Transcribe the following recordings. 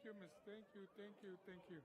Thank you, Miss. Thank you, thank you, thank you.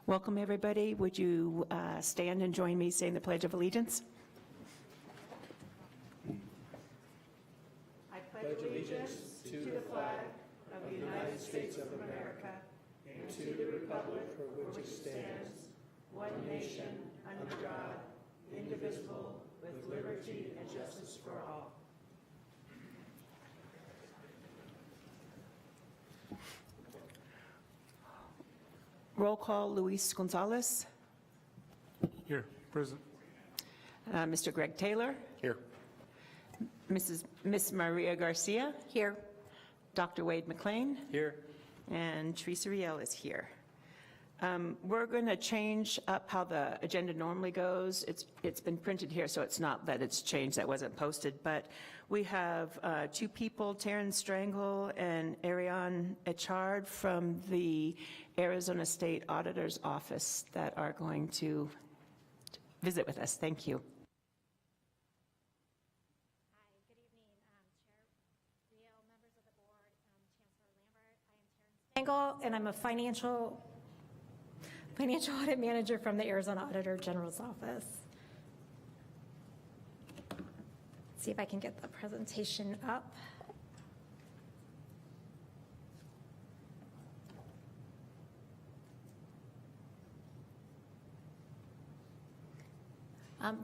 Welcome, everybody. Would you stand and join me saying the Pledge of Allegiance? I pledge allegiance to the flag of the United States of America and to the republic for which it stands, one nation, under God, indivisible, with liberty and justice for all. Roll call, Luis Gonzalez. Here, present. Mr. Greg Taylor. Here. Miss Maria Garcia. Here. Dr. Wade McLean. Here. And Teresa Riel is here. We're going to change up how the agenda normally goes. It's been printed here, so it's not that it's changed, that wasn't posted, but we have two people, Taryn Strangle and Ariane Echard from the Arizona State Auditor's Office that are going to visit with us. Thank you. Hi, good evening, Chair Riel, members of the board, Chancellor Lambert. I am Taryn Strangle, and I'm a financial audit manager from the Arizona Auditor General's Office. Let's see if I can get the presentation up.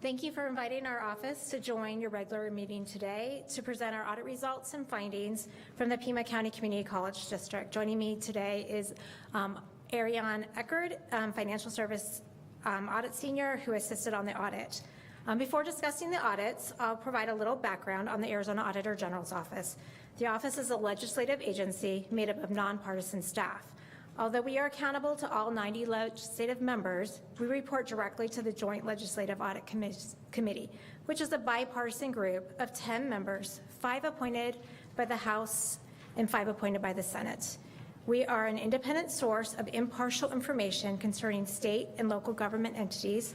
Thank you for inviting our office to join your regular meeting today to present our audit results and findings from the Pima County Community College District. Joining me today is Ariane Echard, Financial Service Audit Senior, who assisted on the audit. Before discussing the audits, I'll provide a little background on the Arizona Auditor General's Office. The office is a legislative agency made up of nonpartisan staff. Although we are accountable to all 90 legislative members, we report directly to the Joint Legislative Audit Committee, which is a bipartisan group of 10 members, 5 appointed by the House and 5 appointed by the Senate. We are an independent source of impartial information concerning state and local government entities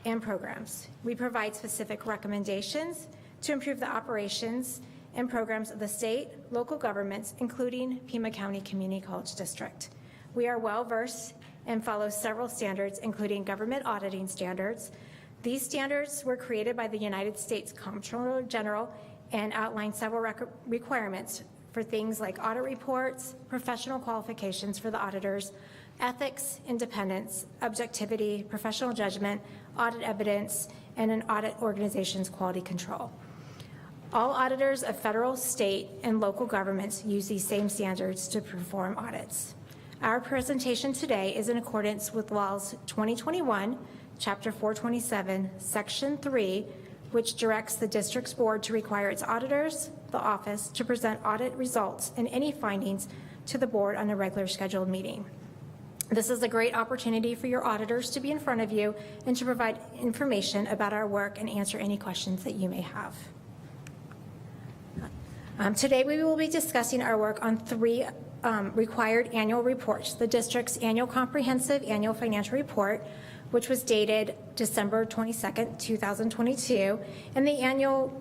and programs. We provide specific recommendations to improve the operations and programs of the state, local governments, including Pima County Community College District. We are well-versed and follow several standards, including government auditing standards. These standards were created by the United States Comptroller General and outline several requirements for things like audit reports, professional qualifications for the auditors, ethics, independence, objectivity, professional judgment, audit evidence, and an audit organization's quality control. All auditors of federal, state, and local governments use these same standards to perform audits. Our presentation today is in accordance with Laws 2021, Chapter 427, Section 3, which directs the district's board to require its auditors, the office, to present audit results and any findings to the board on a regular scheduled meeting. This is a great opportunity for your auditors to be in front of you and to provide information about our work and answer any questions that you may have. Today we will be discussing our work on 3 required annual reports: the district's annual comprehensive annual financial report, which was dated December 22nd, 2022, and the annual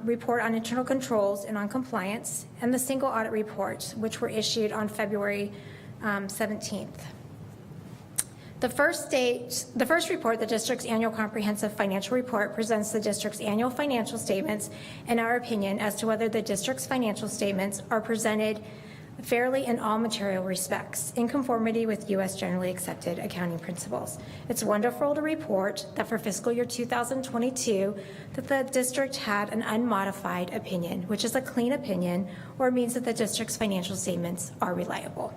report on internal controls and on compliance, and the single audit reports, which were issued on February 17th. The first report, the district's annual comprehensive financial report, presents the district's annual financial statements and our opinion as to whether the district's financial statements are presented fairly in all material respects, in conformity with U.S. generally accepted accounting principles. It's wonderful to report that for fiscal year 2022, that the district had an unmodified opinion, which is a clean opinion, or means that the district's financial statements are reliable.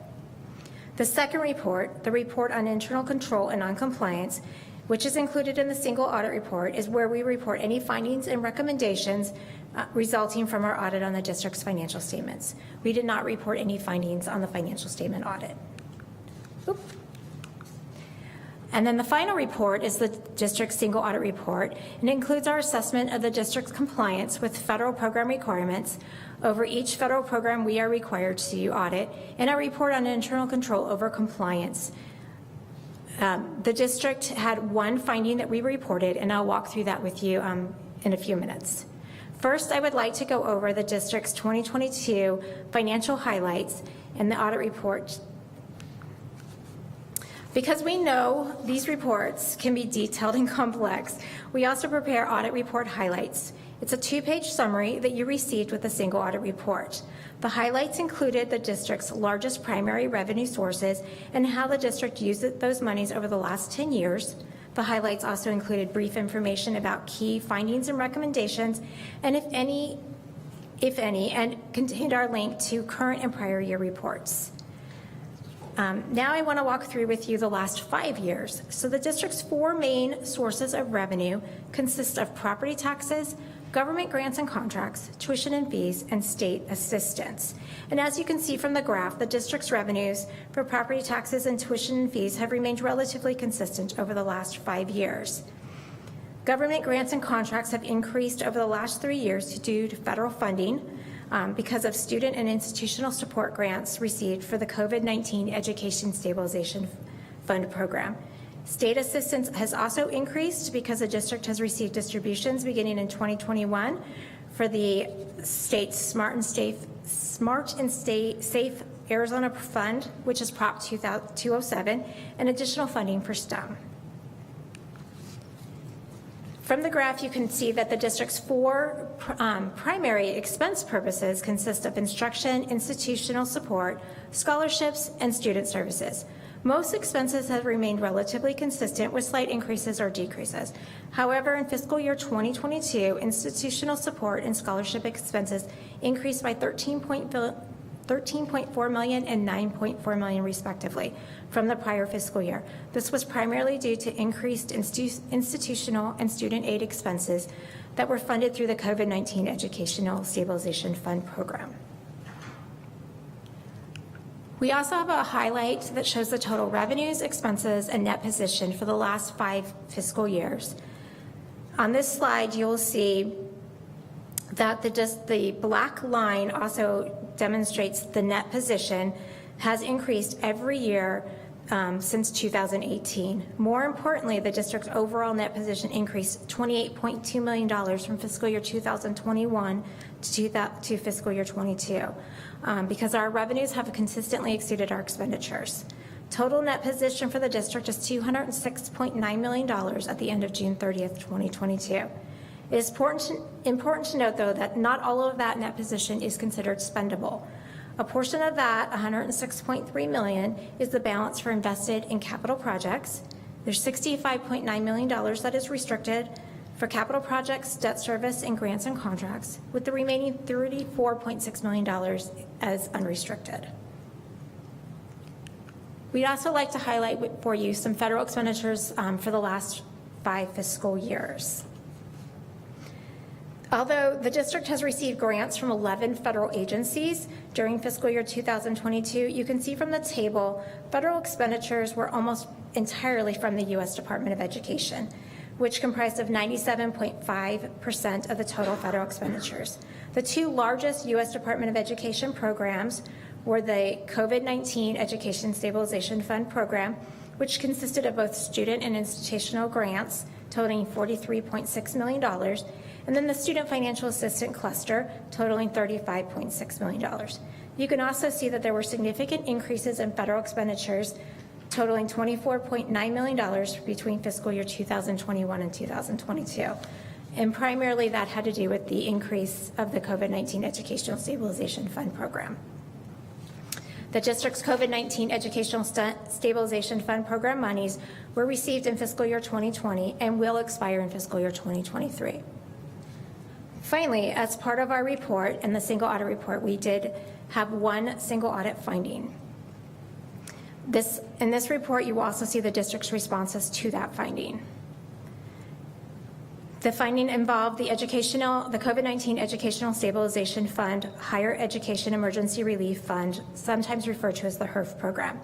The second report, the report on internal control and noncompliance, which is included in the single audit report, is where we report any findings and recommendations resulting from our audit on the district's financial statements. We did not report any findings on the financial statement audit. Oop. And then the final report is the district's single audit report, and it includes our assessment of the district's compliance with federal program requirements over each federal program we are required to audit, and our report on internal control over compliance. The district had one finding that we reported, and I'll walk through that with you in a few minutes. First, I would like to go over the district's 2022 financial highlights and the audit report. Because we know these reports can be detailed and complex, we also prepare audit report highlights. It's a 2-page summary that you received with a single audit report. The highlights included the district's largest primary revenue sources and how the district used those monies over the last 10 years. The highlights also included brief information about key findings and recommendations, and if any, and contained our link to current and prior year reports. Now I want to walk through with you the last 5 years. So the district's 4 main sources of revenue consist of property taxes, government grants and contracts, tuition and fees, and state assistance. And as you can see from the graph, the district's revenues for property taxes and tuition and fees have remained relatively consistent over the last 5 years. Government grants and contracts have increased over the last 3 years due to federal funding because of student and institutional support grants received for the COVID-19 Education Stabilization Fund program. State assistance has also increased because the district has received distributions beginning in 2021 for the state's Smart and Safe Arizona Fund, which is Prop 207, and additional funding for STEM. From the graph, you can see that the district's 4 primary expense purposes consist of instruction, institutional support, scholarships, and student services. Most expenses have remained relatively consistent with slight increases or decreases. However, in fiscal year 2022, institutional support and scholarship expenses increased by $13.4 million and $9.4 million respectively from the prior fiscal year. This was primarily due to increased institutional and student aid expenses that were funded through the COVID-19 Educational Stabilization Fund program. We also have a highlight that shows the total revenues, expenses, and net position for the last 5 fiscal years. On this slide, you'll see that the black line also demonstrates the net position has increased every year since 2018. More importantly, the district's overall net position increased $28.2 million from fiscal year 2021 to fiscal year 22 because our revenues have consistently exceeded our expenditures. Total net position for the district is $206.9 million at the end of June 30th, 2022. It is important to note, though, that not all of that net position is considered spendable. A portion of that, $106.3 million, is the balance for invested in capital projects. There's $65.9 million that is restricted for capital projects, debt service, and grants and contracts, with the remaining $34.6 million as unrestricted. We'd also like to highlight for you some federal expenditures for the last 5 fiscal years. Although the district has received grants from 11 federal agencies during fiscal year 2022, you can see from the table, federal expenditures were almost entirely from the U.S. Department of Education, which comprised of 97.5% of the total federal expenditures. The 2 largest U.S. Department of Education programs were the COVID-19 Education Stabilization Fund program, which consisted of both student and institutional grants totaling $43.6 million, and then the Student Financial Assistance Cluster totaling $35.6 million. You can also see that there were significant increases in federal expenditures totaling $24.9 million between fiscal year 2021 and 2022. And primarily that had to do with the increase of the COVID-19 Educational Stabilization Fund program. The district's COVID-19 Educational Stabilization Fund program monies were received in fiscal year 2020 and will expire in fiscal year 2023. Finally, as part of our report and the single audit report, we did have 1 single audit finding. In this report, you will also see the district's responses to that finding. The finding involved the COVID-19 Educational Stabilization Fund, Higher Education Emergency Relief Fund, sometimes referred to as the HERF program.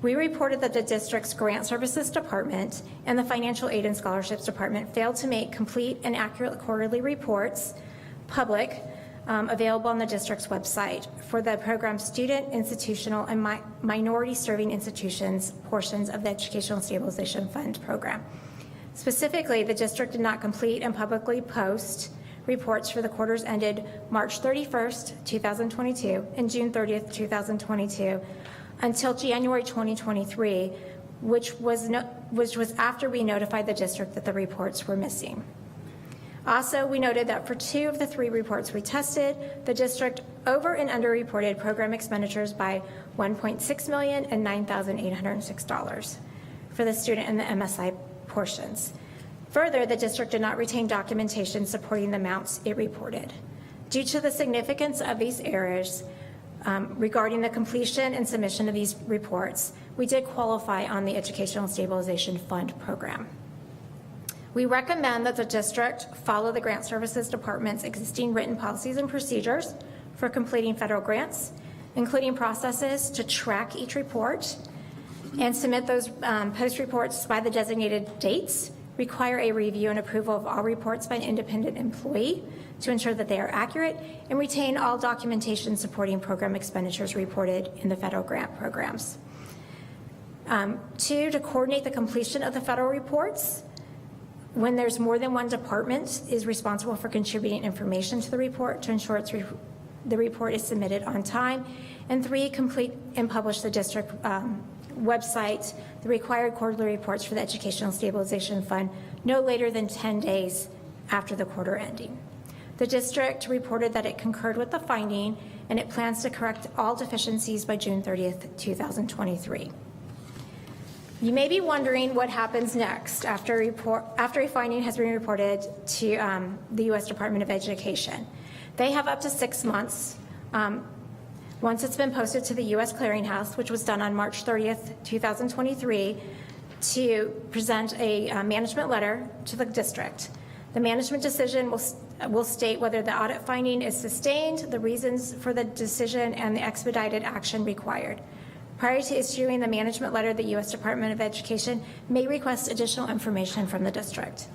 We reported that the district's Grant Services Department and the Financial Aid and Scholarships Department failed to make complete and accurate quarterly reports public available on the district's website for the program's student, institutional, and minority-serving institutions portions of the Educational Stabilization Fund program. Specifically, the district did not complete and publicly post reports for the quarters ended March 31st, 2022 and June 30th, 2022 until January 2023, which was after we notified the district that the reports were missing. Also, we noted that for 2 of the 3 reports we tested, the district over and underreported program expenditures by $1.6 million and $9,806 for the student and the MSI portions. Further, the district did not retain documentation supporting the amounts it reported. Due to the significance of these errors regarding the completion and submission of these reports, we did qualify on the Educational Stabilization Fund program. We recommend that the district follow the Grant Services Department's existing written policies and procedures for completing federal grants, including processes to track each report and submit those post-reports by the designated dates, require a review and approval of all reports by an independent employee to ensure that they are accurate, and retain all documentation supporting program expenditures reported in the federal grant programs. 2, to coordinate the completion of the federal reports. When there's more than one department is responsible for contributing information to the report to ensure the report is submitted on time. And 3, complete and publish the district website the required quarterly reports for the Educational Stabilization Fund no later than 10 days after the quarter ending. The district reported that it concurred with the finding and it plans to correct all deficiencies by June 30th, 2023. You may be wondering what happens next after a finding has been reported to the U.S. Department of Education. They have up to 6 months once it's been posted to the U.S. Clearinghouse, which was done on March 30th, 2023, to present a management letter to the district. The management decision will state whether the audit finding is sustained, the reasons for the decision, and the expedited action required. Prior to issuing the management letter, the U.S. Department of Education may request additional information from the district.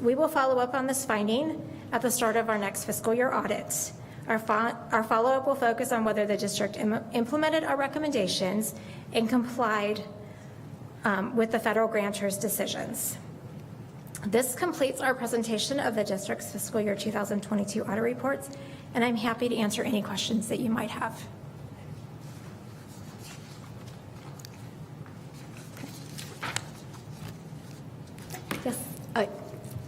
We will follow up on this finding at the start of our next fiscal year audit. Our follow-up will focus on whether the district implemented our recommendations and complied with the federal grantor's decisions. This completes our presentation of the district's fiscal year 2022 audit reports, and I'm happy to answer any questions that you might have. Yes.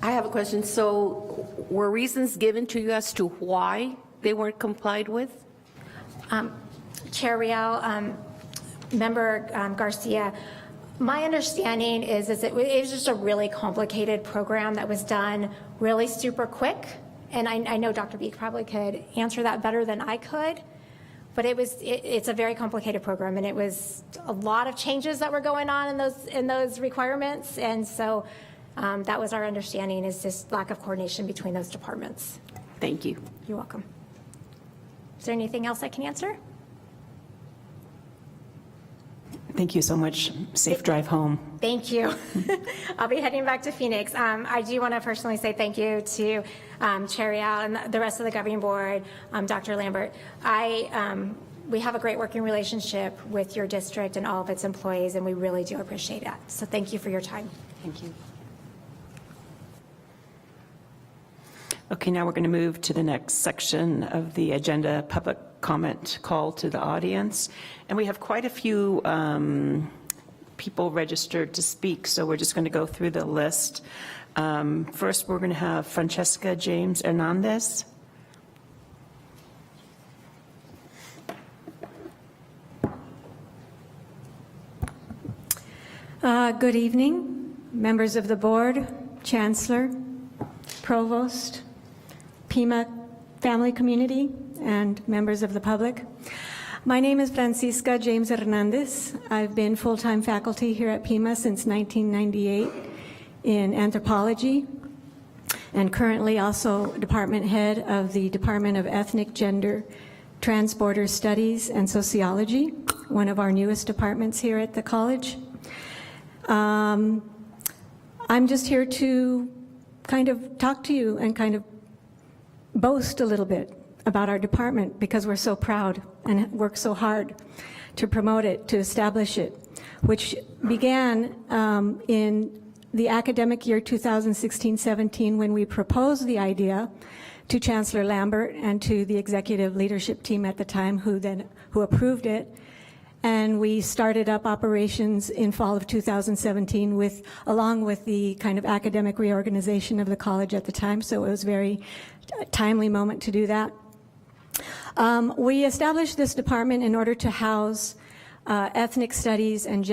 I have a question. So were reasons given to you as to why they weren't complied with? Chair Rial, Member Garcia, my understanding is it was just a really complicated program that was done really super quick. And I know Dr. Beek probably could answer that better than I could. But it's a very complicated program, and it was a lot of changes that were going on in those requirements. And so that was our understanding, is just lack of coordination between those departments. Thank you. You're welcome. Is there anything else I can answer? Thank you so much. Safe drive home. Thank you. I'll be heading back to Phoenix. I do want to personally say thank you to Chair Rial and the rest of the governing board, Dr. Lambert. We have a great working relationship with your district and all of its employees, and we really do appreciate that. So thank you for your time. Thank you. Okay, now we're going to move to the next section of the agenda, public comment call to the audience. And we have quite a few people registered to speak, so we're just going to go through the list. First, we're going to have Francesca James Hernandez. Good evening, members of the board, chancellor, provost, Pima family community, and members of the public. My name is Francisca James Hernandez. I've been full-time faculty here at Pima since 1998 in anthropology, and currently also department head of the Department of Ethnic, Gender, Transborder Studies, and Sociology, one of our newest departments here at the college. I'm just here to kind of talk to you and kind of boast a little bit about our department, because we're so proud and work so hard to promote it, to establish it, which began in the academic year 2016-17 when we proposed the idea to Chancellor Lambert and to the executive leadership team at the time, who approved it. and we started up operations in fall of 2017 along with the kind of academic reorganization of the college at the time, so it was a very timely moment to do that. We established this department in order to house ethnic studies and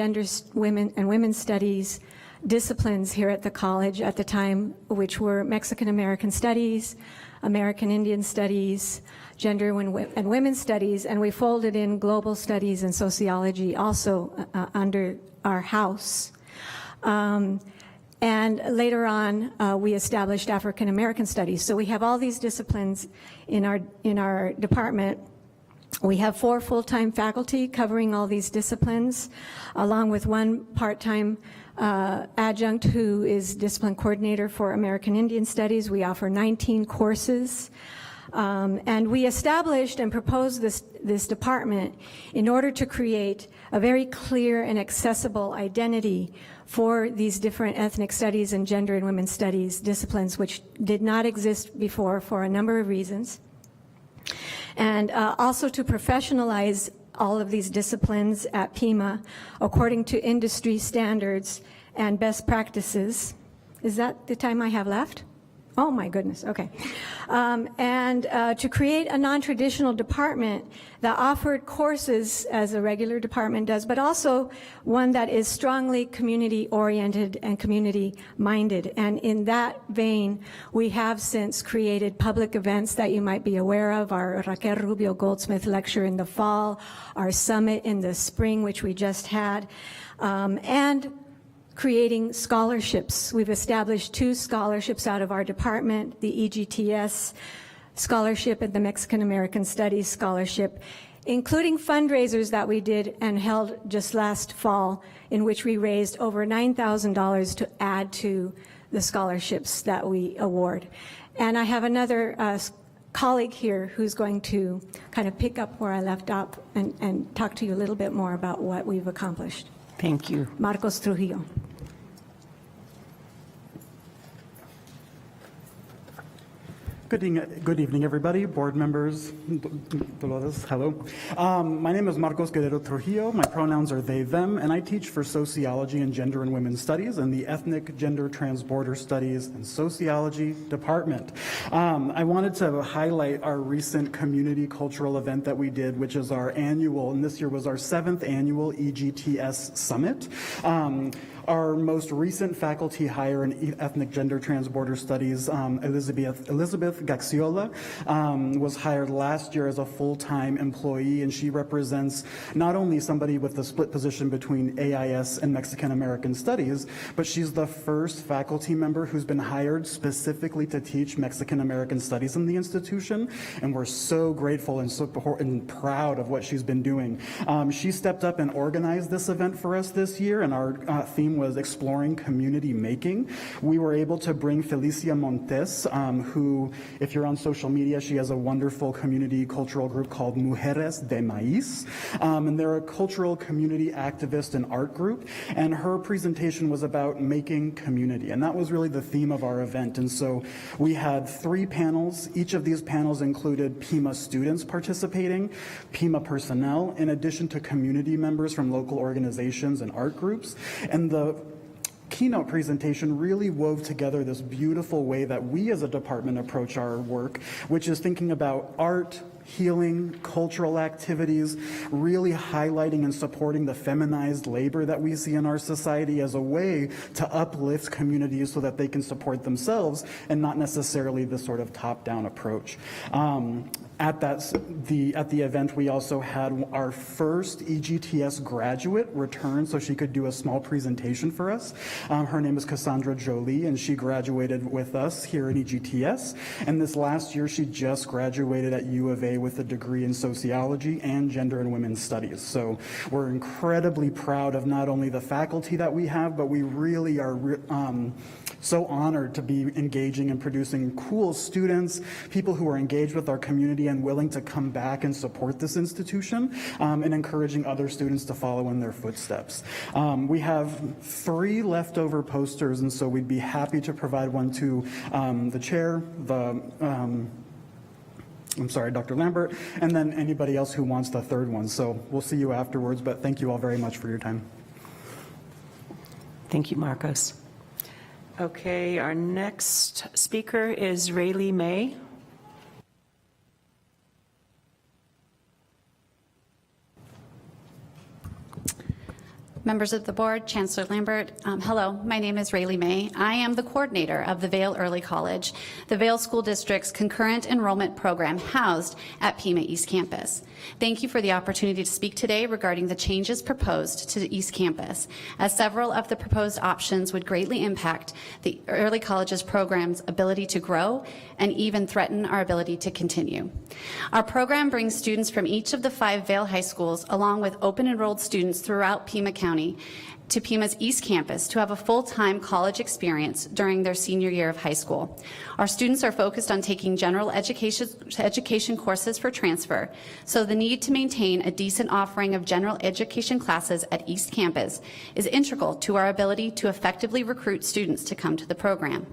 women's studies disciplines here at the college at the time, which were Mexican American Studies, American Indian Studies, Gender and Women's Studies, and we folded in Global Studies and Sociology also under our house. And later on, we established African American Studies. So we have all these disciplines in our department. We have 4 full-time faculty covering all these disciplines, along with 1 part-time adjunct who is discipline coordinator for American Indian Studies. We offer 19 courses. And we established and proposed this department in order to create a very clear and accessible identity for these different ethnic studies and gender and women's studies disciplines, which did not exist before for a number of reasons. And also to professionalize all of these disciplines at Pima according to industry standards and best practices. Is that the time I have left? Oh my goodness, okay. And to create a non-traditional department that offered courses as a regular department does, but also one that is strongly community-oriented and community-minded. And in that vein, we have since created public events that you might be aware of, our Raquel Rubio Goldsmith lecture in the fall, our summit in the spring, which we just had, and creating scholarships. We've established 2 scholarships out of our department, the EGTS scholarship and the Mexican American Studies scholarship, including fundraisers that we did and held just last fall, in which we raised over $9,000 to add to the scholarships that we award. And I have another colleague here who's going to kind of pick up where I left off and talk to you a little bit more about what we've accomplished. Thank you. Marcos Trujillo. Good evening, everybody, board members, Dolores, hello. My name is Marcos Guerrero Trujillo. My pronouns are they, them, and I teach for Sociology and Gender and Women's Studies in the Ethnic, Gender, Transborder Studies and Sociology Department. I wanted to highlight our recent community cultural event that we did, which is our annual, and this year was our 7th annual EGTS Summit. Our most recent faculty hire in Ethnic, Gender, Transborder Studies, Elizabeth Gaxiola, was hired last year as a full-time employee, and she represents not only somebody with a split position between AIS and Mexican American Studies, but she's the first faculty member who's been hired specifically to teach Mexican American Studies in the institution, and we're so grateful and proud of what she's been doing. She stepped up and organized this event for us this year, and our theme was exploring community making. We were able to bring Felicia Montes, who, if you're on social media, she has a wonderful community cultural group called Mujeres de Maíz, and they're a cultural community activist and art group, and her presentation was about making community, and that was really the theme of our event. And so we had 3 panels. Each of these panels included Pima students participating, Pima personnel, in addition to community members from local organizations and art groups. And the keynote presentation really wove together this beautiful way that we as a department approach our work, which is thinking about art, healing, cultural activities, really highlighting and supporting the feminized labor that we see in our society as a way to uplift communities so that they can support themselves and not necessarily this sort of top-down approach. At the event, we also had our first EGTS graduate return so she could do a small presentation for us. Her name is Cassandra Jolie, and she graduated with us here at EGTS. And this last year, she just graduated at U of A with a degree in sociology and gender and women's studies. So we're incredibly proud of not only the faculty that we have, but we really are so honored to be engaging and producing cool students, people who are engaged with our community and willing to come back and support this institution, and encouraging other students to follow in their footsteps. We have 3 leftover posters, and so we'd be happy to provide one to the chair, Dr. Lambert, and then anybody else who wants the third one. So we'll see you afterwards, but thank you all very much for your time. Thank you, Marcos. Okay, our next speaker is Rayleigh May. Members of the board, Chancellor Lambert, hello, my name is Rayleigh May. I am the coordinator of the Vail Early College, the Vail School District's concurrent enrollment program housed at Pima East Campus. Thank you for the opportunity to speak today regarding the changes proposed to the East Campus, as several of the proposed options would greatly impact the Early College's program's ability to grow and even threaten our ability to continue. Our program brings students from each of the 5 Vail high schools, along with open enrolled students throughout Pima County, to Pima's East Campus to have a full-time college experience during their senior year of high school. Our students are focused on taking general education courses for transfer, so the need to maintain a decent offering of general education classes at East Campus is integral to our ability to effectively recruit students to come to the program.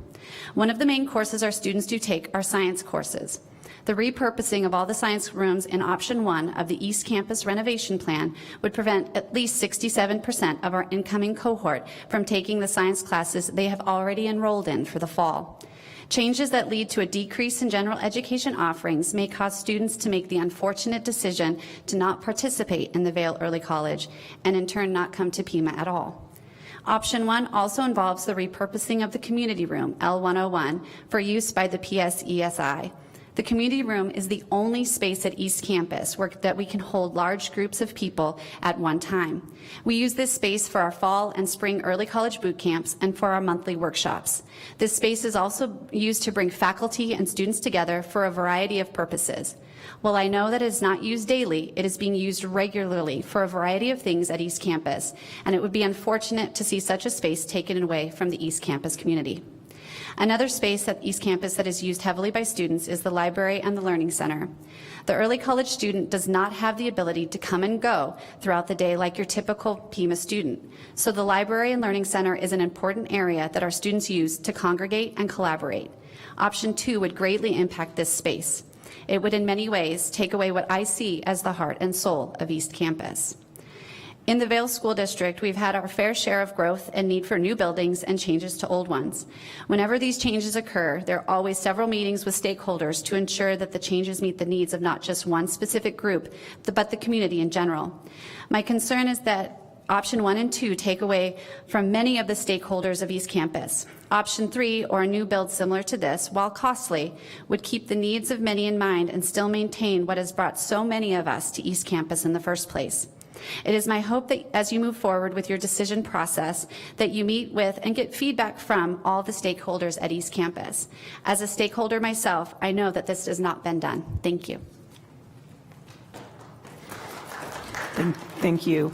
One of the main courses our students do take are science courses. The repurposing of all the science rooms in option 1 of the East Campus renovation plan would prevent at least 67% of our incoming cohort from taking the science classes they have already enrolled in for the fall. Changes that lead to a decrease in general education offerings may cause students to make the unfortunate decision to not participate in the Vail Early College and in turn not come to Pima at all. Option 1 also involves the repurposing of the community room, L101, for use by the PSESI. The community room is the only space at East Campus that we can hold large groups of people at one time. We use this space for our fall and spring early college boot camps and for our monthly workshops. This space is also used to bring faculty and students together for a variety of purposes. While I know that it is not used daily, it is being used regularly for a variety of things at East Campus, and it would be unfortunate to see such a space taken away from the East Campus community. Another space at East Campus that is used heavily by students is the library and the learning center. The early college student does not have the ability to come and go throughout the day like your typical Pima student. So the library and learning center is an important area that our students use to congregate and collaborate. Option 2 would greatly impact this space. It would in many ways take away what I see as the heart and soul of East Campus. In the Vail School District, we've had our fair share of growth and need for new buildings and changes to old ones. Whenever these changes occur, there are always several meetings with stakeholders to ensure that the changes meet the needs of not just one specific group, but the community in general. My concern is that Option 1 and 2 take away from many of the stakeholders of East Campus. Option 3, or a new build similar to this, while costly, would keep the needs of many in mind and still maintain what has brought so many of us to East Campus in the first place. It is my hope that as you move forward with your decision process, that you meet with and get feedback from all the stakeholders at East Campus. As a stakeholder myself, I know that this has not been done. Thank you. Thank you.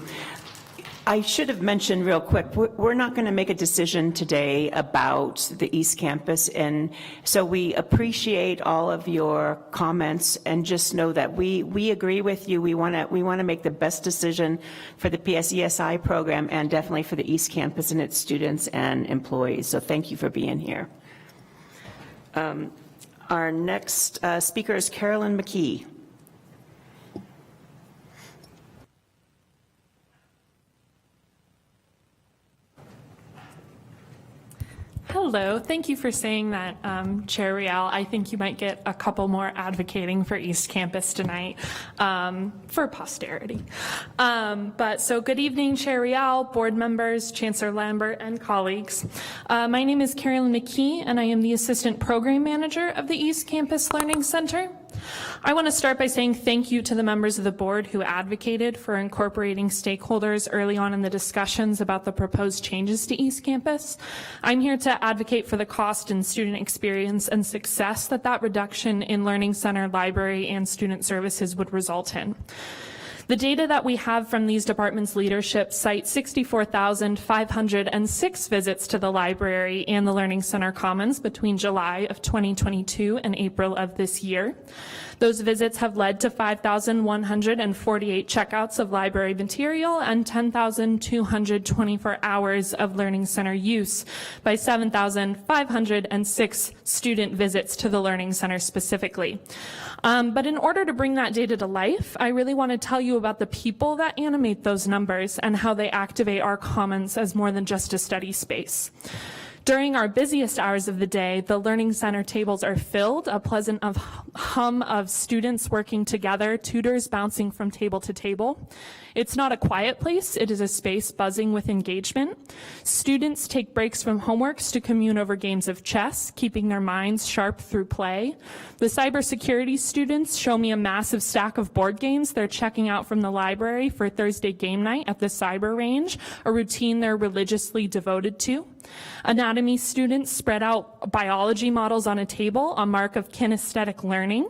I should have mentioned real quick, we're not going to make a decision today about the East Campus, and so we appreciate all of your comments, and just know that we agree with you. We want to make the best decision for the PSESI program and definitely for the East Campus and its students and employees. So thank you for being here. Our next speaker is Carolyn McKee. Hello, thank you for saying that, Chair Rial. I think you might get a couple more advocating for East Campus tonight for posterity. So good evening, Chair Rial, board members, Chancellor Lambert, and colleagues. My name is Carolyn McKee, and I am the Assistant Program Manager of the East Campus Learning Center. I want to start by saying thank you to the members of the board who advocated for incorporating stakeholders early on in the discussions about the proposed changes to East Campus. I'm here to advocate for the cost and student experience and success that reduction in Learning Center, library, and student services would result in. The data that we have from these departments' leadership cite 64,506 visits to the library and the Learning Center Commons between July of 2022 and April of this year. Those visits have led to 5,148 checkouts of library material and 10,224 hours of Learning Center use by 7,506 student visits to the Learning Center specifically. But in order to bring that data to life, I really want to tell you about the people that animate those numbers and how they activate our commons as more than just a study space. During our busiest hours of the day, the Learning Center tables are filled, a pleasant hum of students working together, tutors bouncing from table to table. It's not a quiet place, it is a space buzzing with engagement. Students take breaks from homeworks to commune over games of chess, keeping their minds sharp through play. The cybersecurity students show me a massive stack of board games they're checking out from the library for Thursday game night at the cyber range, a routine they're religiously devoted to. Anatomy students spread out biology models on a table, a mark of kinesthetic learning.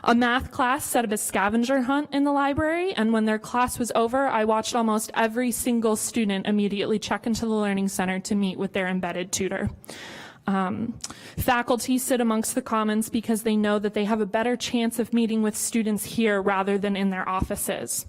A math class set up a scavenger hunt in the library, and when their class was over, I watched almost every single student immediately check into the Learning Center to meet with their embedded tutor. Faculty sit amongst the commons because they know that they have a better chance of meeting with students here rather than in their offices.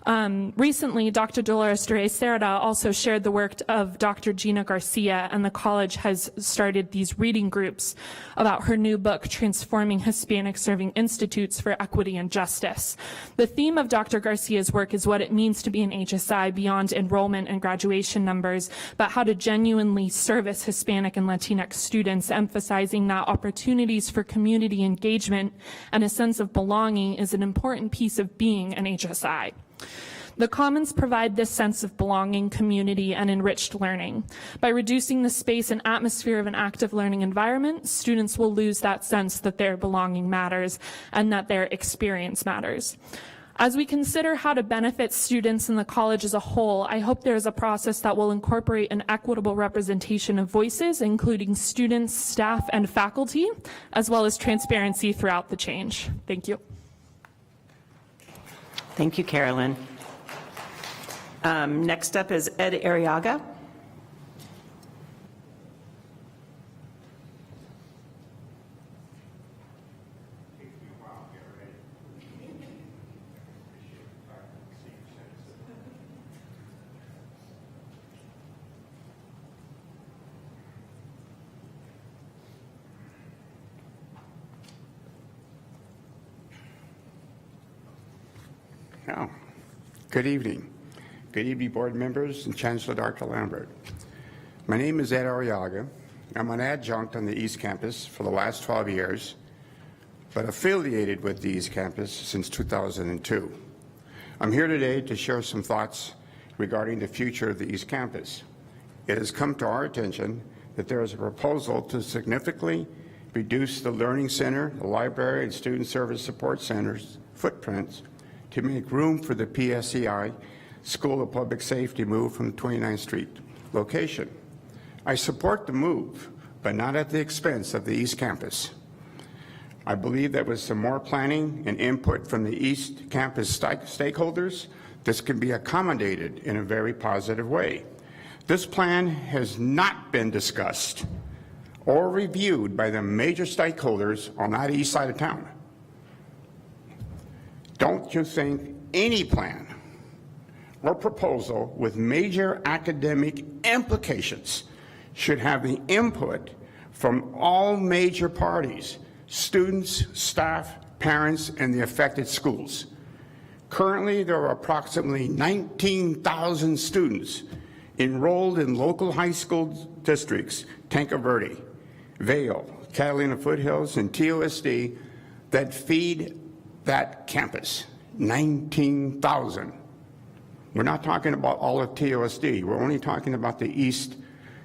Recently, Dr. Dolores Reyes-Cerda also shared the work of Dr. Gina Garcia, and the college has started these reading groups about her new book, Transforming Hispanic Serving Institutes for Equity and Justice. The theme of Dr. Garcia's work is what it means to be an HSI beyond enrollment and graduation numbers, but how to genuinely service Hispanic and Latinx students, emphasizing that opportunities for community engagement and a sense of belonging is an important piece of being an HSI. The Commons provide this sense of belonging, community, and enriched learning. By reducing the space and atmosphere of an active learning environment, students will lose that sense that their belonging matters and that their experience matters. As we consider how to benefit students in the college as a whole, I hope there is a process that will incorporate an equitable representation of voices, including students, staff, and faculty, as well as transparency throughout the change. Thank you. Thank you, Carolyn. Next up is Ed Arriaga. Oh, good evening. Good evening, board members and Chancellor Dr. Lambert. My name is Ed Arriaga. I'm an adjunct on the East Campus for the last 12 years, but affiliated with the East Campus since 2002. I'm here today to share some thoughts regarding the future of the East Campus. It has come to our attention that there is a proposal to significantly reduce the Learning Center, the library, and Student Service Support Center's footprints to make room for the PSCI School of Public Safety move from the 29th Street location. I support the move, but not at the expense of the East Campus. I believe that with some more planning and input from the East Campus stakeholders, this can be accommodated in a very positive way. This plan has not been discussed or reviewed by the major stakeholders on that east side of town. Don't you think any plan or proposal with major academic implications should have the input from all major parties, students, staff, parents, and the affected schools? Currently, there are approximately 19,000 students enrolled in local high school districts, Tanque Verde, Vail, Catalina Foothills, and TOSD that feed that campus. 19,000. We're not talking about all of TOSD. We're only talking about the east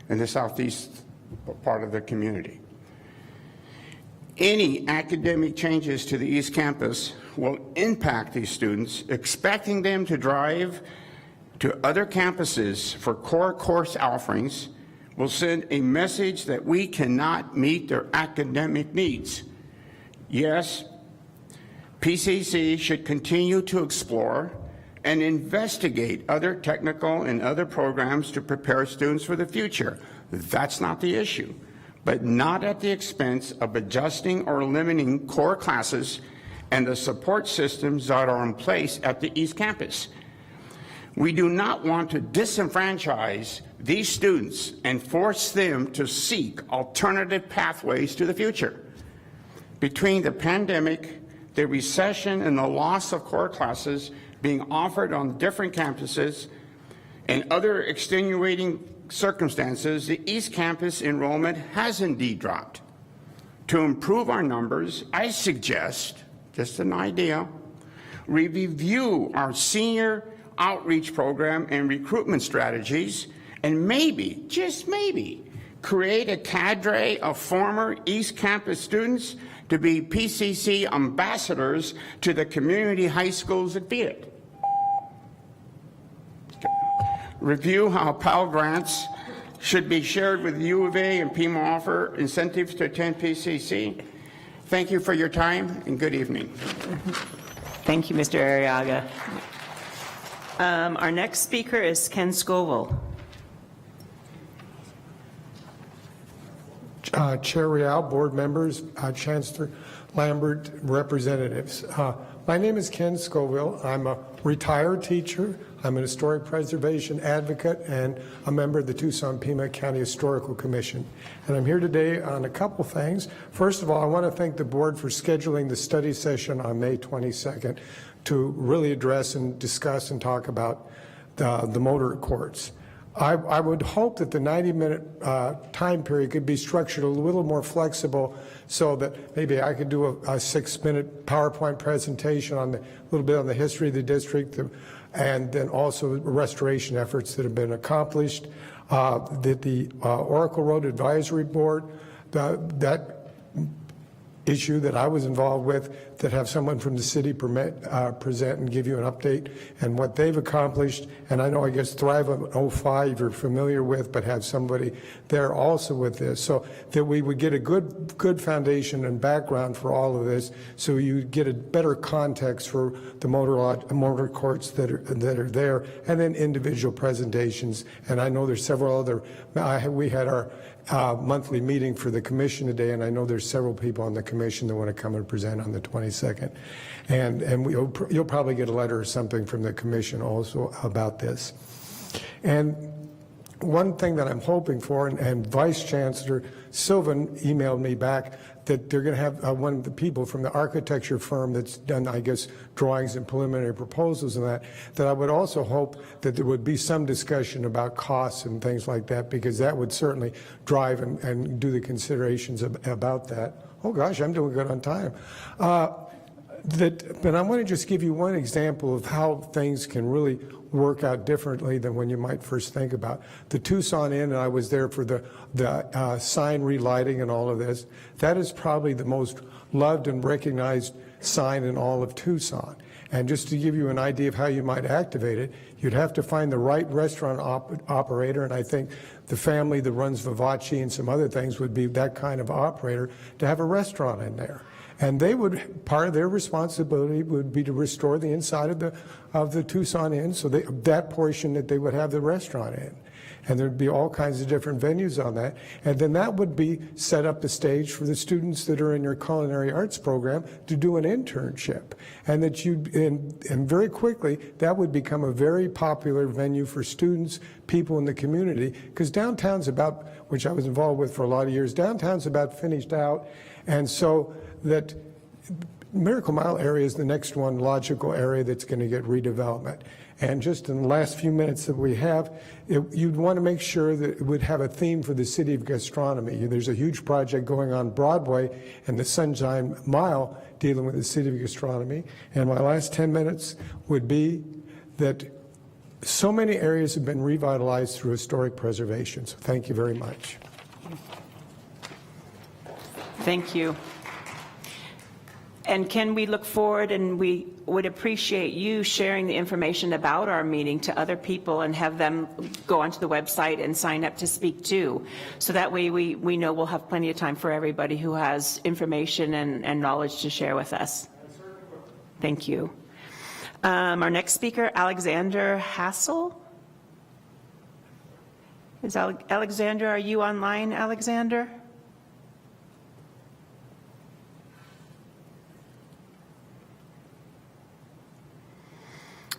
and the southeast part of the community. Any academic changes to the East Campus will impact these students, expecting them to drive to other campuses for core course offerings will send a message that we cannot meet their academic needs. Yes, PCC should continue to explore and investigate other technical and other programs to prepare students for the future. That's not the issue, but not at the expense of adjusting or limiting core classes and the support systems that are in place at the East Campus. We do not want to disenfranchise these students and force them to seek alternative pathways to the future. Between the pandemic, the recession, and the loss of core classes being offered on different campuses and other extenuating circumstances, the East Campus enrollment has indeed dropped. To improve our numbers, I suggest, just an idea, review our senior outreach program and recruitment strategies, and maybe, just maybe, create a cadre of former East Campus students to be PCC ambassadors to the community high schools that feed it. Review how Pell Grants should be shared with U of A and Pima offer incentives to attend PCC. Thank you for your time and good evening. Thank you, Mr. Arriaga. Our next speaker is Ken Scoville. Chair Real, board members, Chancellor Lambert, representatives. My name is Ken Scoville. I'm a retired teacher. I'm an historic preservation advocate and a member of the Tucson-Pima County Historical Commission. And I'm here today on a couple things. First of all, I want to thank the board for scheduling the study session on May 22nd to really address and discuss and talk about the motor courts. I would hope that the 90-minute time period could be structured a little more flexible so that maybe I could do a 6-minute PowerPoint presentation on a little bit on the history of the district, and then also restoration efforts that have been accomplished. That the Oracle Road Advisory Board, that issue that I was involved with, that have someone from the city present and give you an update and what they've accomplished. And I know, I guess, Thrive on 05 you're familiar with, but have somebody there also with this, so that we would get a good foundation and background for all of this, so you get a better context for the motor courts that are there, and then individual presentations. And I know there's several other, we had our monthly meeting for the commission today, and I know there's several people on the commission that want to come and present on the 22nd, and you'll probably get a letter or something from the commission also about this. And one thing that I'm hoping for, and Vice Chancellor Sylvan emailed me back, that they're going to have one of the people from the architecture firm that's done, I guess, drawings and preliminary proposals and that I would also hope that there would be some discussion about costs and things like that, because that would certainly drive and do the considerations about that. Oh gosh, I'm doing good on time. But I want to just give you one example of how things can really work out differently than when you might first think about. The Tucson Inn, and I was there for the sign relighting and all of this, that is probably the most loved and recognized sign in all of Tucson. And just to give you an idea of how you might activate it, you'd have to find the right restaurant operator, and I think the family that runs Vivace and some other things would be that kind of operator to have a restaurant in there. And they would, part of their responsibility would be to restore the inside of the Tucson Inn, so that portion that they would have the restaurant in. And there'd be all kinds of different venues on that. And then that would be set up the stage for the students that are in your culinary arts program to do an internship. And that and very quickly, that would become a very popular venue for students, people in the community, because downtown's about, which I was involved with for a lot of years, downtown's about finished out. And so that Miracle Mile area is the next one logical area that's going to get redevelopment. And just in the last few minutes that we have, you'd want to make sure that it would have a theme for the city of gastronomy. There's a huge project going on Broadway and the Sunshine Mile dealing with the city of gastronomy. And my last 10 minutes would be that so many areas have been revitalized through historic preservation. So thank you very much. Thank you. And can we look forward, and we would appreciate you sharing the information about our meeting to other people and have them go onto the website and sign up to speak too. So that way we know we'll have plenty of time for everybody who has information and knowledge to share with us. Thank you. Our next speaker, Alexander Hassel. Is Alexander, are you online, Alexander?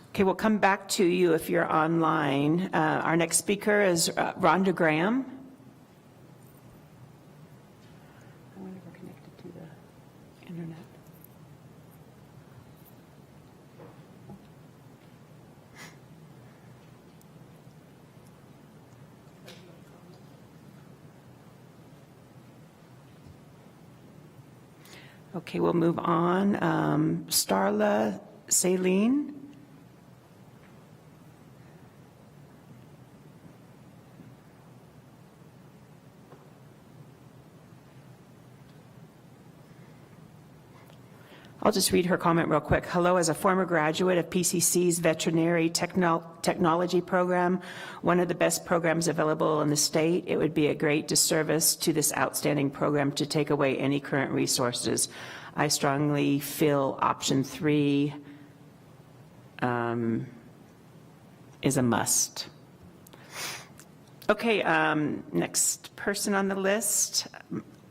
Okay, we'll come back to you if you're online. Our next speaker is Rhonda Graham. I wonder if we're connected to the internet. Okay, we'll move on. Starla Saline. I'll just read her comment real quick. Hello, as a former graduate of PCC's veterinary technology program, one of the best programs available in the state, it would be a great disservice to this outstanding program to take away any current resources. I strongly feel option 3 is a must. Okay, next person on the list,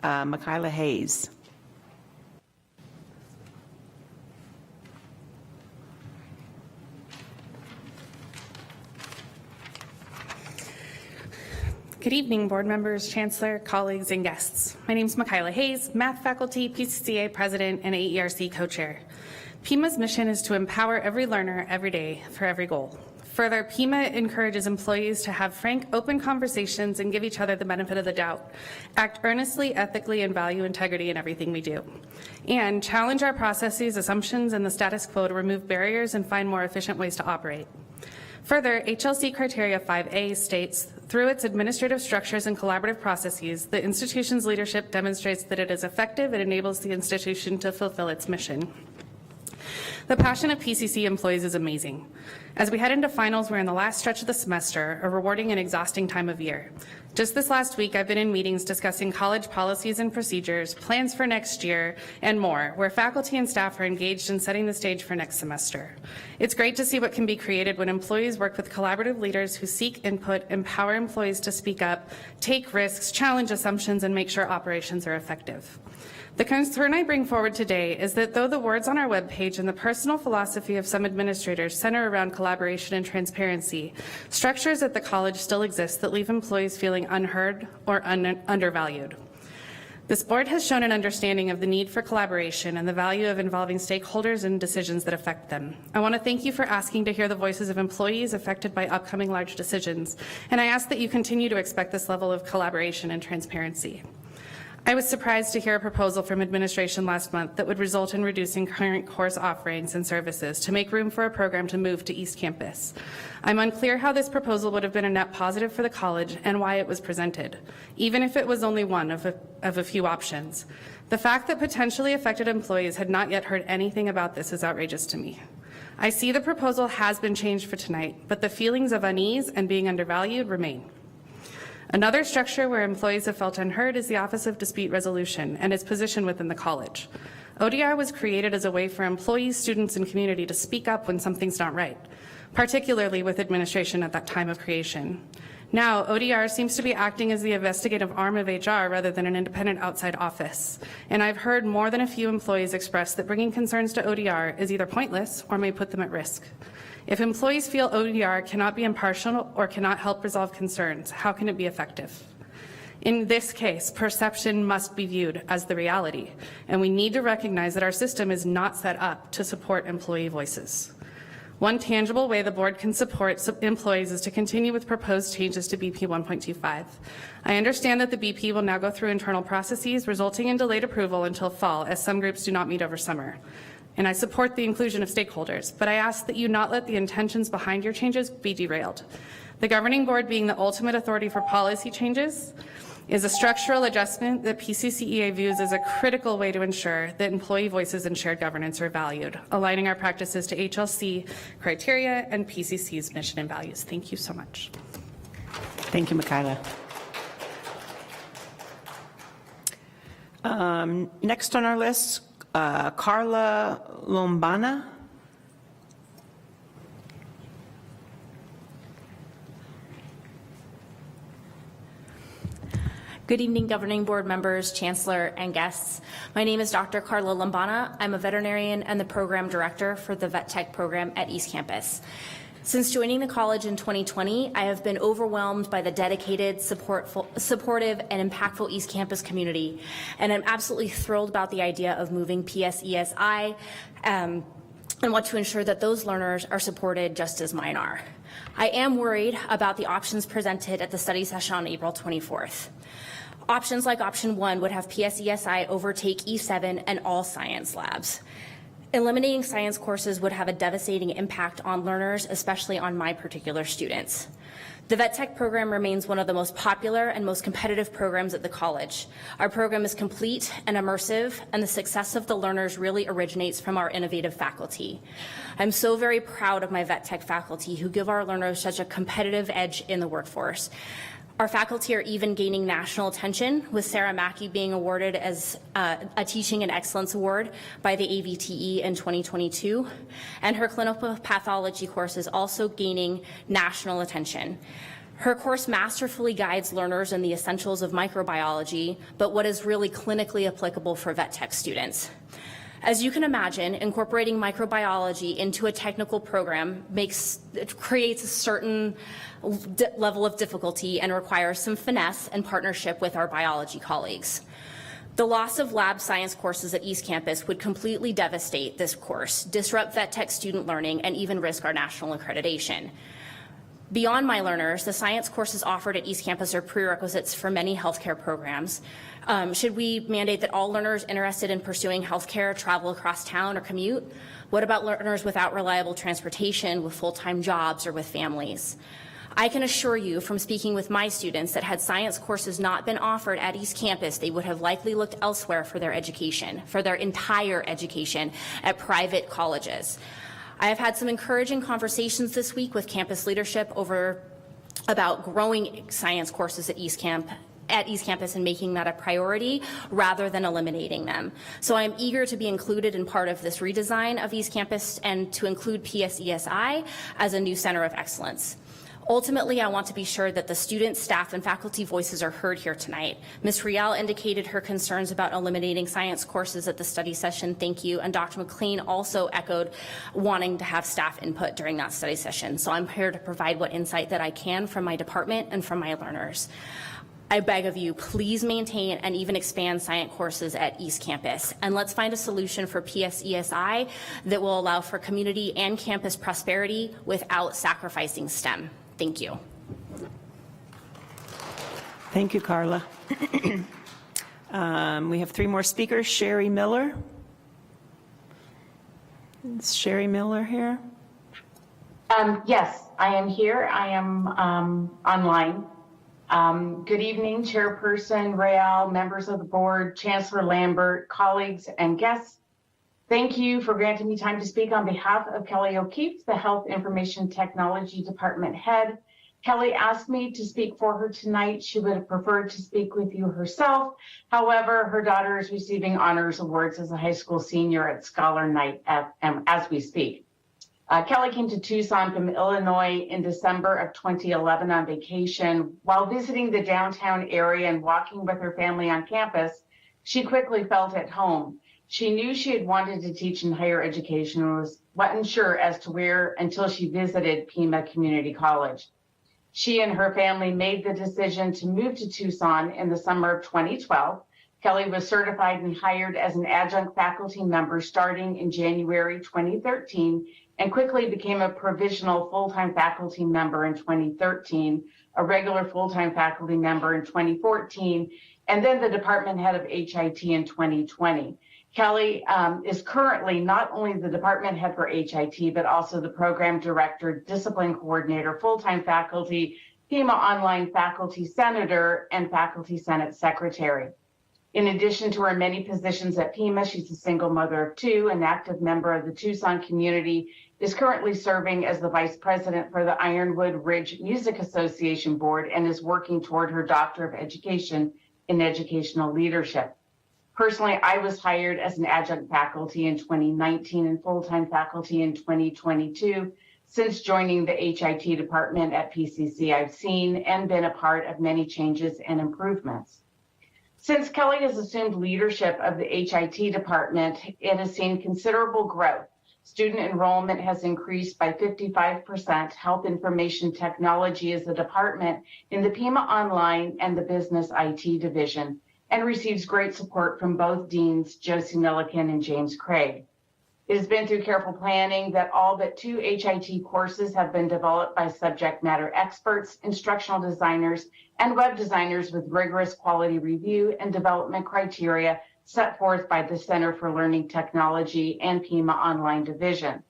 Michaela Hayes. Good evening, board members, chancellor, colleagues, and guests. My name is Michaela Hayes, math faculty, PCCA president, and AERC co-chair. Pima's mission is to empower every learner every day for every goal. Further, Pima encourages employees to have frank, open conversations and give each other the benefit of the doubt, act earnestly, ethically, and value integrity in everything we do, and challenge our processes, assumptions, and the status quo to remove barriers and find more efficient ways to operate. Further, HLC Criteria 5A states, through its administrative structures and collaborative processes, the institution's leadership demonstrates that it is effective and enables the institution to fulfill its mission. The passion of PCC employees is amazing. As we head into finals, we're in the last stretch of the semester, a rewarding and exhausting time of year. Just this last week, I've been in meetings discussing college policies and procedures, plans for next year, and more, where faculty and staff are engaged in setting the stage for next semester. It's great to see what can be created when employees work with collaborative leaders who seek input, empower employees to speak up, take risks, challenge assumptions, and make sure operations are effective. The concern I bring forward today is that though the words on our webpage and the personal philosophy of some administrators center around collaboration and transparency, structures at the college still exist that leave employees feeling unheard or undervalued. This board has shown an understanding of the need for collaboration and the value of involving stakeholders in decisions that affect them. I want to thank you for asking to hear the voices of employees affected by upcoming large decisions, and I ask that you continue to expect this level of collaboration and transparency. I was surprised to hear a proposal from administration last month that would result in reducing current course offerings and services to make room for a program to move to East Campus. I'm unclear how this proposal would have been a net positive for the college and why it was presented, even if it was only one of a few options. The fact that potentially affected employees had not yet heard anything about this is outrageous to me. I see the proposal has been changed for tonight, but the feelings of unease and being undervalued remain. Another structure where employees have felt unheard is the Office of Dispute Resolution and its position within the college. ODR was created as a way for employees, students, and community to speak up when something's not right, particularly with administration at that time of creation. Now, ODR seems to be acting as the investigative arm of HR rather than an independent outside office. And I've heard more than a few employees express that bringing concerns to ODR is either pointless or may put them at risk. If employees feel ODR cannot be impartial or cannot help resolve concerns, how can it be effective? In this case, perception must be viewed as the reality, and we need to recognize that our system is not set up to support employee voices. One tangible way the board can support employees is to continue with proposed changes to BP 1.25. I understand that the BP will now go through internal processes, resulting in delayed approval until fall, as some groups do not meet over summer. And I support the inclusion of stakeholders, but I ask that you not let the intentions behind your changes be derailed. The governing board, being the ultimate authority for policy changes, is a structural adjustment that PCCEA views as a critical way to ensure that employee voices and shared governance are valued, aligning our practices to HLC criteria and PCC's mission and values. Thank you so much. Thank you, Michaela. Next on our list, Carla Lomana. Good evening, Governing Board members, Chancellor, and guests. My name is Dr. Carla Lomana. I'm a veterinarian and the program director for the Vet Tech program at East Campus. Since joining the college in 2020, I have been overwhelmed by the dedicated, supportive, and impactful East Campus community, and I'm absolutely thrilled about the idea of moving PSESI and want to ensure that those learners are supported just as mine are. I am worried about the options presented at the study session on April 24th. Options like option 1 would have PSESI overtake E7 and all science labs. Eliminating science courses would have a devastating impact on learners, especially on my particular students. The Vet Tech program remains one of the most popular and most competitive programs at the college. Our program is complete and immersive, and the success of the learners really originates from our innovative faculty. I'm so very proud of my Vet Tech faculty who give our learners such a competitive edge in the workforce. Our faculty are even gaining national attention, with Sarah Mackey being awarded as a Teaching and Excellence Award by the AVTE in 2022, and her clinical pathology course is also gaining national attention. Her course masterfully guides learners in the essentials of microbiology, but what is really clinically applicable for vet tech students. As you can imagine, incorporating microbiology into a technical program creates a certain level of difficulty and requires some finesse and partnership with our biology colleagues. The loss of lab science courses at East Campus would completely devastate this course, disrupt vet tech student learning, and even risk our national accreditation. Beyond my learners, the science courses offered at East Campus are prerequisites for many healthcare programs. Should we mandate that all learners interested in pursuing healthcare travel across town or commute? What about learners without reliable transportation, with full-time jobs, or with families? I can assure you from speaking with my students that had science courses not been offered at East Campus, they would have likely looked elsewhere for their education, for their entire education at private colleges. I have had some encouraging conversations this week with campus leadership about growing science courses at East Campus and making that a priority rather than eliminating them. So I'm eager to be included in part of this redesign of East Campus and to include PSESI as a new center of excellence. Ultimately, I want to be sure that the student, staff, and faculty voices are heard here tonight. Ms. Rial indicated her concerns about eliminating science courses at the study session. Thank you. And Dr. McLean also echoed wanting to have staff input during that study session. So I'm here to provide what insight that I can from my department and from my learners. I beg of you, please maintain and even expand science courses at East Campus. And let's find a solution for PSESI that will allow for community and campus prosperity without sacrificing STEM. Thank you. Thank you, Carla. We have 3 more speakers. Sherry Miller. Is Sherry Miller here? Yes, I am here. I am online. Good evening, Chairperson Rayleigh, members of the board, Chancellor Lambert, colleagues, and guests. Thank you for granting me time to speak on behalf of Kelly OKeefe, the Health Information Technology Department head. Kelly asked me to speak for her tonight. She would have preferred to speak with you herself. However, her daughter is receiving honors awards as a high school senior at Scholar Night as we speak. Kelly came to Tucson from Illinois in December of 2011 on vacation. While visiting the downtown area and walking with her family on campus, she quickly felt at home. She knew she had wanted to teach in higher education and was unsure as to where until she visited Pima Community College. She and her family made the decision to move to Tucson in the summer of 2012. Kelly was certified and hired as an adjunct faculty member starting in January 2013 and quickly became a provisional full-time faculty member in 2013, a regular full-time faculty member in 2014, and then the department head of HIT in 2020. Kelly is currently not only the department head for HIT, but also the program director, discipline coordinator, full-time faculty, Pima online faculty senator, and faculty senate secretary. In addition to her many positions at Pima, she's a single mother of 2, an active member of the Tucson community, is currently serving as the vice president for the Ironwood Ridge Music Association board, and is working toward her Doctor of Education in Educational Leadership. Personally, I was hired as an adjunct faculty in 2019 and full-time faculty in 2022. Since joining the HIT department at PCC, I've seen and been a part of many changes and improvements. Since Kelly has assumed leadership of the HIT department, it has seen considerable growth. Student enrollment has increased by 55%. Health information technology is a department in the Pima Online and the Business IT division, and receives great support from both deans, Josie Milliken and James Craig. It has been through careful planning that all but 2 HIT courses have been developed by subject matter experts, instructional designers, and web designers with rigorous quality review and development criteria set forth by the Center for Learning Technology and Pima Online Division.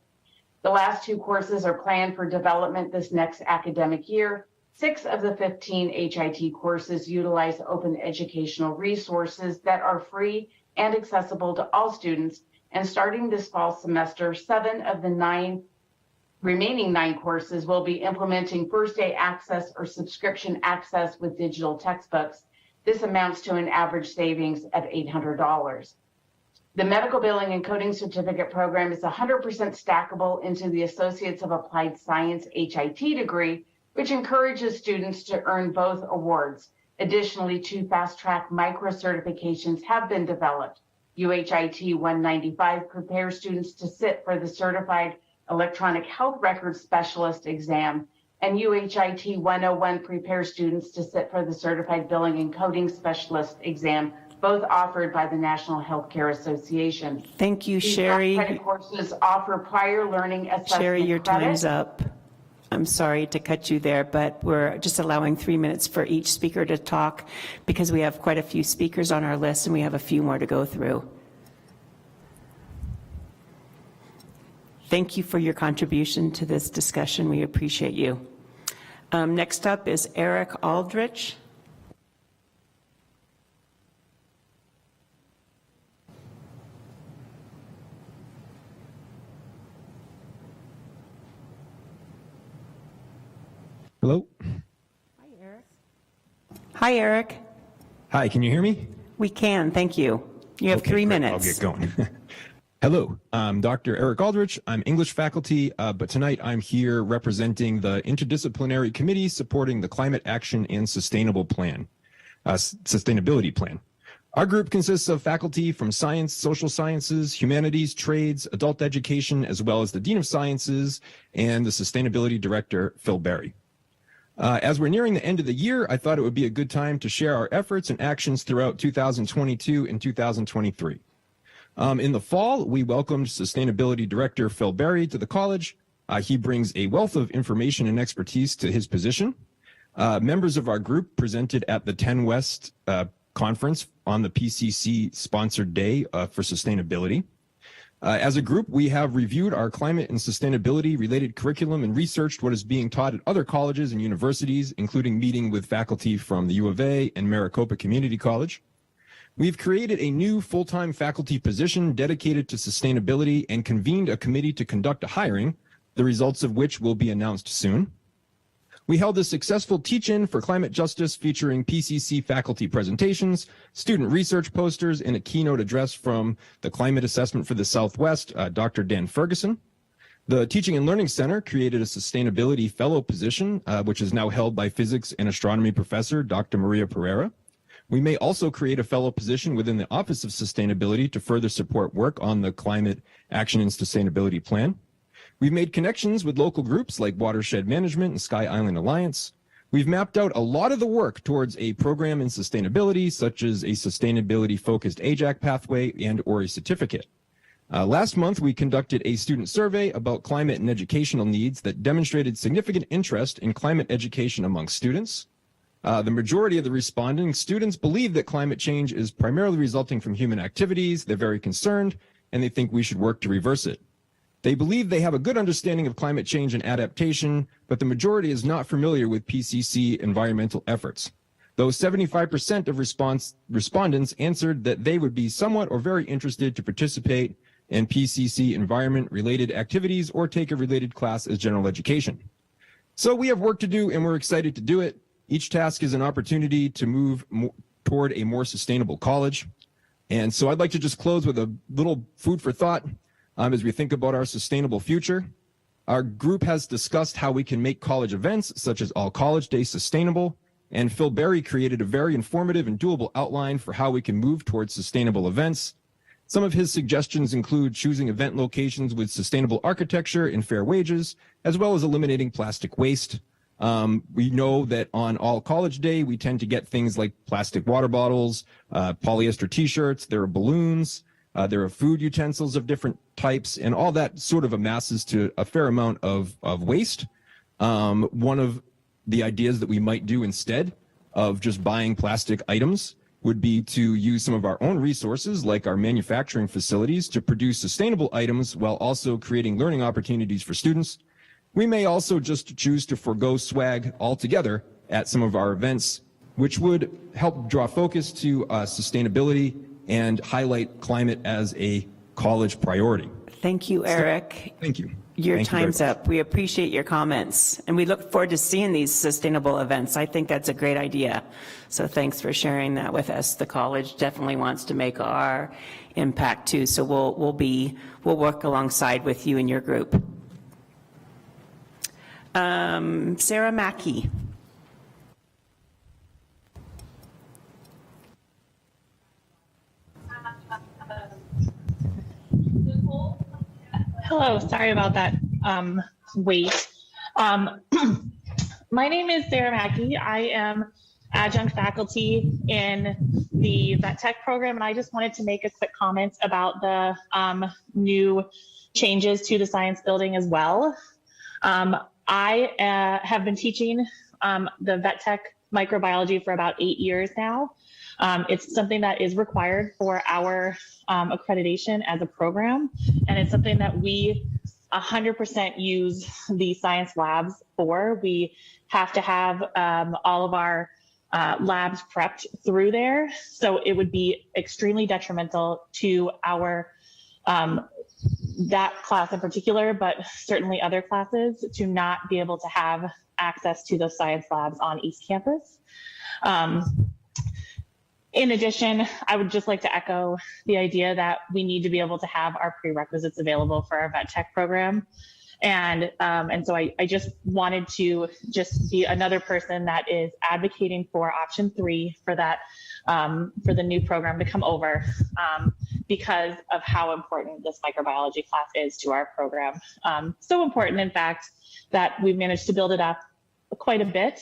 The last 2 courses are planned for development this next academic year. 6 of the 15 HIT courses utilize open educational resources that are free and accessible to all students. And starting this fall semester, 7 of the remaining 9 courses will be implementing first day access or subscription access with digital textbooks. This amounts to an average savings of $800. The medical billing and coding certificate program is 100% stackable into the Associates of Applied Science HIT degree, which encourages students to earn both awards. Additionally, 2 fast-track micro-certifications have been developed. UHIT 195 prepares students to sit for the Certified Electronic Health Records Specialist exam, and UHIT 101 prepares students to sit for the Certified Billing and Coding Specialist exam, both offered by the National Healthcare Association. Thank you, These Sherry. credit courses offer prior learning assessment Sherry, your credit. time's up. I'm sorry to cut you there, but we're just allowing 3 minutes for each speaker to talk because we have quite a few speakers on our list and we have a few more to go through. Thank you for your contribution to this discussion. We appreciate you. Next up is Eric Aldrich. Hello? Hi, Eric. Hi, Eric. Hi, can you hear me? We can, thank you. You have 3 great. minutes. I'll get going. Hello, I'm Dr. Eric Aldrich. I'm English faculty, but tonight I'm here representing the interdisciplinary committee supporting the Climate Action and Sustainability Plan. Our group consists of faculty from science, social sciences, humanities, trades, adult education, as well as the Dean of Sciences and the Sustainability Director, Phil Berry. As we're nearing the end of the year, I thought it would be a good time to share our efforts and actions throughout 2022 and 2023. In the fall, we welcomed Sustainability Director Phil Berry to the college. He brings a wealth of information and expertise to his position. Members of our group presented at the 10 West conference on the PCC sponsored day for sustainability. As a group, we have reviewed our climate and sustainability related curriculum and researched what is being taught at other colleges and universities, including meeting with faculty from the U of A and Maricopa Community College. We've created a new full-time faculty position dedicated to sustainability and convened a committee to conduct a hiring, the results of which will be announced soon. We held a successful teach-in for climate justice featuring PCC faculty presentations, student research posters, and a keynote address from the Climate Assessment for the Southwest, Dr. Dan Ferguson. The Teaching and Learning Center created a sustainability fellow position, which is now held by physics and astronomy professor Dr. Maria Pereira. We may also create a fellow position within the Office of Sustainability to further support work on the Climate Action and Sustainability Plan. We've made connections with local groups like Watershed Management and Sky Island Alliance. We've mapped out a lot of the work towards a program in sustainability, such as a sustainability-focused AJAC pathway and or a certificate. Last month, we conducted a student survey about climate and educational needs that demonstrated significant interest in climate education among students. The majority of the responding students believe that climate change is primarily resulting from human activities. They're very concerned, and they think we should work to reverse it. They believe they have a good understanding of climate change and adaptation, but the majority is not familiar with PCC environmental efforts. Though 75% of respondents answered that they would be somewhat or very interested to participate in PCC environment-related activities or take a related class as general education. So we have work to do, and we're excited to do it. Each task is an opportunity to move toward a more sustainable college. And so I'd like to just close with a little food for thought as we think about our sustainable future. Our group has discussed how we can make college events such as All College Day sustainable and Phil Berry created a very informative and doable outline for how we can move towards sustainable events. Some of his suggestions include choosing event locations with sustainable architecture and fair wages, as well as eliminating plastic waste. We know that on All College Day, we tend to get things like plastic water bottles, polyester t-shirts, there are balloons, there are food utensils of different types, and all that sort of amasses to a fair amount of waste. One of the ideas that we might do instead of just buying plastic items would be to use some of our own resources, like our manufacturing facilities, to produce sustainable items while also creating learning opportunities for students. We may also just choose to forego swag altogether at some of our events, which would help draw focus to sustainability and highlight climate as a college priority. Thank you, Eric. Thank you. Your time's up. We appreciate your comments, and we look forward to seeing these sustainable events. I think that's a great idea. So thanks for sharing that with us. The college definitely wants to make our impact too. So we'll work alongside with you and your group. Sarah Mackey. Hello, sorry about that wait. My name is Sarah Mackey. I am adjunct faculty in the Vet Tech program, and I just wanted to make a quick comment about the new changes to the science building as well. I have been teaching the Vet Tech microbiology for about 8 years now. It's something that is required for our accreditation as a program, and it's something that we 100% use the science labs for. We have to have all of our labs prepped through there, so it would be extremely detrimental to our that class in particular, but certainly other classes, to not be able to have access to those science labs on East Campus. In addition, I would just like to echo the idea that we need to be able to have our prerequisites available for our Vet Tech program. And so I just wanted to just be another person that is advocating for option 3 for that, for the new program to come over, because of how important this microbiology class is to our program. So important, in fact, that we've managed to build it up quite a bit.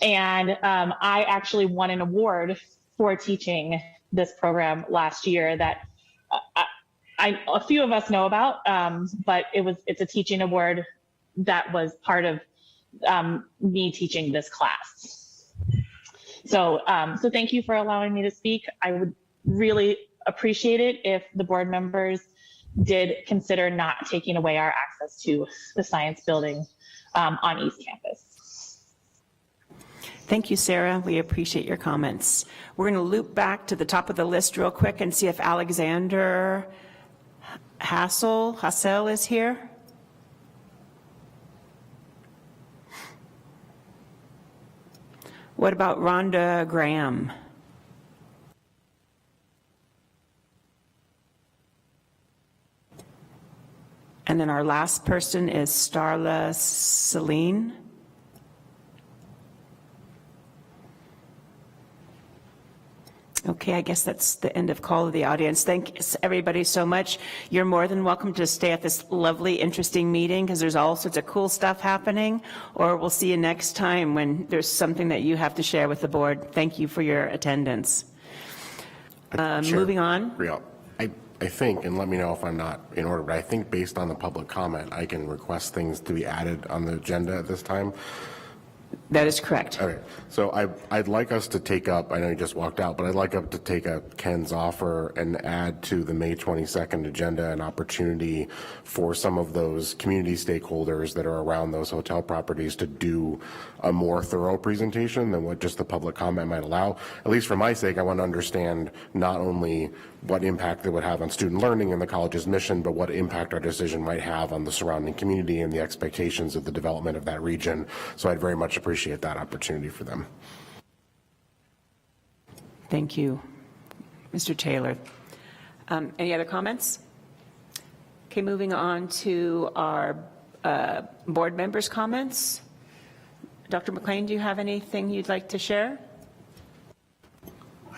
And I actually won an award for teaching this program last year that a few of us know about, but it's a teaching award that was part of me teaching this class. So thank you for allowing me to speak. I would really appreciate it if the board members did consider not taking away our access to the science building on East Campus. Thank you, Sarah. We appreciate your comments. We're going to loop back to the top of the list real quick and see if Alexander Hassel is here. What about Rhonda Graham? And then our last person is Starla Celine. Okay, I guess that's the end of call of the audience. Thanks everybody so much. You're more than welcome to stay at this lovely, interesting meeting because there's all sorts of cool stuff happening, or we'll see you next time when there's something that you have to share with the board. Thank you for your attendance. Moving on. Real. I think, and let me know if I'm not in order, but I think based on the public comment, I can request things to be added on the agenda at this time. That is correct. Okay, so I'd like us to take up, I know you just walked out, but I'd like us to take up Ken's offer and add to the May 22nd agenda an opportunity for some of those community stakeholders that are around those hotel properties to do a more thorough presentation than what just the public comment might allow. At least for my sake, I want to understand not only what impact it would have on student learning and the college's mission, but what impact our decision might have on the surrounding community and the expectations of the development of that region. So I'd very much appreciate that opportunity for them. Thank you, Mr. Taylor. Any other comments? Okay, moving on to our board members' comments. Dr. McLean, do you have anything you'd like to share?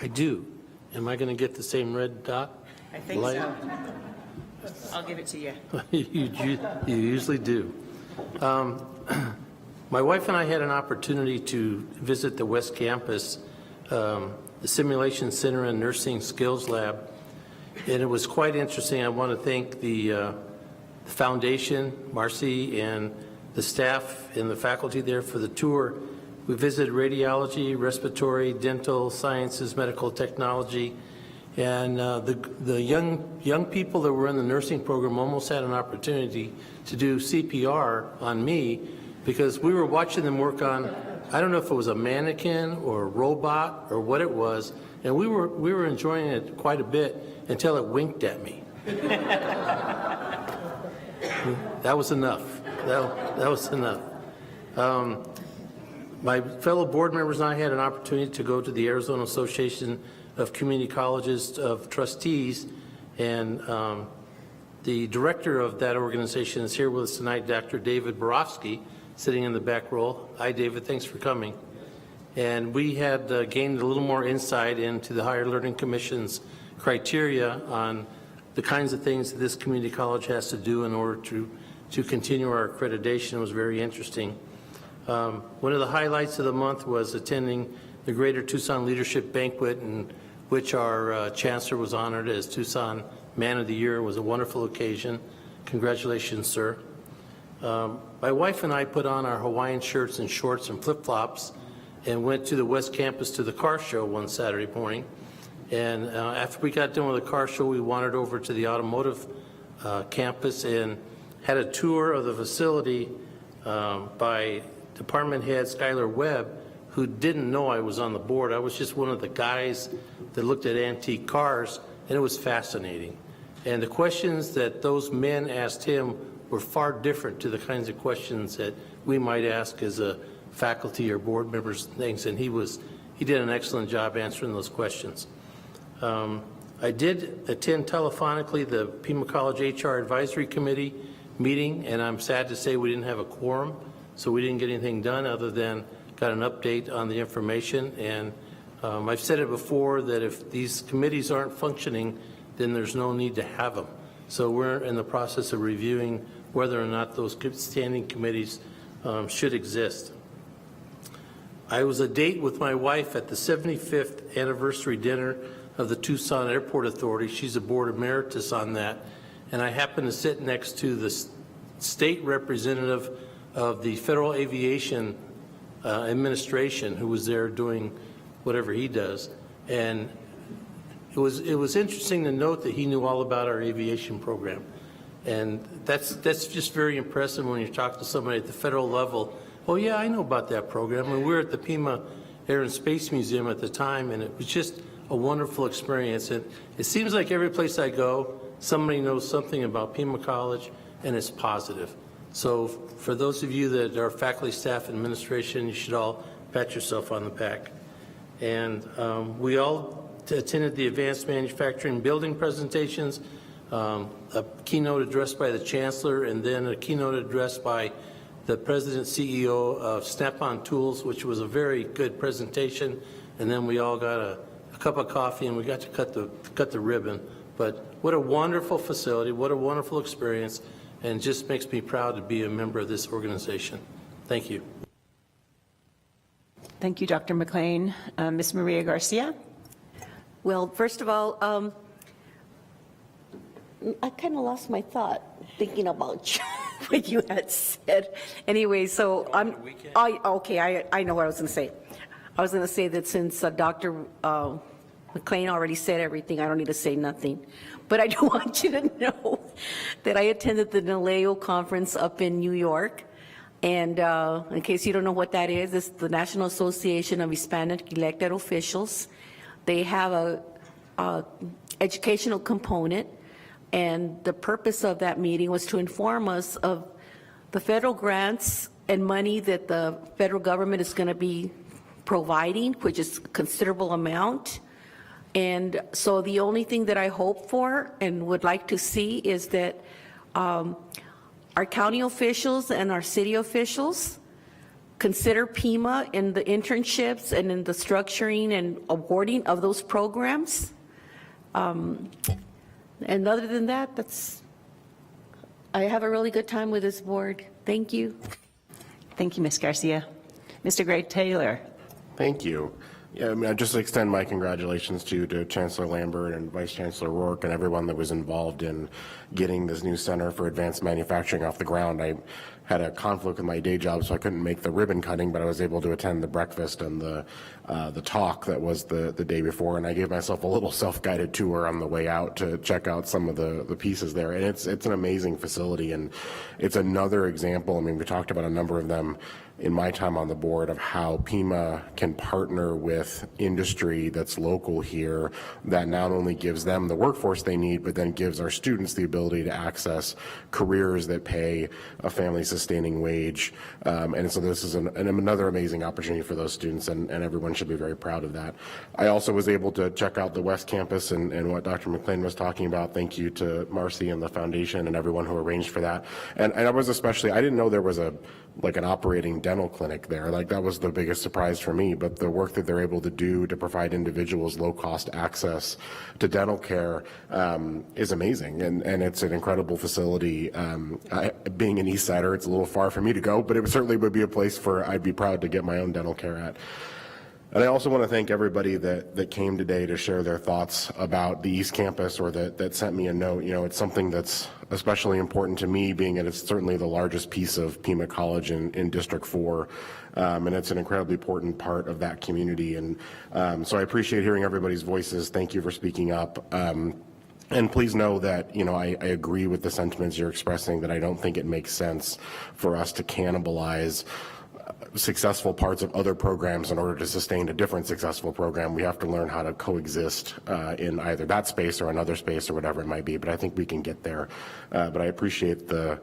I do. Am I going to get the same red dot? I think light? so. I'll give it to you. You usually do. My wife and I had an opportunity to visit the West Campus, the Simulation Center and Nursing Skills Lab, and it was quite interesting. I want to thank the foundation, Marcy, and the staff and the faculty there for the tour. We visited radiology, respiratory, dental sciences, medical technology, and the young people that were in the nursing program almost had an opportunity to do CPR on me, because we were watching them work on, I don't know if it was a mannequin or a robot or what it was, and we were enjoying it quite a bit until it winked at me. That was enough. That was enough. My fellow board members and I had an opportunity to go to the Arizona Association of Community Colleges of Trustees, and the director of that organization is here with us tonight, Dr. David Borofsky, sitting in the back row. Hi, David. Thanks for coming. And we had gained a little more insight into the Higher Learning Commission's criteria on the kinds of things that this community college has to do in order to continue our accreditation. It was very interesting. One of the highlights of the month was attending the Greater Tucson Leadership Banquet, in which our chancellor was honored as Tucson Man of the Year. It was a wonderful occasion. Congratulations, sir. My wife and I put on our Hawaiian shirts and shorts and flip-flops and went to the West Campus to the car show one Saturday morning. And after we got done with the car show, we wandered over to the automotive campus and had a tour of the facility by Department Head Skylar Webb, who didn't know I was on the board. I was just one of the guys that looked at antique cars, and it was fascinating. And the questions that those men asked him were far different to the kinds of questions that we might ask as a faculty or board members things, and he did an excellent job answering those questions. I did attend telephonically the Pima College HR Advisory Committee meeting, and I'm sad to say we didn't have a quorum, so we didn't get anything done other than got an update on the information. And I've said it before that if these committees aren't functioning, then there's no need to have them. So we're in the process of reviewing whether or not those standing committees should exist. I was a date with my wife at the 75th anniversary dinner of the Tucson Airport Authority. She's a board emeritus on that. And I happened to sit next to the state representative of the Federal Aviation Administration, who was there doing whatever he does. And it was interesting to note that he knew all about our aviation program. And that's just very impressive when you talk to somebody at the federal level. Oh yeah, I know about that program. And we were at the Pima Air and Space Museum at the time, and it was just a wonderful experience. And it seems like every place I go, somebody knows something about Pima College, and it's positive. So for those of you that are faculty, staff, and administration, you should all pat yourself on the back. And we all attended the advanced manufacturing building presentations, a keynote address by the chancellor, and then a keynote address by the president CEO of Snap-on Tools, which was a very good presentation. And then we all got a cup of coffee and we got to cut the ribbon. But what a wonderful facility, what a wonderful experience, and just makes me proud to be a member of this organization. Thank you. Thank you, Dr. McLean. Ms. Maria Garcia. Well, first of all, I kind of lost my thought thinking about what you had said. Anyway, so I know what I was going to say. I was going to say that since Dr. McLean already said everything, I don't need to say nothing. But I do want you to know that I attended the NALEO conference up in New York. And in case you don't know what that is, it's the National Association of Hispanic Elected Officials. They have a educational component, and the purpose of that meeting was to inform us of the federal grants and money that the federal government is going to be providing, which is a considerable amount. And so the only thing that I hope for and would like to see is that our county officials and our city officials consider Pima in the internships and in the structuring and awarding of those programs. And other than that, I have a really good time with this board. Thank you. Thank you, Ms. Garcia. Mr. Gray Taylor. Thank you. Yeah, I mean, I just extend my congratulations to Chancellor Lambert and Vice Chancellor Rourke and everyone that was involved in getting this new Center for Advanced Manufacturing off the ground. I had a conflict with my day job, so I couldn't make the ribbon cutting, but I was able to attend the breakfast and the talk that was the day before, and I gave myself a little self-guided tour on the way out to check out some of the pieces there. And it's an amazing facility, and it's another example. I mean, we talked about a number of them in my time on the board of how Pima can partner with industry that's local here that not only gives them the workforce they need, but then gives our students the ability to access careers that pay a family-sustaining wage. And so this is another amazing opportunity for those students, and everyone should be very proud of that. I also was able to check out the West Campus and what Dr. McLean was talking about. Thank you to Marcy and the foundation and everyone who arranged for that. And I was especially, I didn't know there was an operating dental clinic there. Like, that was the biggest surprise for me, but the work that they're able to do to provide individuals low-cost access to dental care is amazing, and it's an incredible facility. Being an East Sider, it's a little far for me to go, but it certainly would be a place where I'd be proud to get my own dental care at. And I also want to thank everybody that came today to share their thoughts about the East Campus, or that sent me a note. You know, it's something that's especially important to me, being that it's certainly the largest piece of Pima College in District 4, and it's an incredibly important part of that community. And so I appreciate hearing everybody's voices. Thank you for speaking up. And please know that, you know, I agree with the sentiments you're expressing, that I don't think it makes sense for us to cannibalize successful parts of other programs in order to sustain a different successful program. We have to learn how to coexist in either that space or another space or whatever it might be, but I think we can get there. But I appreciate the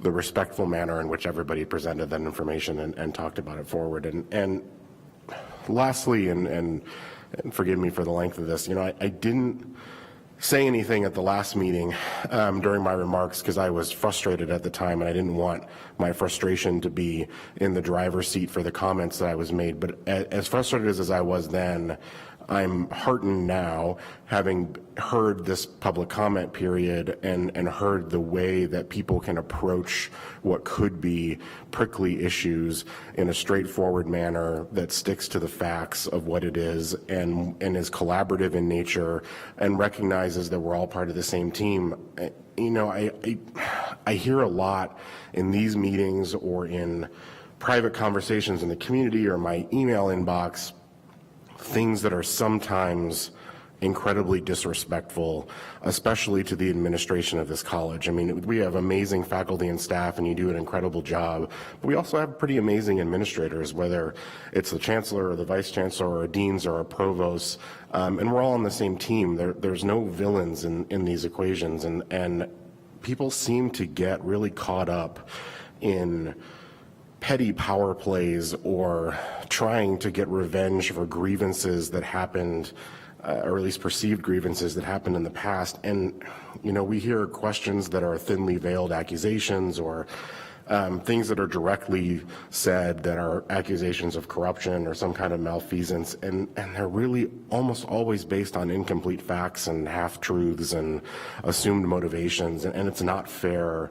respectful manner in which everybody presented that information and talked about it forward. And lastly, and forgive me for the length of this, you know, I didn't say anything at the last meeting during my remarks because I was frustrated at the time, and I didn't want my frustration to be in the driver's seat for the comments that I was made. But as frustrated as I was then, I'm heartened now, having heard this public comment period and heard the way that people can approach what could be prickly issues in a straightforward manner that sticks to the facts of what it is and is collaborative in nature and recognizes that we're all part of the same team. You know, I hear a lot in these meetings or in private conversations in the community or my email inbox, things that are sometimes incredibly disrespectful, especially to the administration of this college. I mean, we have amazing faculty and staff, and you do an incredible job, but we also have pretty amazing administrators, whether it's the chancellor or the vice chancellor or deans or our provosts, and we're all on the same team. There's no villains in these equations, and people seem to get really caught up in petty power plays or trying to get revenge for grievances that happened, or at least perceived grievances that happened in the past. And, you know, we hear questions that are thinly veiled accusations or things that are directly said that are accusations of corruption or some kind of malfeasance, and they're really almost always based on incomplete facts and half-truths and assumed motivations, and it's not fair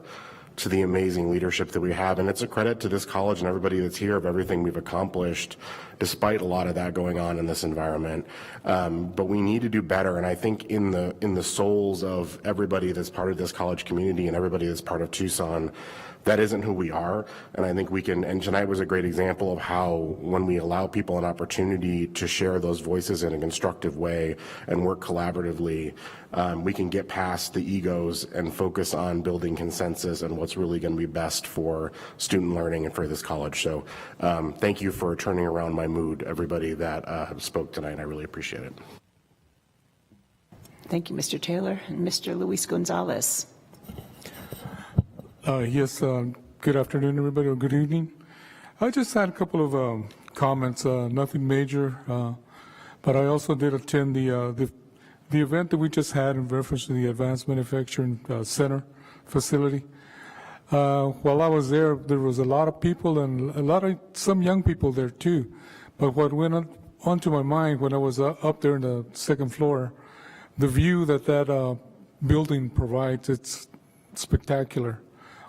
to the amazing leadership that we have. And it's a credit to this college and everybody that's here of everything we've accomplished, despite a lot of that going on in this environment. But we need to do better. And I think in the souls of everybody that's part of this college community and everybody that's part of Tucson, that isn't who we are. And I think we can, and tonight was a great example of how when we allow people an opportunity to share those voices in a constructive way and work collaboratively, we can get past the egos and focus on building consensus and what's really going to be best for student learning and for this college. So thank you for turning around my mood, everybody that spoke tonight. I really appreciate it. Thank you, Mr. Taylor. And Mr. Luis Gonzalez. Yes, good afternoon, everybody, or good evening. I just had a couple of comments, nothing major, but I also did attend the event that we just had in reference to the Advanced Manufacturing Center facility. While I was there was a lot of people and some young people there too. But what went onto my mind when I was up there in the second floor, the view that building provides, it's spectacular.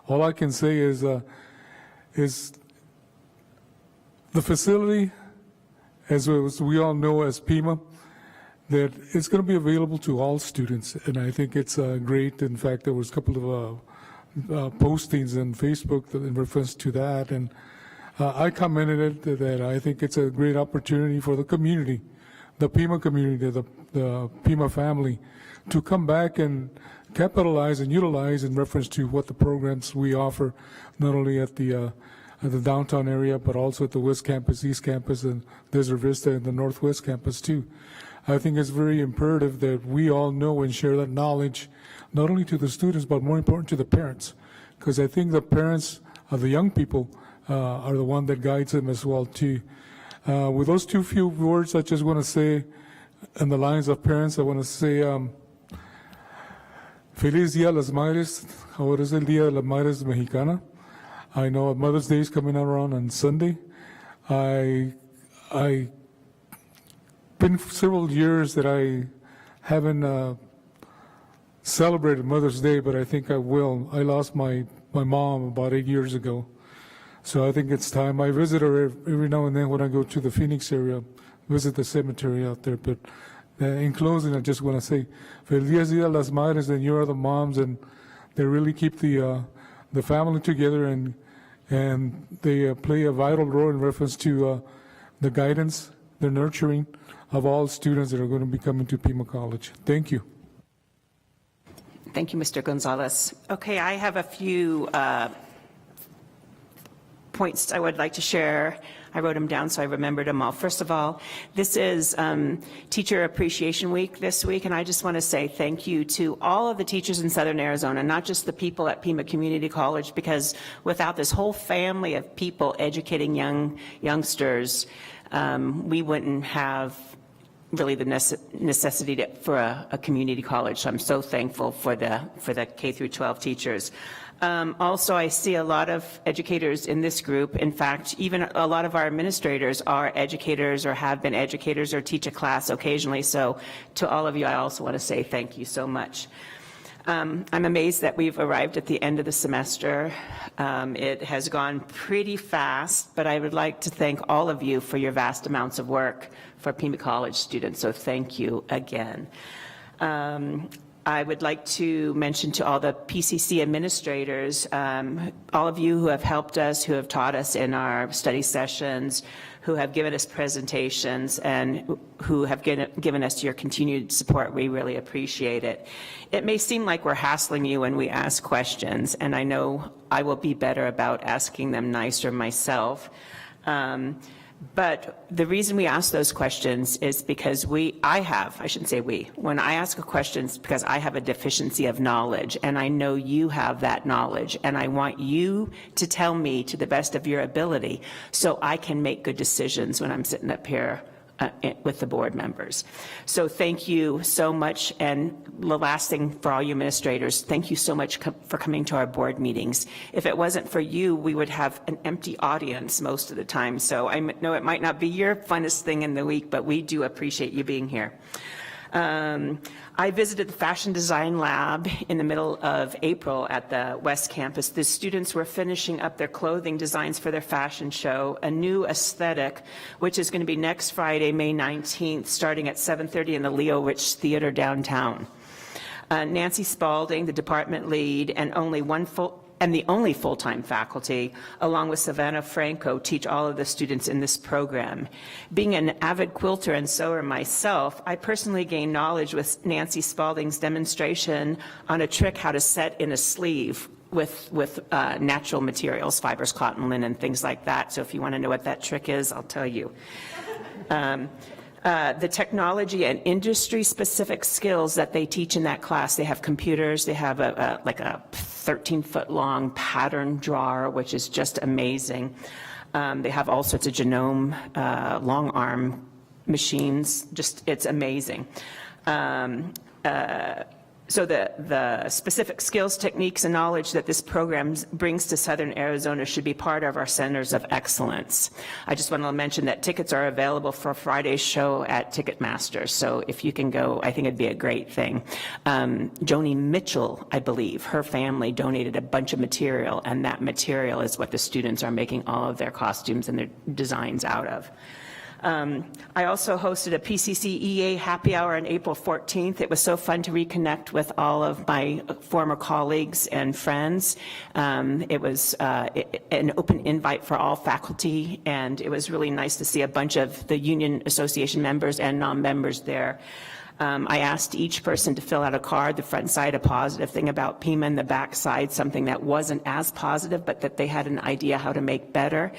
All I can say is the facility, as we all know as Pima, that it's going to be available to all students, and I think it's great. In fact, there was a couple of postings on Facebook in reference to that, and I commented that I think it's a great opportunity for the community, the Pima community, the Pima family, to come back and capitalize and utilize in reference to what the programs we offer, not only at the downtown area, but also at the West Campus, East Campus, and Desert Vista, and the Northwest Campus too. I think it's very imperative that we all know and share that knowledge, not only to the students, but more important to the parents, because I think the parents of the young people are the one that guides them as well too. With those few words, I just want to say, in the lines of parents, I want to say, Feliz Día de las Madres. Ahora es el Día de las Madres Mexicana. I know Mother's Day is coming around on Sunday. I been several years that I haven't celebrated Mother's Day, but I think I will. I lost my mom about 8 years ago. So I think it's time. I visit her every now and then when I go to the Phoenix area, visit the cemetery out there. But in closing, I just want to say, Feliz Día de las Madres, and you are the moms, and they really keep the family together, and they play a vital role in reference to the guidance, the nurturing of all students that are going to be coming to Pima College. Thank you. Thank you, Mr. Gonzalez. Okay, I have a few points I would like to share. I wrote them down so I remembered them all. First of all, this is Teacher Appreciation Week this week, and I just want to say thank you to all of the teachers in Southern Arizona, not just the people at Pima Community College, because without this whole family of people educating youngsters, we wouldn't have really the necessity for a community college. So I'm so thankful for the K through 12 teachers. Also, I see a lot of educators in this group. In fact, even a lot of our administrators are educators or have been educators or teach a class occasionally. So to all of you, I also want to say thank you so much. I'm amazed that we've arrived at the end of the semester. It has gone pretty fast, but I would like to thank all of you for your vast amounts of work for Pima College students, so thank you again. I would like to mention to all the PCC administrators, all of you who have helped us, who have taught us in our study sessions, who have given us presentations, and who have given us your continued support. We really appreciate it. It may seem like we're hassling you when we ask questions, and I know I will be better about asking them nicer myself. But the reason we ask those questions is because when I ask a question, it's because I have a deficiency of knowledge, and I know you have that knowledge, and I want you to tell me to the best of your ability so I can make good decisions when I'm sitting up here with the board members. So thank you so much. And the last thing for all you administrators, thank you so much for coming to our board meetings. If it wasn't for you, we would have an empty audience most of the time. So I know it might not be your funnest thing in the week, but we do appreciate you being here. I visited the Fashion Design Lab in the middle of April at the West Campus. The students were finishing up their clothing designs for their fashion show, a new aesthetic, which is going to be next Friday, May 19th, starting at 7:30 in the Leo Rich Theater downtown. Nancy Spalding, the department lead, and the only full-time faculty, along with Savannah Franco, teach all of the students in this program. Being an avid quilter and sewer myself, I personally gained knowledge with Nancy Spalding's demonstration on a trick how to set in a sleeve with natural materials, fibers, cotton, linen, things like that. So if you want to know what that trick is, I'll tell you. The technology and industry-specific skills that they teach in that class, they have computers, they have like a 13-foot-long pattern drawer, which is just amazing. They have all sorts of genome long arm machines, it's amazing. So the specific skills, techniques, and knowledge that this program brings to Southern Arizona should be part of our centers of excellence. I just want to mention that tickets are available for Friday's show at Ticketmaster. So if you can go, I think it'd be a great thing. Joni Mitchell, I believe, her family donated a bunch of material, and that material is what the students are making all of their costumes and their designs out of. I also hosted a PCC EA happy hour on April 14th. It was so fun to reconnect with all of my former colleagues and friends. It was an open invite for all faculty, and it was really nice to see a bunch of the Union Association members and non-members there. I asked each person to fill out a card, the front side a positive thing about Pima and the back side something that wasn't as positive but that they had an idea how to make better.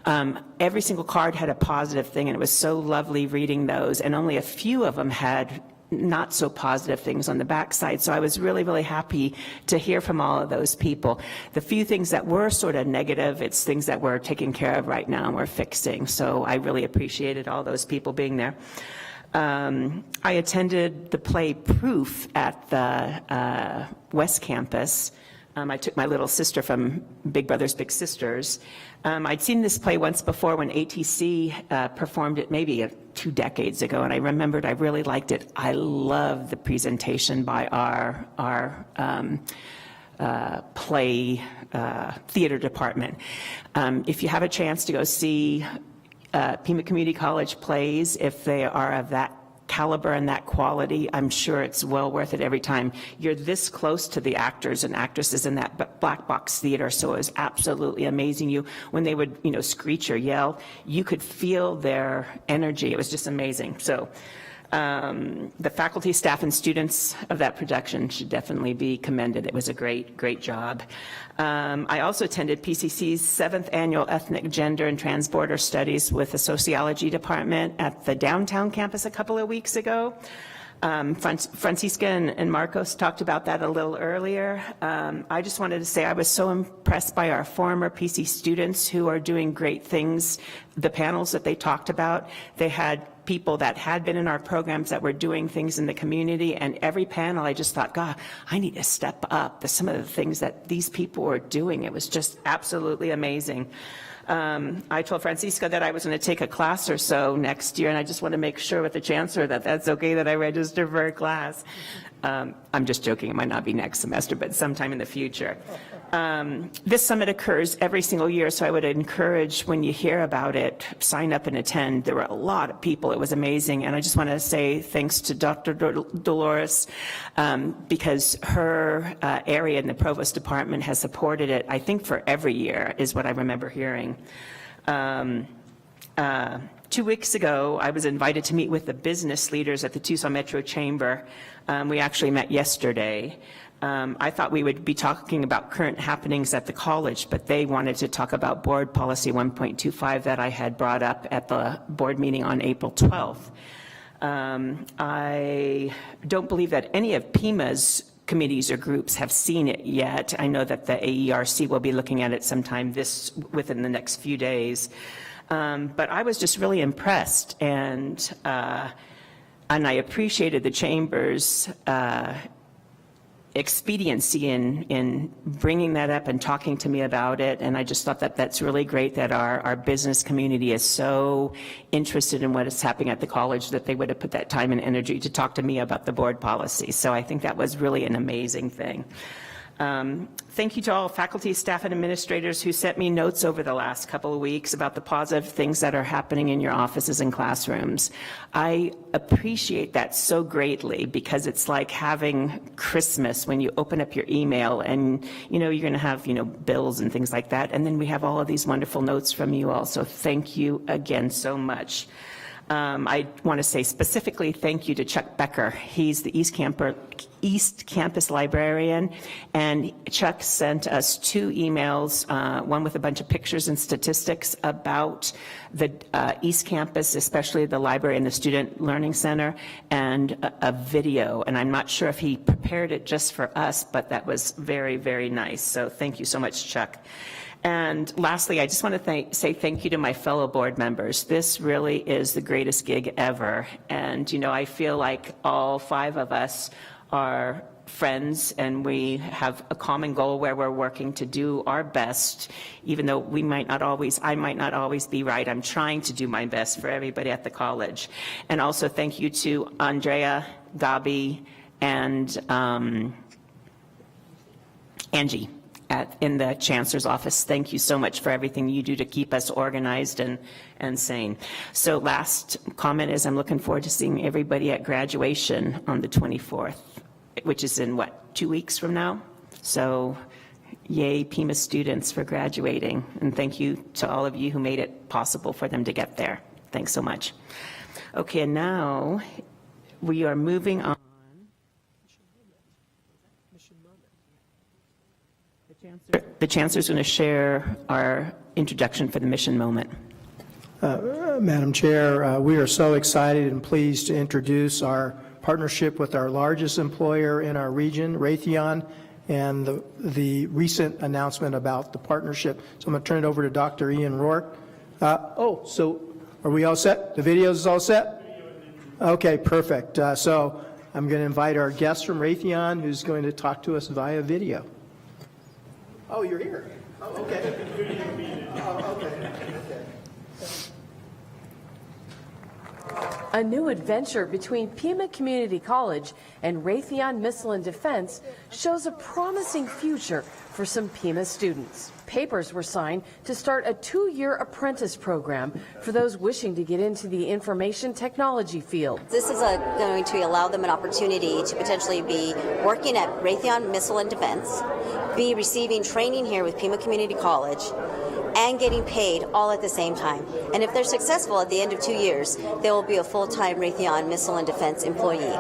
Every single card had a positive thing, and it was so lovely reading those, and only a few of them had not so positive things on the backside. So I was really, really happy to hear from all of those people. The few things that were sort of negative, it's things that we're taking care of right now and we're fixing. So I really appreciated all those people being there. I attended the play Proof at the West Campus. I took my little sister from Big Brothers Big Sisters. I'd seen this play once before when ATC performed it maybe 2 decades ago, and I remembered I really liked it. I love the presentation by our play theater department. If you have a chance to go see Pima Community College plays, if they are of that caliber and that quality, I'm sure it's well worth it every time. You're this close to the actors and actresses in that black box theater, so it was absolutely amazing. When they would, screech or yell, you could feel their energy. It was just amazing. So the faculty, staff, and students of that production should definitely be commended. It was a great, great job. I also attended PCC's 7th Annual Ethnic, Gender, and Transborder Studies with the Sociology Department at the downtown campus a couple of weeks ago. Francesca and Marcos talked about that a little earlier. I just wanted to say I was so impressed by our former PC students who are doing great things. The panels that they talked about, they had people that had been in our programs that were doing things in the community, and every panel I just thought, God, I need to step up. Some of the things that these people were doing, it was just absolutely amazing. I told Francesca that I was going to take a class or so next year, and I just want to make sure with the chancellor that that's okay that I register for a class. I'm just joking. It might not be next semester, but sometime in the future. This summit occurs every single year, so I would encourage, when you hear about it, sign up and attend. There were a lot of people. It was amazing, and I just want to say thanks to Dr. Dolores because her area in the provost department has supported it, I think, for every year, is what I remember hearing. 2 weeks ago, I was invited to meet with the business leaders at the Tucson Metro Chamber. We actually met yesterday. I thought we would be talking about current happenings at the college, but they wanted to talk about Board Policy 1.25 that I had brought up at the board meeting on April 12th. I don't believe that any of Pima's committees or groups have seen it yet. I know that the AERC will be looking at it sometime within the next few days. But I was just really impressed, and I appreciated the Chamber's expediency in bringing that up and talking to me about it. And I just thought that that's really great that our business community is so interested in what is happening at the college that they would have put that time and energy to talk to me about the board policy. So I think that was really an amazing thing. Thank you to all faculty, staff, and administrators who sent me notes over the last couple of weeks about the positive things that are happening in your offices and classrooms. I appreciate that so greatly because it's like having Christmas when you open up your email and, you're going to have, bills and things like that. And then we have all of these wonderful notes from you all. So thank you again so much. I want to say specifically thank you to Chuck Becker. He's the East Campus librarian, and Chuck sent us 2 emails, one with a bunch of pictures and statistics about the East Campus, especially the library and the Student Learning Center, and a video. And I'm not sure if he prepared it just for us, but that was very, very nice. So thank you so much, Chuck. And lastly, I just want to say thank you to my fellow board members. This really is the greatest gig ever. And, I feel like all 5 of us are friends, and we have a common goal where we're working to do our best, even though I might not always be right. I'm trying to do my best for everybody at the college. And also thank you to Andrea, Gabi, and Angie in the Chancellor's office. Thank you so much for everything you do to keep us organized and sane. So last comment is I'm looking forward to seeing everybody at graduation on the 24th, which is in, 2 weeks from now? So yay, Pima students for graduating. And thank you to all of you who made it possible for them to get there. Thanks so much. Okay, and now we are moving on. The Chancellor is going to share our introduction for the mission moment. Madam Chair, we are so excited and pleased to introduce our partnership with our largest employer in our region, Raytheon, and the recent announcement about the partnership. So I'm going to turn it over to Dr. Ian Rourke. So are we all set? The video is all set? Okay, perfect. So I'm going to invite our guest from Raytheon, who's going to talk to us via video. Oh, you're here. Oh, okay. Okay. A new adventure between Pima Community College and Raytheon Missile and Defense shows a promising future for some Pima students. Papers were signed to start a 2-year apprentice program for those wishing to get into the information technology field. This is going to allow them an opportunity to potentially be working at Raytheon Missile and Defense, be receiving training here with Pima Community College, and getting paid all at the same time. And if they're successful at the end of 2 years, they will be a full-time Raytheon Missile and Defense employee.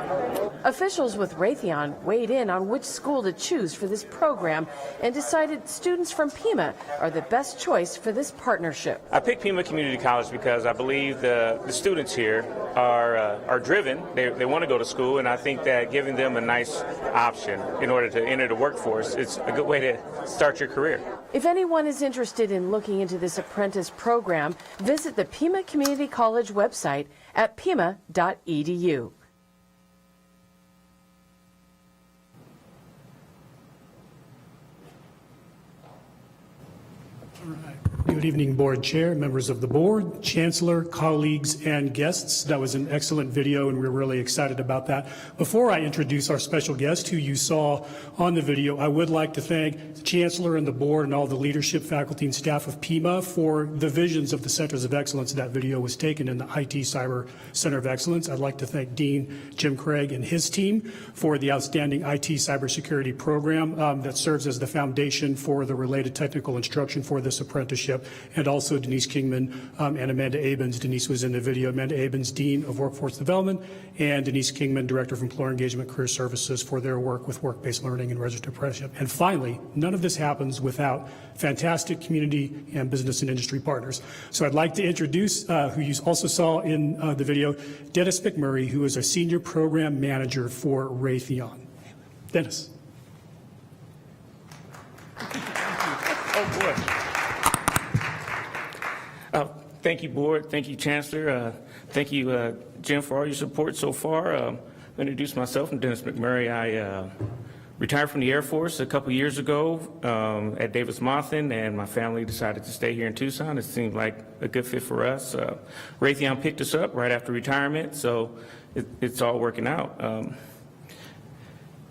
Officials with Raytheon weighed in on which school to choose for this program and decided students from Pima are the best choice for this partnership. I picked Pima Community College because I believe the students here are driven. They want to go to school, and I think that giving them a nice option in order to enter the workforce, it's a good way to start your career. If anyone is interested in looking into this apprentice program, visit the Pima Community College website at pima.edu. Good evening, Board Chair, members of the Board, Chancellor, colleagues, and guests. That was an excellent video, and we're really excited about that. Before I introduce our special guest, who you saw on the video, I would like to thank the Chancellor and the Board and all the leadership, faculty, and staff of Pima for the visions of the Centers of Excellence that video was taken in the IT Cyber Center of Excellence. I'd like to thank Dean Jim Craig and his team for the outstanding IT cybersecurity program that serves as the foundation for the related technical instruction for this apprenticeship, and also Denise Kingman and Amanda Abens. Denise was in the video. Amanda Abens, Dean of Workforce Development, and Denise Kingman, Director of Employer Engagement Career Services, for their work with work-based learning and registered apprenticeship. And finally, none of this happens without fantastic community and business and industry partners. So I'd like to introduce, who you also saw in the video, Dennis McMurray, who is a Senior Program Manager for Raytheon. Dennis. Oh, boy. Thank you, Board. Thank you, Chancellor. Thank you, Jim, for all your support so far. I'll introduce myself. I'm Dennis McMurray. I retired from the Air Force a couple years ago at Davis-Monthan, and my family decided to stay here in Tucson. It seemed like a good fit for us. Raytheon picked us up right after retirement, so it's all working out.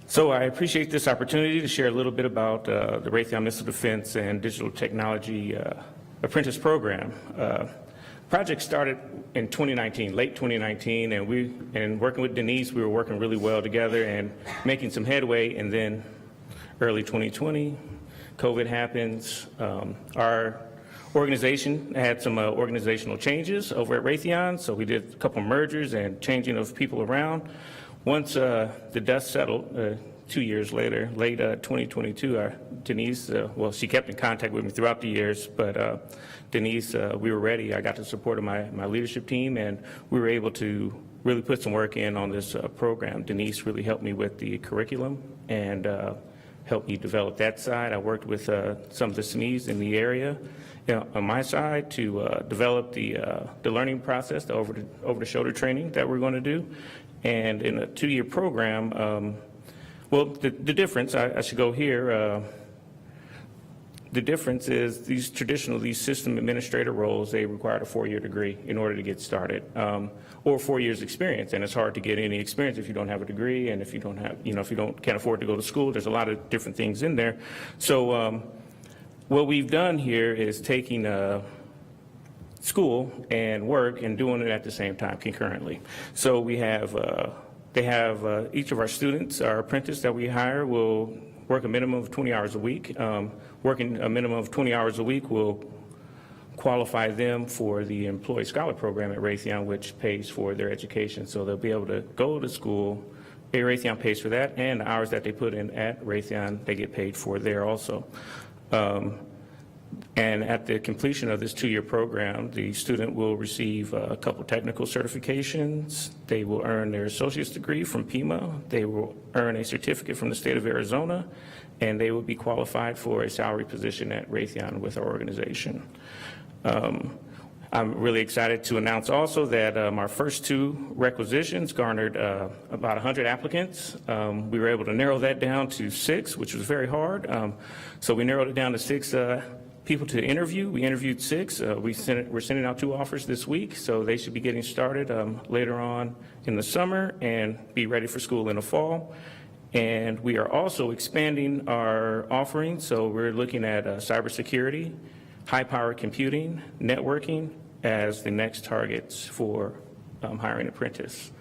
So I appreciate this opportunity to share a little bit about the Raytheon Missile Defense and Digital Technology Apprentice Program. Project started in 2019, late 2019, and working with Denise, we were working really well together and making some headway. And then early 2020, COVID happens. Our organization had some organizational changes over at Raytheon, so we did a couple mergers and changing of people around. Once the dust settled, 2 years later, late 2022, Denise, well, she kept in contact with me throughout the years, but Denise, we were ready. I got the support of my leadership team, and we were able to really put some work in on this program. Denise really helped me with the curriculum and helped me develop that side. I worked with some of the SMEs in the area, on my side, to develop the learning process, the over-the-shoulder training that we're going to do. And in a 2-year program, Well, the difference, I should go here. The difference is these system administrator roles, they require a 4-year degree in order to get started, or 4 years experience. And it's hard to get any experience if you don't have a degree, and if you don't have, if you can't afford to go to school. There's a lot of different things in there. So what we've done here is taking school and work and doing it at the same time concurrently. So we have, each of our students, our apprentice that we hire will work a minimum of 20 hours a week. Working a minimum of 20 hours a week will qualify them for the Employee Scholar Program at Raytheon, which pays for their education. So they'll be able to go to school. Raytheon pays for that, and the hours that they put in at Raytheon, they get paid for there also. And at the completion of this 2-year program, the student will receive a couple technical certifications. They will earn their associate's degree from Pima. They will earn a certificate from the state of Arizona, and they will be qualified for a salary position at Raytheon with our organization. I'm really excited to announce also that our first 2 requisitions garnered about 100 applicants. We were able to narrow that down to 6, which was very hard. So we narrowed it down to 6 people to interview. We interviewed 6. We're sending out 2 offers this week, so they should be getting started later on in the summer and be ready for school in the fall. And we are also expanding our offerings, so we're looking at cybersecurity, high-power computing, networking as the next targets for hiring an apprentice.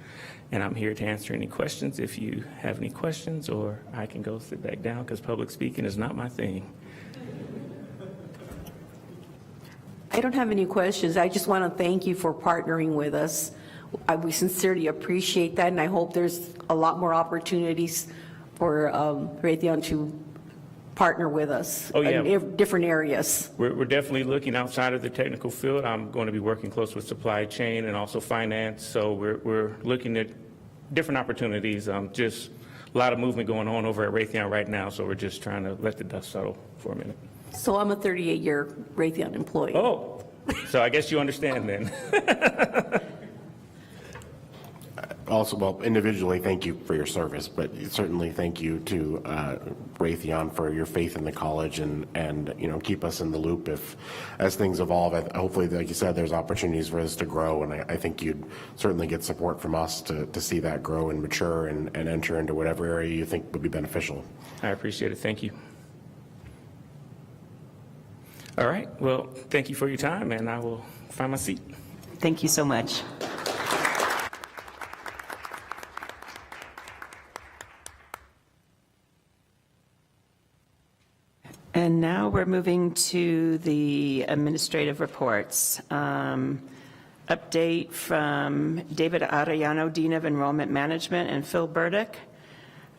And I'm here to answer any questions if you have any questions, or I can go sit back down because public speaking is not my thing. I don't have any questions. I just want to thank you for partnering with us. We sincerely appreciate that, and I hope there's a lot more opportunities for Raytheon to partner with us in different areas. We're definitely looking outside of the technical field. I'm going to be working close with supply chain and also finance, so we're looking at different opportunities. Just a lot of movement going on over at Raytheon right now, so we're just trying to let the dust settle for a minute. So I'm a 38-year Raytheon employee. Oh, so I guess you understand then. Also, well, individually, thank you for your service, but certainly thank you to Raytheon for your faith in the college and keep us in the loop as things evolve. Hopefully, like you said, there's opportunities for this to grow, and I think you'd certainly get support from us to see that grow and mature and enter into whatever area you think would be beneficial. I appreciate it. Thank you. All right. Well, thank you for your time, and I will find my seat. Thank you so much. And now we're moving to the administrative reports. Update from David Arellano, Dean of Enrollment Management, and Phil Burdick,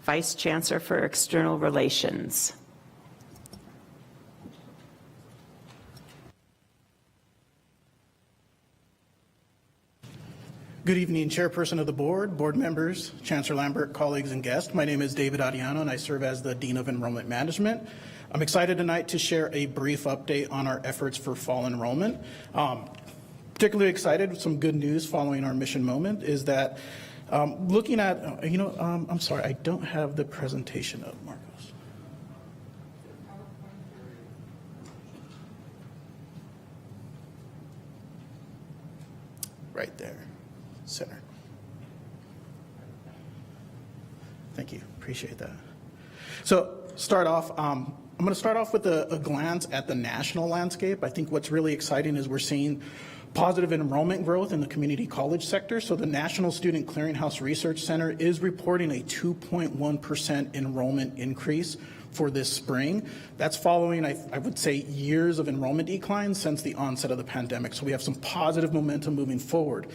Vice Chancellor for External Relations. Good evening, Chairperson of the Board, Board members, Chancellor Lambert, colleagues, and guests. My name is David Arellano, and I serve as the Dean of Enrollment Management. I'm excited tonight to share a brief update on our efforts for fall enrollment. Particularly excited with some good news following our mission moment is that looking at, I'm sorry, I don't have the presentation up, Marcos. Right there. Center. Thank you. Appreciate that. So start off, I'm going to start off with a glance at the national landscape. I think what's really exciting is we're seeing positive enrollment growth in the community college sector. So the National Student Clearinghouse Research Center is reporting a 2.1% enrollment increase for this spring. That's following, I would say, years of enrollment decline since the onset of the pandemic. So we have some positive momentum moving forward.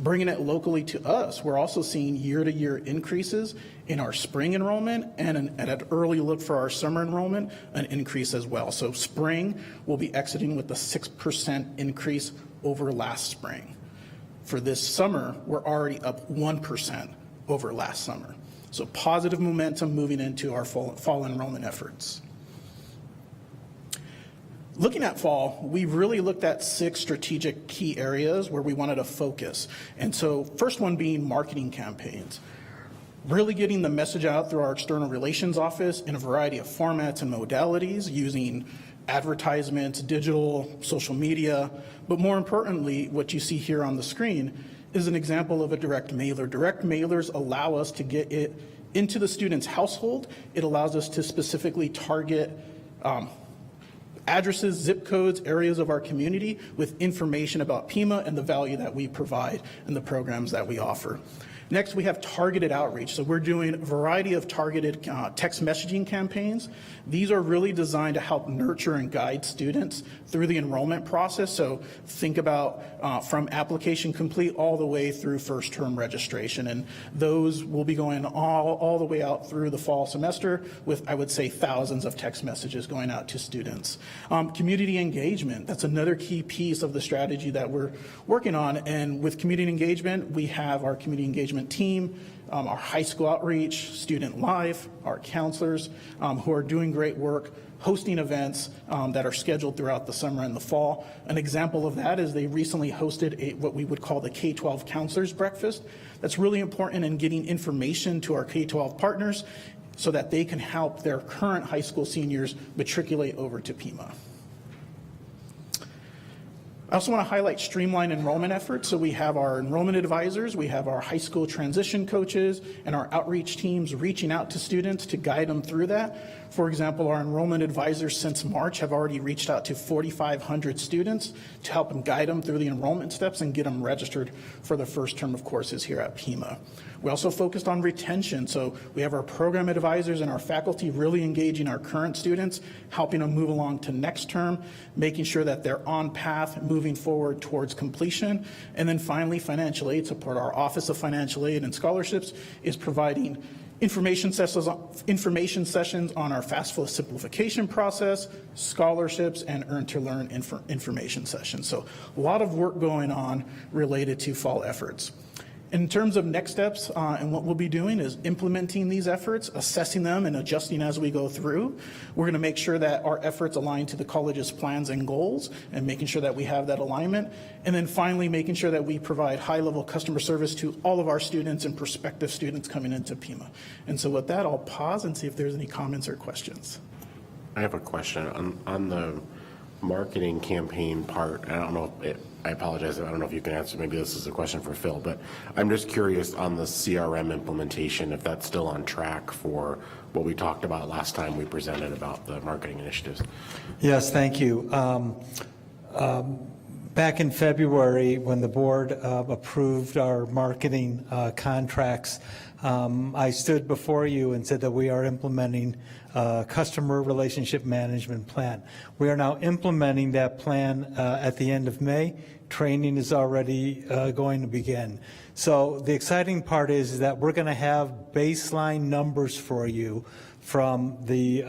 Bringing it locally to us, we're also seeing year-to-year increases in our spring enrollment and at an early look for our summer enrollment, an increase as well. So spring will be exiting with a 6% increase over last spring. For this summer, we're already up 1% over last summer. So positive momentum moving into our fall enrollment efforts. Looking at fall, we really looked at 6 strategic key areas where we wanted to focus. And so first one being marketing campaigns. really getting the message out through our external relations office in a variety of formats and modalities using advertisements, digital, social media, but more importantly, what you see here on the screen is an example of a direct mailer. Direct mailers allow us to get it into the student's household. It allows us to specifically target addresses, zip codes, areas of our community with information about Pima and the value that we provide and the programs that we offer. Next, we have targeted outreach. So we're doing a variety of targeted text messaging campaigns. These are really designed to help nurture and guide students through the enrollment process. So think about from application complete all the way through first term registration. And those will be going all the way out through the fall semester with, I would say, thousands of text messages going out to students. Community engagement, that's another key piece of the strategy that we're working on. And with community engagement, we have our community engagement team, our high school outreach, student life, our counselors who are doing great work, hosting events that are scheduled throughout the summer and the fall. An example of that is they recently hosted what we would call the K-12 Counselors Breakfast. That's really important in getting information to our K-12 partners so that they can help their current high school seniors matriculate over to Pima. I also want to highlight streamlined enrollment efforts. So we have our enrollment advisors, we have our high school transition coaches, and our outreach teams reaching out to students to guide them through that. For example, our enrollment advisors since March have already reached out to 4,500 students to help them guide them through the enrollment steps and get them registered for the first term of courses here at Pima. We also focused on retention. So we have our program advisors and our faculty really engaging our current students, helping them move along to next term, making sure that they're on path, moving forward towards completion. And then finally, financial aid support. Our Office of Financial Aid and Scholarships is providing information sessions on our FAFSA simplification process, scholarships, and Earn to Learn information sessions. So a lot of work going on related to fall efforts. In terms of next steps and what we'll be doing is implementing these efforts, assessing them and adjusting as we go through. We're going to make sure that our efforts align to the college's plans and goals and making sure that we have that alignment. And then finally, making sure that we provide high-level customer service to all of our students and prospective students coming into Pima. And so with that, I'll pause and see if there's any comments or questions. I have a question on the marketing campaign part. I don't know if I apologize. I don't know if you can answer. Maybe this is a question for Phil, but I'm just curious on the CRM implementation, if that's still on track for what we talked about last time we presented about the marketing initiatives. Yes, thank you. Back in February, when the board approved our marketing contracts, I stood before you and said that we are implementing a customer relationship management plan. We are now implementing that plan at the end of May. Training is already going to begin. So the exciting part is that we're going to have baseline numbers for you from the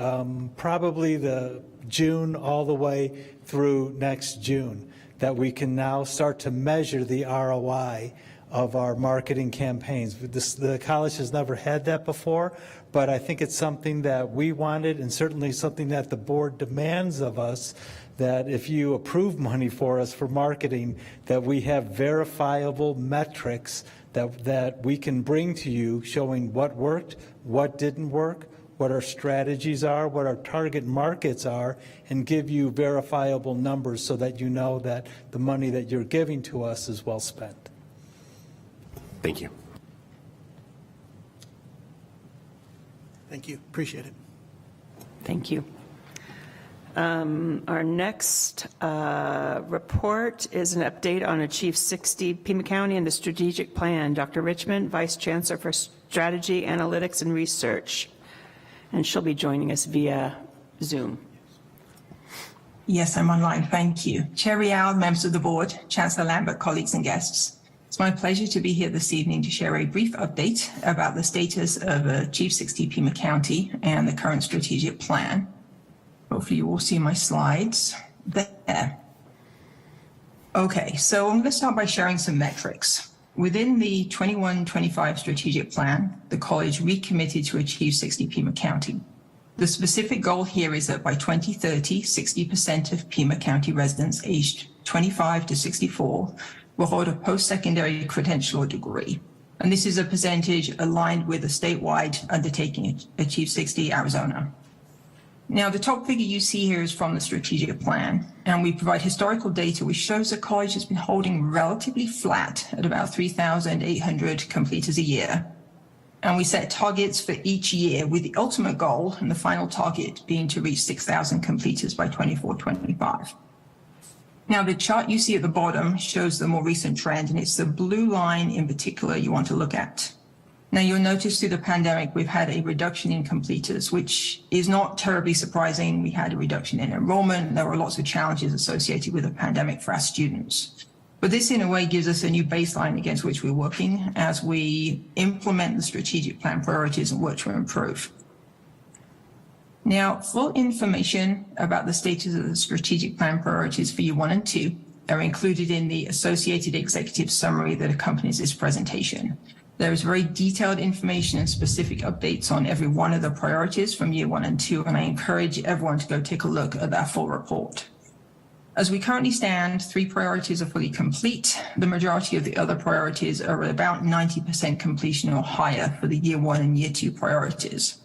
probably the June all the way through next June, that we can now start to measure the ROI of our marketing campaigns. The college has never had that before, but I think it's something that we wanted and certainly something that the board demands of us, that if you approve money for us for marketing, that we have verifiable metrics that we can bring to you showing what worked, what didn't work, what our strategies are, what our target markets are, and give you verifiable numbers so that you know that the money that you're giving to us is well spent. Thank you. Thank you. Appreciate it. Thank you. Our next report is an update on Achieve 60 Pima County and the strategic plan. Dr. Richmond, Vice Chancellor for Strategy, Analytics, and Research. And she'll be joining us via Zoom. Yes, I'm online. Thank you. Chair Rial, members of the board, Chancellor Lambert, colleagues and guests. It's my pleasure to be here this evening to share a brief update about the status of Achieve 60 Pima County and the current strategic plan. Hopefully you will see my slides there. Okay, so I'm going to start by sharing some metrics. Within the 21-25 strategic plan, the college recommitted to Achieve 60 Pima County. The specific goal here is that by 2030, 60% of Pima County residents aged 25 to 64 will hold a post-secondary credential or degree. And this is a percentage aligned with the statewide undertaking, Achieve 60 Arizona. Now, the top figure you see here is from the strategic plan, and we provide historical data which shows the college has been holding relatively flat at about 3,800 completers a year. And we set targets for each year with the ultimate goal and the final target being to reach 6,000 completers by 24-25. Now, the chart you see at the bottom shows the more recent trend, and it's the blue line in particular you want to look at. Now, you'll notice through the pandemic, we've had a reduction in completers, which is not terribly surprising. We had a reduction in enrollment. There were lots of challenges associated with the pandemic for our students. But this, in a way, gives us a new baseline against which we're working as we implement the strategic plan priorities and work to improve. Now, full information about the status of the strategic plan priorities for year 1 and 2 are included in the associated executive summary that accompanies this presentation. There is very detailed information and specific updates on every one of the priorities from year 1 and 2, and I encourage everyone to go take a look at that full report. As we currently stand, 3 priorities are fully complete. The majority of the other priorities are at about 90% completion or higher for the year 1 and year 2 priorities.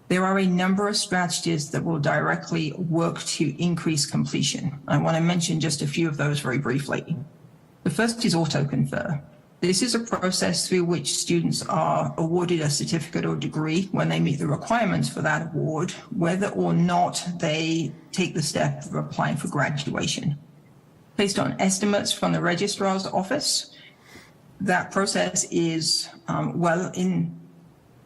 There are a number of strategies that will directly work to increase completion. I want to mention just a few of those very briefly. The first is auto-confer. This is a process through which students are awarded a certificate or degree when they meet the requirements for that award, whether or not they take the step of applying for graduation. Based on estimates from the registrar's office, that process is well in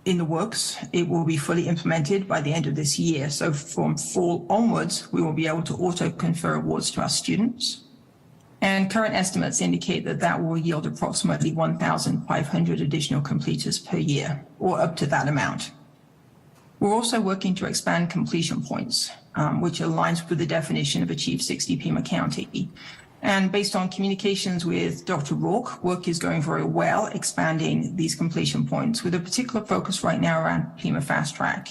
the works. It will be fully implemented by the end of this year. So from fall onwards, we will be able to auto-confer awards to our students. And current estimates indicate that that will yield approximately 1,500 additional completers per year, or up to that amount. We're also working to expand completion points, which aligns with the definition of Achieve 60 Pima County. And based on communications with Dr. Rourke, work is going very well expanding these completion points with a particular focus right now around Pima Fast Track.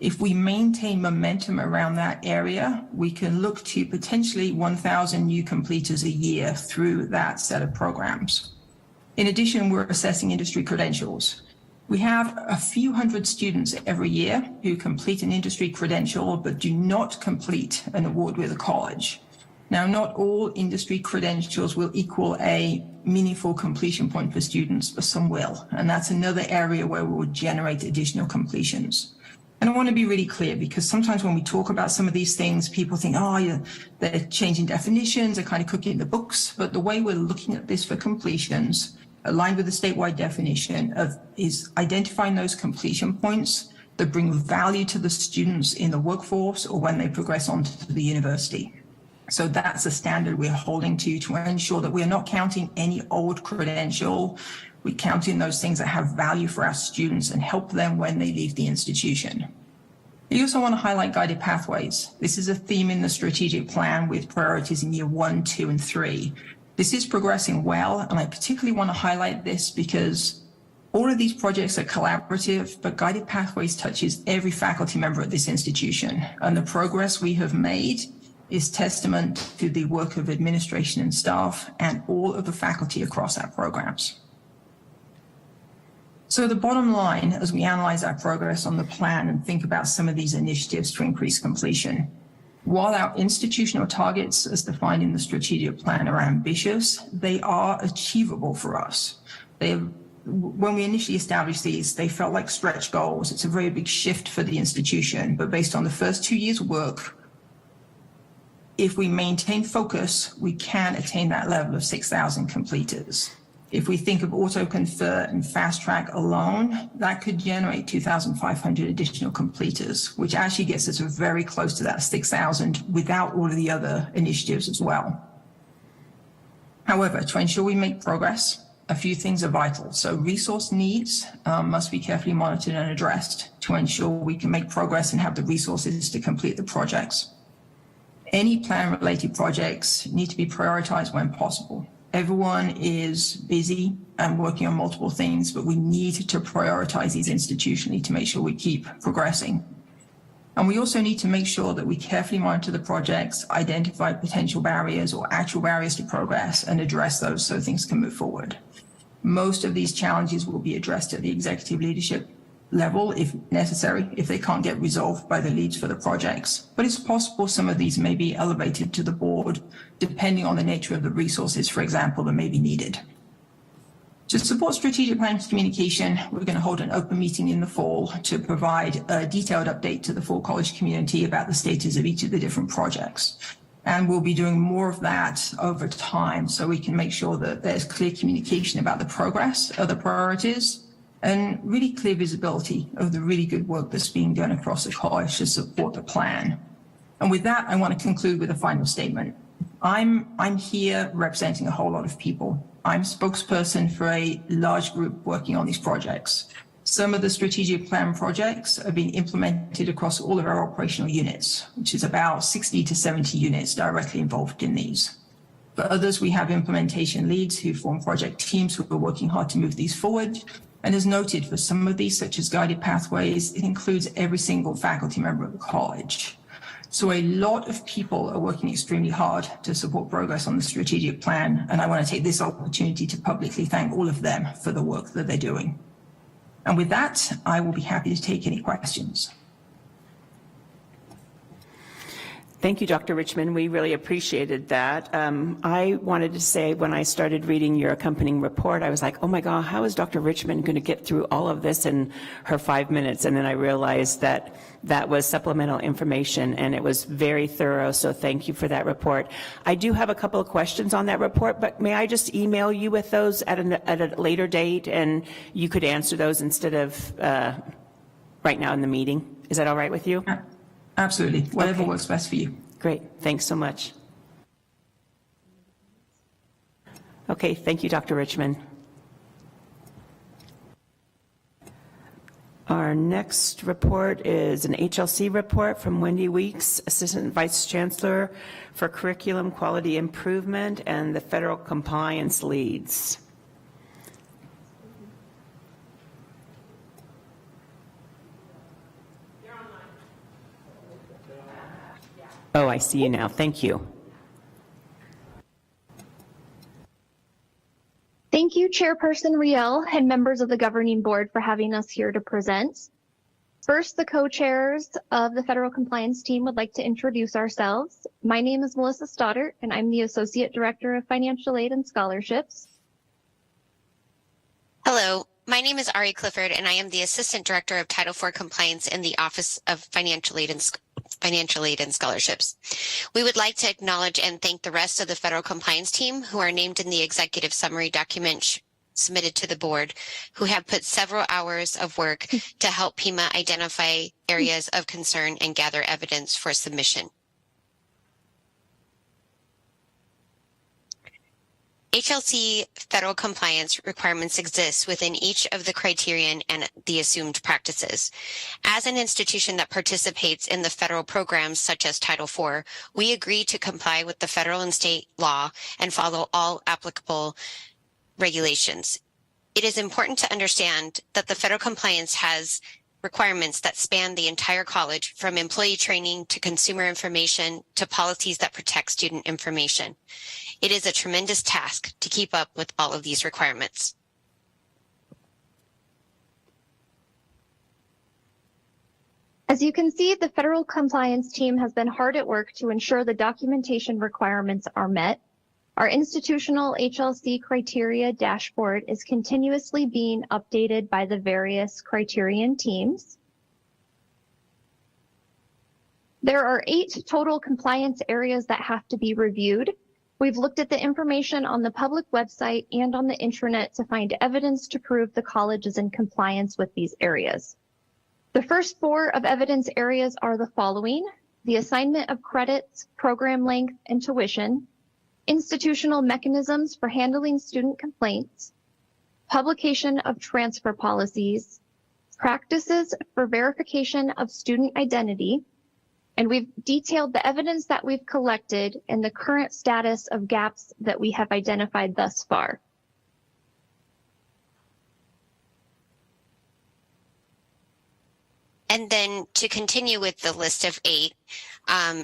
If we maintain momentum around that area, we can look to potentially 1,000 new completers a year through that set of programs. In addition, we're assessing industry credentials. We have a few hundred students every year who complete an industry credential but do not complete an award with a college. Now, not all industry credentials will equal a meaningful completion point for students, but some will. And that's another area where we will generate additional completions. And I want to be really clear, because sometimes when we talk about some of these things, people think, oh, yeah, they're changing definitions, they're kind of cooking the books. But the way we're looking at this for completions, aligned with the statewide definition, is identifying those completion points that bring value to the students in the workforce or when they progress on to the university. So that's a standard we're holding to ensure that we're not counting any old credential. We count in those things that have value for our students and help them when they leave the institution. We also want to highlight guided pathways. This is a theme in the strategic plan with priorities in year 1, 2, and 3. This is progressing well, and I particularly want to highlight this because all of these projects are collaborative, but guided pathways touches every faculty member at this institution, and the progress we have made is testament to the work of administration and staff and all of the faculty across our programs. So the bottom line, as we analyze our progress on the plan and think about some of these initiatives to increase completion, while our institutional targets as defined in the strategic plan are ambitious, they are achievable for us. When we initially established these, they felt like stretch goals. It's a very big shift for the institution, but based on the first 2 years' work, if we maintain focus, we can attain that level of 6,000 completers. If we think of auto-confer and fast track alone, that could generate 2,500 additional completers, which actually gets us very close to that 6,000 without all of the other initiatives as well. However, to ensure we make progress, a few things are vital. So resource needs must be carefully monitored and addressed to ensure we can make progress and have the resources to complete the projects. Any plan-related projects need to be prioritized when possible. Everyone is busy and working on multiple things, but we need to prioritize these institutionally to make sure we keep progressing. And we also need to make sure that we carefully monitor the projects, identify potential barriers or actual barriers to progress, and address those so things can move forward. Most of these challenges will be addressed at the executive leadership level if necessary, if they can't get resolved by the leads for the projects. But it's possible some of these may be elevated to the board depending on the nature of the resources, for example, that may be needed. To support strategic plans communication, we're going to hold an open meeting in the fall to provide a detailed update to the full college community about the status of each of the different projects. And we'll be doing more of that over time so we can make sure that there's clear communication about the progress of the priorities and really clear visibility of the really good work that's being done across the college to support the plan. And with that, I want to conclude with a final statement. I'm here representing a whole lot of people. I'm spokesperson for a large group working on these projects. Some of the strategic plan projects are being implemented across all of our operational units, which is about 60 to 70 units directly involved in these. For others, we have implementation leads who form project teams who are working hard to move these forward. And as noted, for some of these, such as guided pathways, it includes every single faculty member of the college. So a lot of people are working extremely hard to support progress on the strategic plan, and I want to take this opportunity to publicly thank all of them for the work that they're doing. And with that, I will be happy to take any questions. Thank you, Dr. Richmond. We really appreciated that. I wanted to say when I started reading your accompanying report, I was like, oh my God, how is Dr. Richmond going to get through all of this in her 5 minutes? And then I realized that that was supplemental information and it was very thorough. So thank you for that report. I do have a couple of questions on that report, but may I just email you with those at a later date and you could answer those instead of right now in the meeting? Is that all right with you? Absolutely. Whatever Okay. works best for you. Great. Thanks so much. Okay. Thank you, Dr. Richmond. Our next report is an HLC report from Wendy Weeks, Assistant Vice Chancellor for Curriculum Quality Improvement and the Federal Compliance Leads. Oh, I see you now. Thank you. Thank you, Chairperson Riel and members of the Governing Board for having us here to present. First, the co-chairs of the Federal Compliance Team would like to introduce ourselves. My name is Melissa Stoddart, and I'm the Associate Director of Financial Aid and Scholarships. Hello, my name is Ari Clifford, and I am the Assistant Director of Title IV Compliance in the Office of Financial Aid and Scholarships. We would like to acknowledge and thank the rest of the Federal Compliance Team who are named in the executive summary document submitted to the board, who have put several hours of work to help Pima identify areas of concern and gather evidence for submission. HLC federal compliance requirements exist within each of the criterion and the assumed practices. As an institution that participates in the federal programs such as Title IV, we agree to comply with the federal and state law and follow all applicable regulations. It is important to understand that the federal compliance has requirements that span the entire college, from employee training to consumer information to policies that protect student information. It is a tremendous task to keep up with all of these requirements. As you can see, the Federal Compliance Team has been hard at work to ensure the documentation requirements are met. Our institutional HLC criteria dashboard is continuously being updated by the various criterion teams. There are 8 total compliance areas that have to be reviewed. We've looked at the information on the public website and on the intranet to find evidence to prove the college is in compliance with these areas. The first 4 of evidence areas are the following: the assignment of credits, program length, and tuition, institutional mechanisms for handling student complaints, publication of transfer policies, practices for verification of student identity, and we've detailed the evidence that we've collected and the current status of gaps that we have identified thus far. And then to continue with the list of 8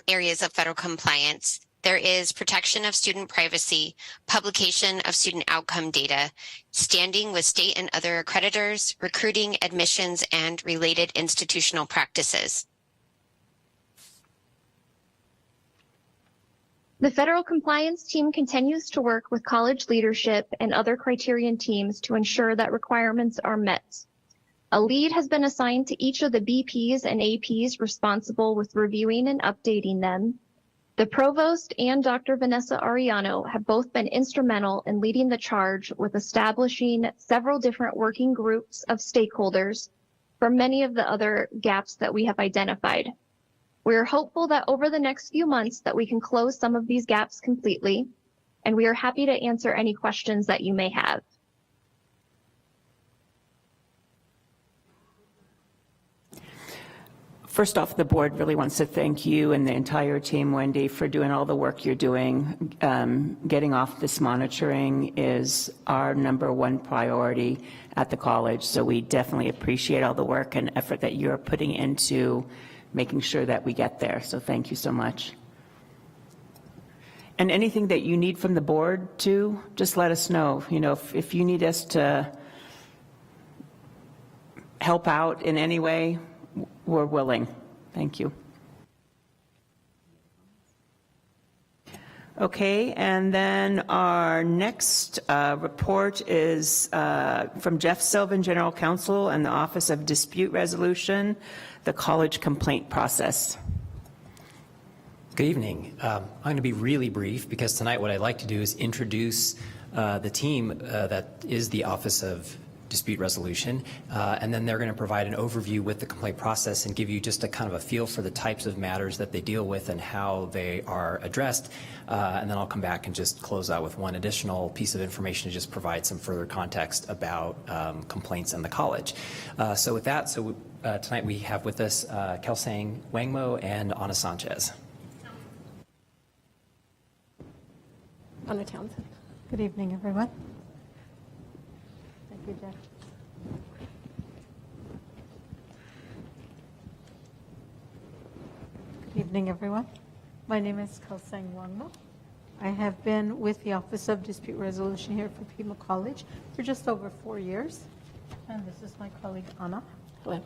areas of federal compliance, there is protection of student privacy, publication of student outcome data, standing with state and other accreditors, recruiting, admissions, and related institutional practices. The federal compliance team continues to work with college leadership and other criterion teams to ensure that requirements are met. A lead has been assigned to each of the BPs and APs responsible with reviewing and updating them. The provost and Dr. Vanessa Ariano have both been instrumental in leading the charge with establishing several different working groups of stakeholders for many of the other gaps that we have identified. We are hopeful that over the next few months that we can close some of these gaps completely, and we are happy to answer any questions that you may have. First off, the board really wants to thank you and the entire team, Wendy, for doing all the work you're doing. Getting off this monitoring is our #1 priority at the college, so we definitely appreciate all the work and effort that you're putting into making sure that we get there, so thank you so much. And anything that you need from the board too, just let us know. You know, if you need us to help out in any way, we're willing. Thank you. Okay, and then our next report is from Jeff Sylvan, General Counsel, and the Office of Dispute Resolution, the college complaint process. Good evening. I'm going to be really brief because tonight what I'd like to do is introduce the team that is the Office of Dispute Resolution, and then they're going to provide an overview with the complaint process and give you just a kind of a feel for the types of matters that they deal with and how they are addressed, and then I'll come back and just close out with one additional piece of information to just provide some further context about complaints in the college. So with that, tonight we have with us Kelsang Wangmo and Anna Sanchez. Anna Townsend. Good evening, everyone. Thank you, Jeff. Good evening, everyone. My name is Kelsang Wangmo. I have been with the Office of Dispute Resolution here for Pima College for just over 4 years. And this is my colleague, Anna. Hello.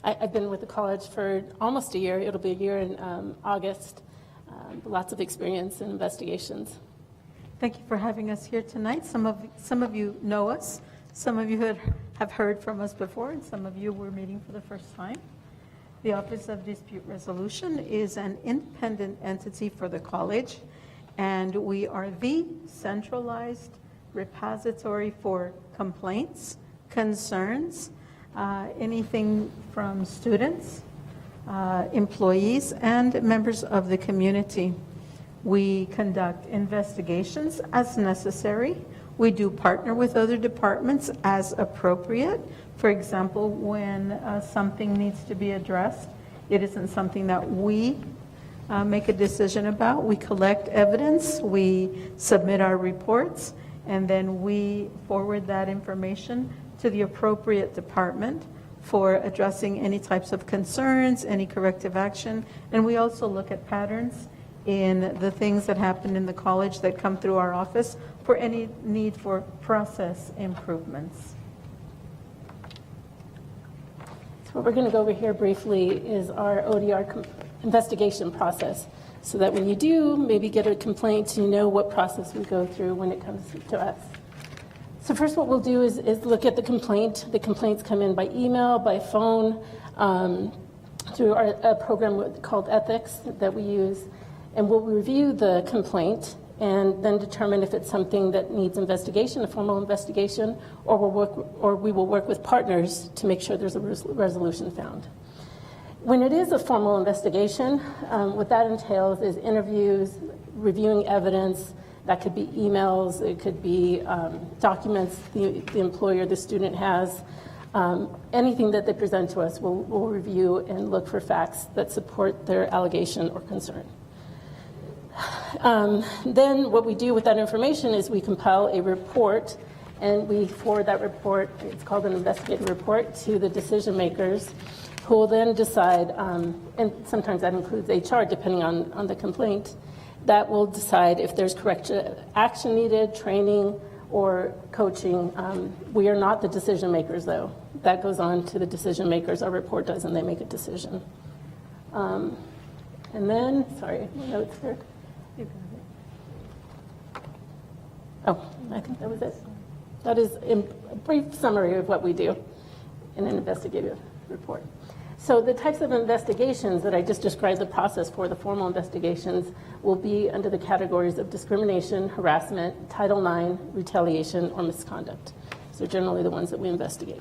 I've been with the college for almost a year. It'll be a year in August. Lots of experience in investigations. Thank you for having us here tonight. Some of you know us. Some of you have heard from us before, and some of you were meeting for the first time. The Office of Dispute Resolution is an independent entity for the college, and we are the centralized repository for complaints, concerns, anything from students, employees, and members of the community. We conduct investigations as necessary. We do partner with other departments as appropriate. For example, when something needs to be addressed, it isn't something that we make a decision about. We collect evidence, we submit our reports, and then we forward that information to the appropriate department for addressing any types of concerns, any corrective action. And we also look at patterns in the things that happen in the college that come through our office for any need for process improvements. So what we're going to go over here briefly is our ODR investigation process, so that when you do maybe get a complaint, you know what process we go through when it comes to us. So first what we'll do is look at the complaint. The complaints come in by email, by phone, through a program called Ethics that we use. And we'll review the complaint and then determine if it's something that needs investigation, a formal investigation, or we will work with partners to make sure there's a resolution found. When it is a formal investigation, what that entails is interviews, reviewing evidence. That could be emails, it could be documents the employer, the student has. Anything that they present to us, we'll review and look for facts that support their allegation or concern. Then what we do with that information is we compile a report, and we forward that report, it's called an investigative report, to the decision makers, who will then decide, and sometimes that includes HR depending on the complaint, That will decide if there's corrective action needed, training, or coaching. We are not the decision makers, though. That goes on to the decision makers. Our report does, and they make a decision. And then, sorry, my notes here. Oh, I think that was it. That is a brief summary of what we do in an investigative report. So the types of investigations that I just described the process for, the formal investigations, will be under the categories of discrimination, harassment, Title IX, retaliation, or misconduct. So generally the ones that we investigate.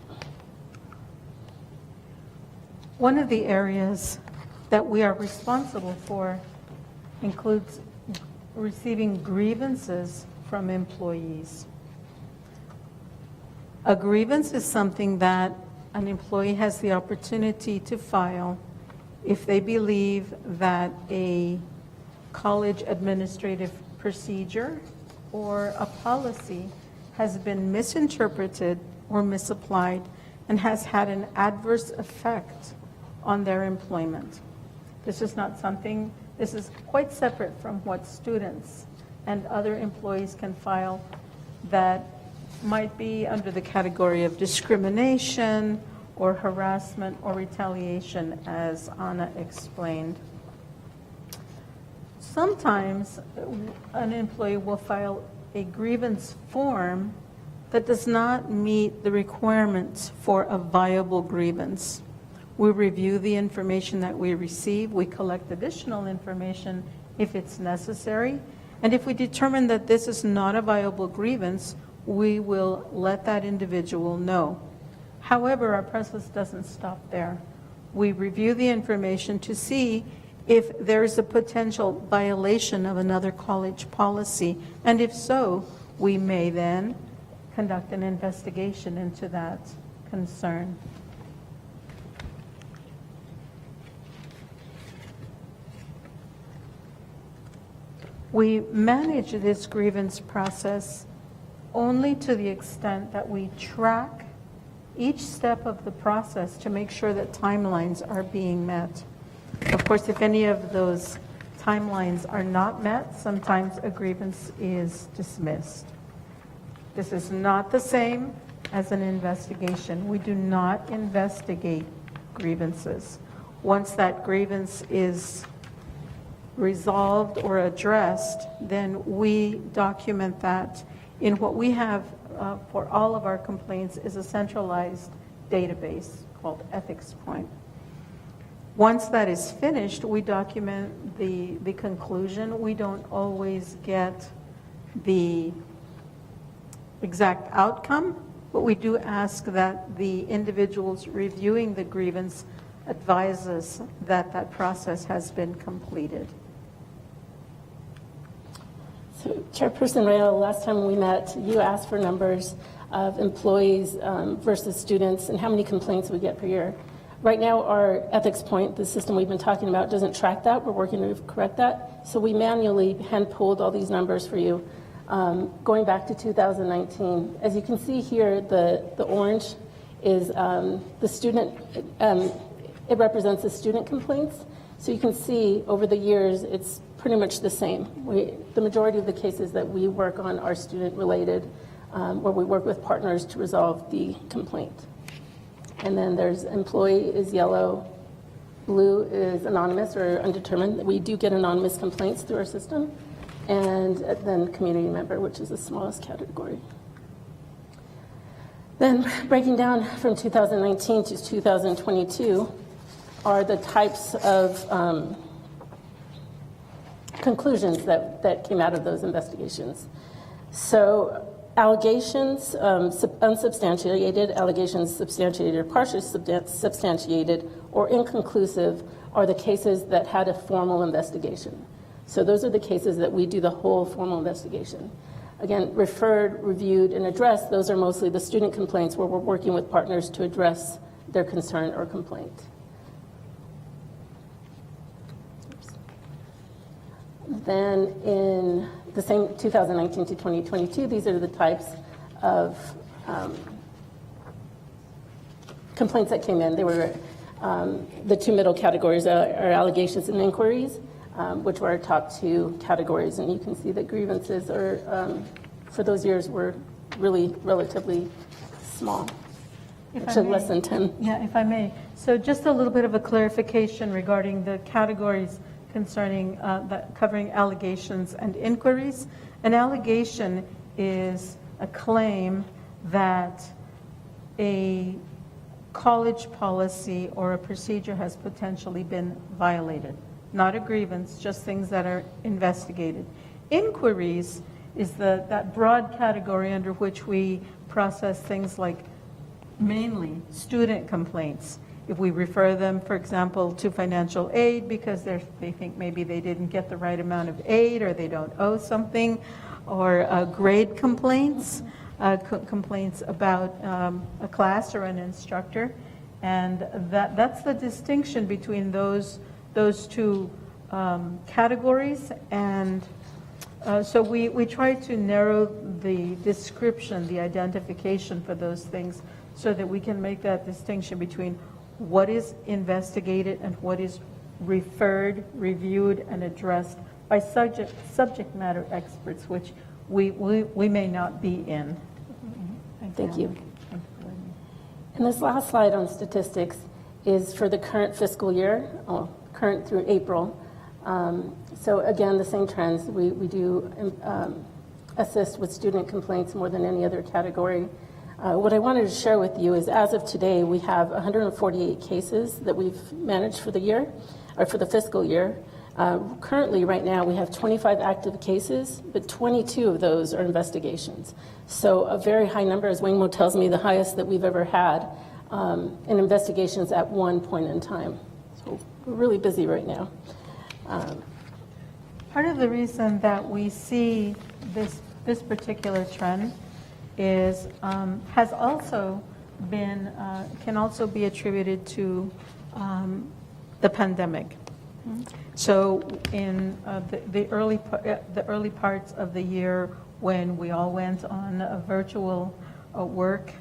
One of the areas that we are responsible for includes receiving grievances from employees. A grievance is something that an employee has the opportunity to file if they believe that a college administrative procedure or a policy has been misinterpreted or misapplied and has had an adverse effect on their employment. This is not something, this is quite separate from what students and other employees can file that might be under the category of discrimination or harassment or retaliation, as Anna explained. Sometimes an employee will file a grievance form that does not meet the requirements for a viable grievance. We review the information that we receive. We collect additional information if it's necessary. And if we determine that this is not a viable grievance, we will let that individual know. However, our process doesn't stop there. We review the information to see if there is a potential violation of another college policy, and if so, we may then conduct an investigation into that concern. We manage this grievance process only to the extent that we track each step of the process to make sure that timelines are being met. Of course, if any of those timelines are not met, sometimes a grievance is dismissed. This is not the same as an investigation. We do not investigate grievances. Once that grievance is resolved or addressed, then we document that in what we have for all of our complaints is a centralized database called Ethics Point. Once that is finished, we document the conclusion. We don't always get the exact outcome, but we do ask that the individuals reviewing the grievance advise us that that process has been completed. So, Chairperson Rayleigh, last time we met, you asked for numbers of employees versus students and how many complaints we get per year. Right now, our Ethics Point, the system we've been talking about, doesn't track that. We're working to correct that. So we manually hand-pulled all these numbers for you, going back to 2019. As you can see here, the orange is the student, it represents the student complaints. So you can see over the years, it's pretty much the same. The majority of the cases that we work on are student-related, where we work with partners to resolve the complaint. And then there's employee is yellow, blue is anonymous or undetermined. We do get anonymous complaints through our system. And then community member, which is the smallest category. Then breaking down from 2019 to 2022 are the types of conclusions that came out of those investigations. So allegations, unsubstantiated, allegations substantiated or partially substantiated or inconclusive are the cases that had a formal investigation. So those are the cases that we do the whole formal investigation. Again, referred, reviewed, and addressed, those are mostly the student complaints where we're working with partners to address their concern or complaint. Then in the same 2019 to 2022, these are the types of complaints that came in. They were the two middle categories are allegations and inquiries. which were our top 2 categories. And you can see that grievances are, for those years were really relatively small, actually less than 10. Yeah, if I may. So just a little bit of a clarification regarding the categories concerning, covering allegations and inquiries. An allegation is a claim that a college policy or a procedure has potentially been violated. Not a grievance, just things that are investigated. Inquiries is that broad category under which we process things like mainly student complaints. If we refer them, for example, to financial aid because they think maybe they didn't get the right amount of aid or they don't owe something, or grade complaints, complaints about a class or an instructor. And that's the distinction between those 2 categories. And so we try to narrow the description, the identification for those things so that we can make that distinction between what is investigated and what is referred, reviewed, and addressed by subject matter experts, which we may not be in. Thank you. And this last slide on statistics is for the current fiscal year, current through April. So again, the same trends. We do assist with student complaints more than any other category. What I wanted to share with you is, as of today, we have 148 cases that we've managed for the year, or for the fiscal year. Currently, right now, we have 25 active cases, but 22 of those are investigations. So a very high number, as Wayne Mo tells me, the highest that we've ever had in investigations at one point in time. So we're really busy right now. Part of the reason that we see this particular trend is has also been can also be attributed to the pandemic. So in the early parts of the year, when we all went on a virtual work,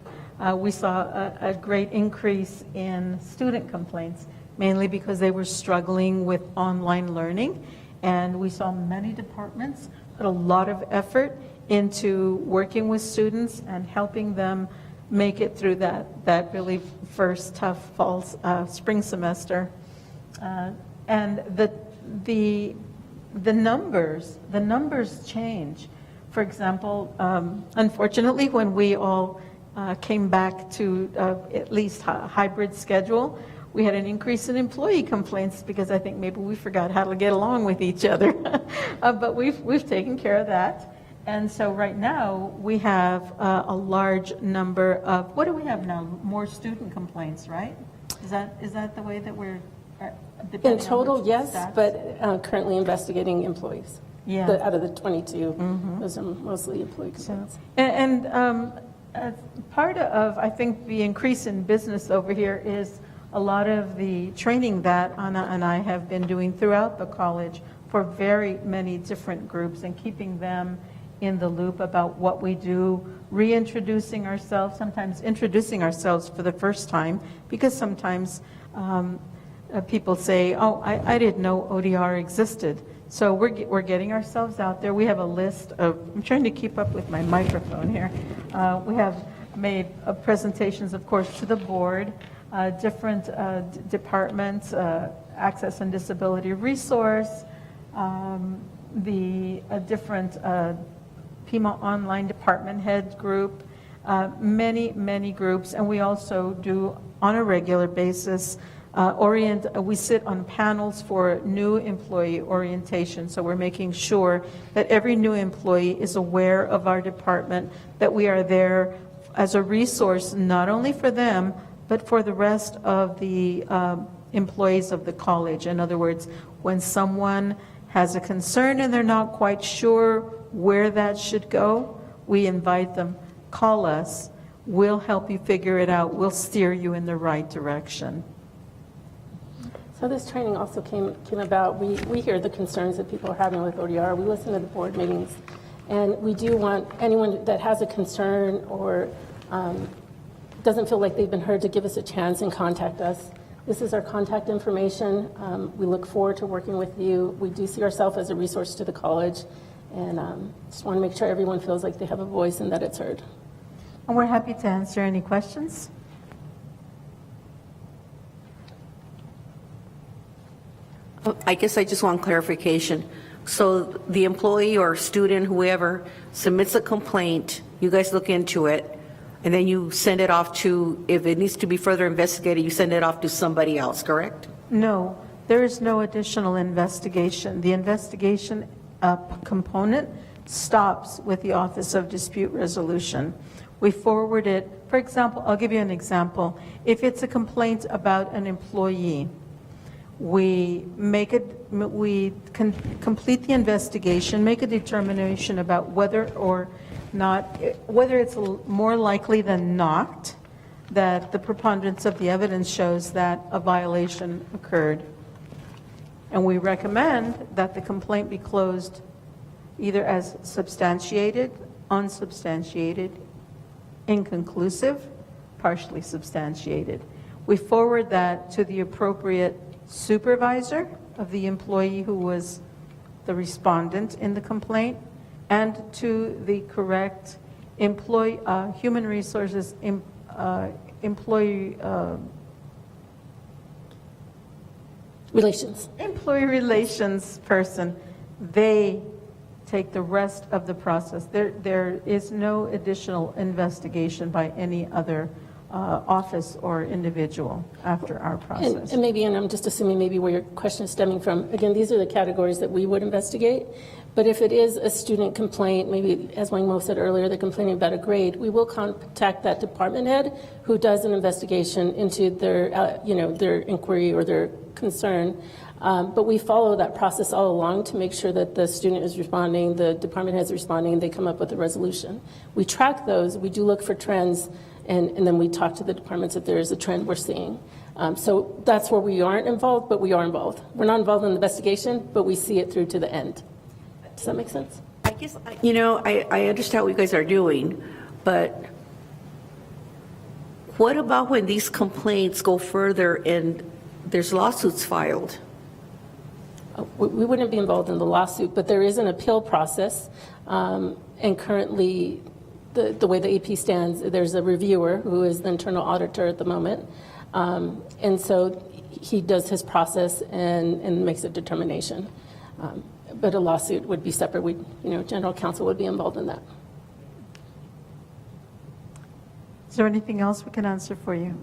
we saw a great increase in student complaints, mainly because they were struggling with online learning. And we saw many departments put a lot of effort into working with students and helping them make it through that really first tough spring semester. And the numbers change. For example, unfortunately, when we all came back to at least a hybrid schedule, we had an increase in employee complaints because I think maybe we forgot how to get along with each other. But we've taken care of that. And so right now we have a large number of, what do we have now? More student complaints, right? Is that the way that we're? In total, yes, but currently investigating employees. Yeah. Out of the 22, those are mostly employee complaints. And part of, I think, the increase in business over here is a lot of the training that Anna and I have been doing throughout the college for very many different groups and keeping them in the loop about what we do, reintroducing ourselves, sometimes introducing ourselves for the first time, because sometimes people say, oh, I didn't know ODR existed. So we're getting ourselves out there. We have a list of, I'm trying to keep up with my microphone here. We have made presentations, of course, to the board, different departments, Access and Disability Resource, the different Pima Online Department Head Group, many groups, and we also do on a regular basis we sit on panels for new employee orientation, so we're making sure that every new employee is aware of our department, that we are there as a resource not only for them, but for the rest of the employees of the college. In other words, when someone has a concern and they're not quite sure where that should go, we invite them, call us, we'll help you figure it out, we'll steer you in the right direction. So this training also came about, we hear the concerns that people are having with ODR, we listen to the board meetings, and we do want anyone that has a concern or doesn't feel like they've been heard to give us a chance and contact us. This is our contact information. We look forward to working with you. We do see ourselves as a resource to the college, and just want to make sure everyone feels like they have a voice and that it's heard. And we're happy to answer any questions. I guess I just want clarification. So the employee or student, whoever, submits a complaint, you guys look into it, and then you send it off to, if it needs to be further investigated, you send it off to somebody else, correct? No, there is no additional investigation. The investigation component stops with the Office of Dispute Resolution. We forward it, for example, I'll give you an example. If it's a complaint about an employee, we complete the investigation, make a determination about whether or not, whether it's more likely than not that the preponderance of the evidence shows that a violation occurred. And we recommend that the complaint be closed either as substantiated, unsubstantiated, inconclusive, partially substantiated. We forward that to the appropriate supervisor of the employee who was the respondent in the complaint, and to the correct employee, human resources employee relations. Employee relations person. They take the rest of the process. There is no additional investigation by any other office or individual after our process. And maybe, and I'm just assuming maybe where your question is stemming from, again, these are the categories that we would investigate. But if it is a student complaint, maybe as Wang Mo said earlier, they're complaining about a grade, we will contact that department head who does an investigation into their, their inquiry or their concern. But we follow that process all along to make sure that the student is responding, the department head is responding, and they come up with a resolution. We track those, we do look for trends, and then we talk to the departments if there is a trend we're seeing. So that's where we aren't involved, but we are involved. We're not involved in the investigation, but we see it through to the end. Does that make sense? I guess, I understand what you guys are doing, but what about when these complaints go further and there's lawsuits filed? We wouldn't be involved in the lawsuit, but there is an appeal process, and currently the way the AP stands, there's a reviewer who is the internal auditor at the moment, and so he does his process and makes a determination. But a lawsuit would be separate. General counsel would be involved in that. Is there anything else we can answer for you?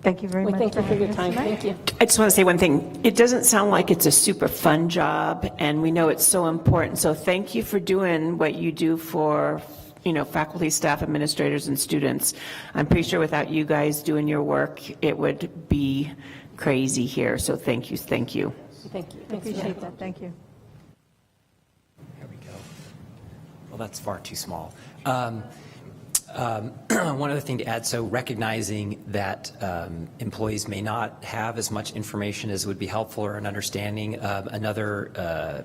Thank you very much. Thank you for your time. Thank you. I just want to say one thing. It doesn't sound like it's a super fun job, and we know it's so important. So thank you for doing what you do for, faculty, staff, administrators, and students. I'm pretty sure without you guys doing your work, it would be crazy here. So thank you. Thank you. Thank you. I appreciate that. Thank you. There we go. Well, that's far too small. One other thing to add, so recognizing that employees may not have as much information as would be helpful or an understanding, another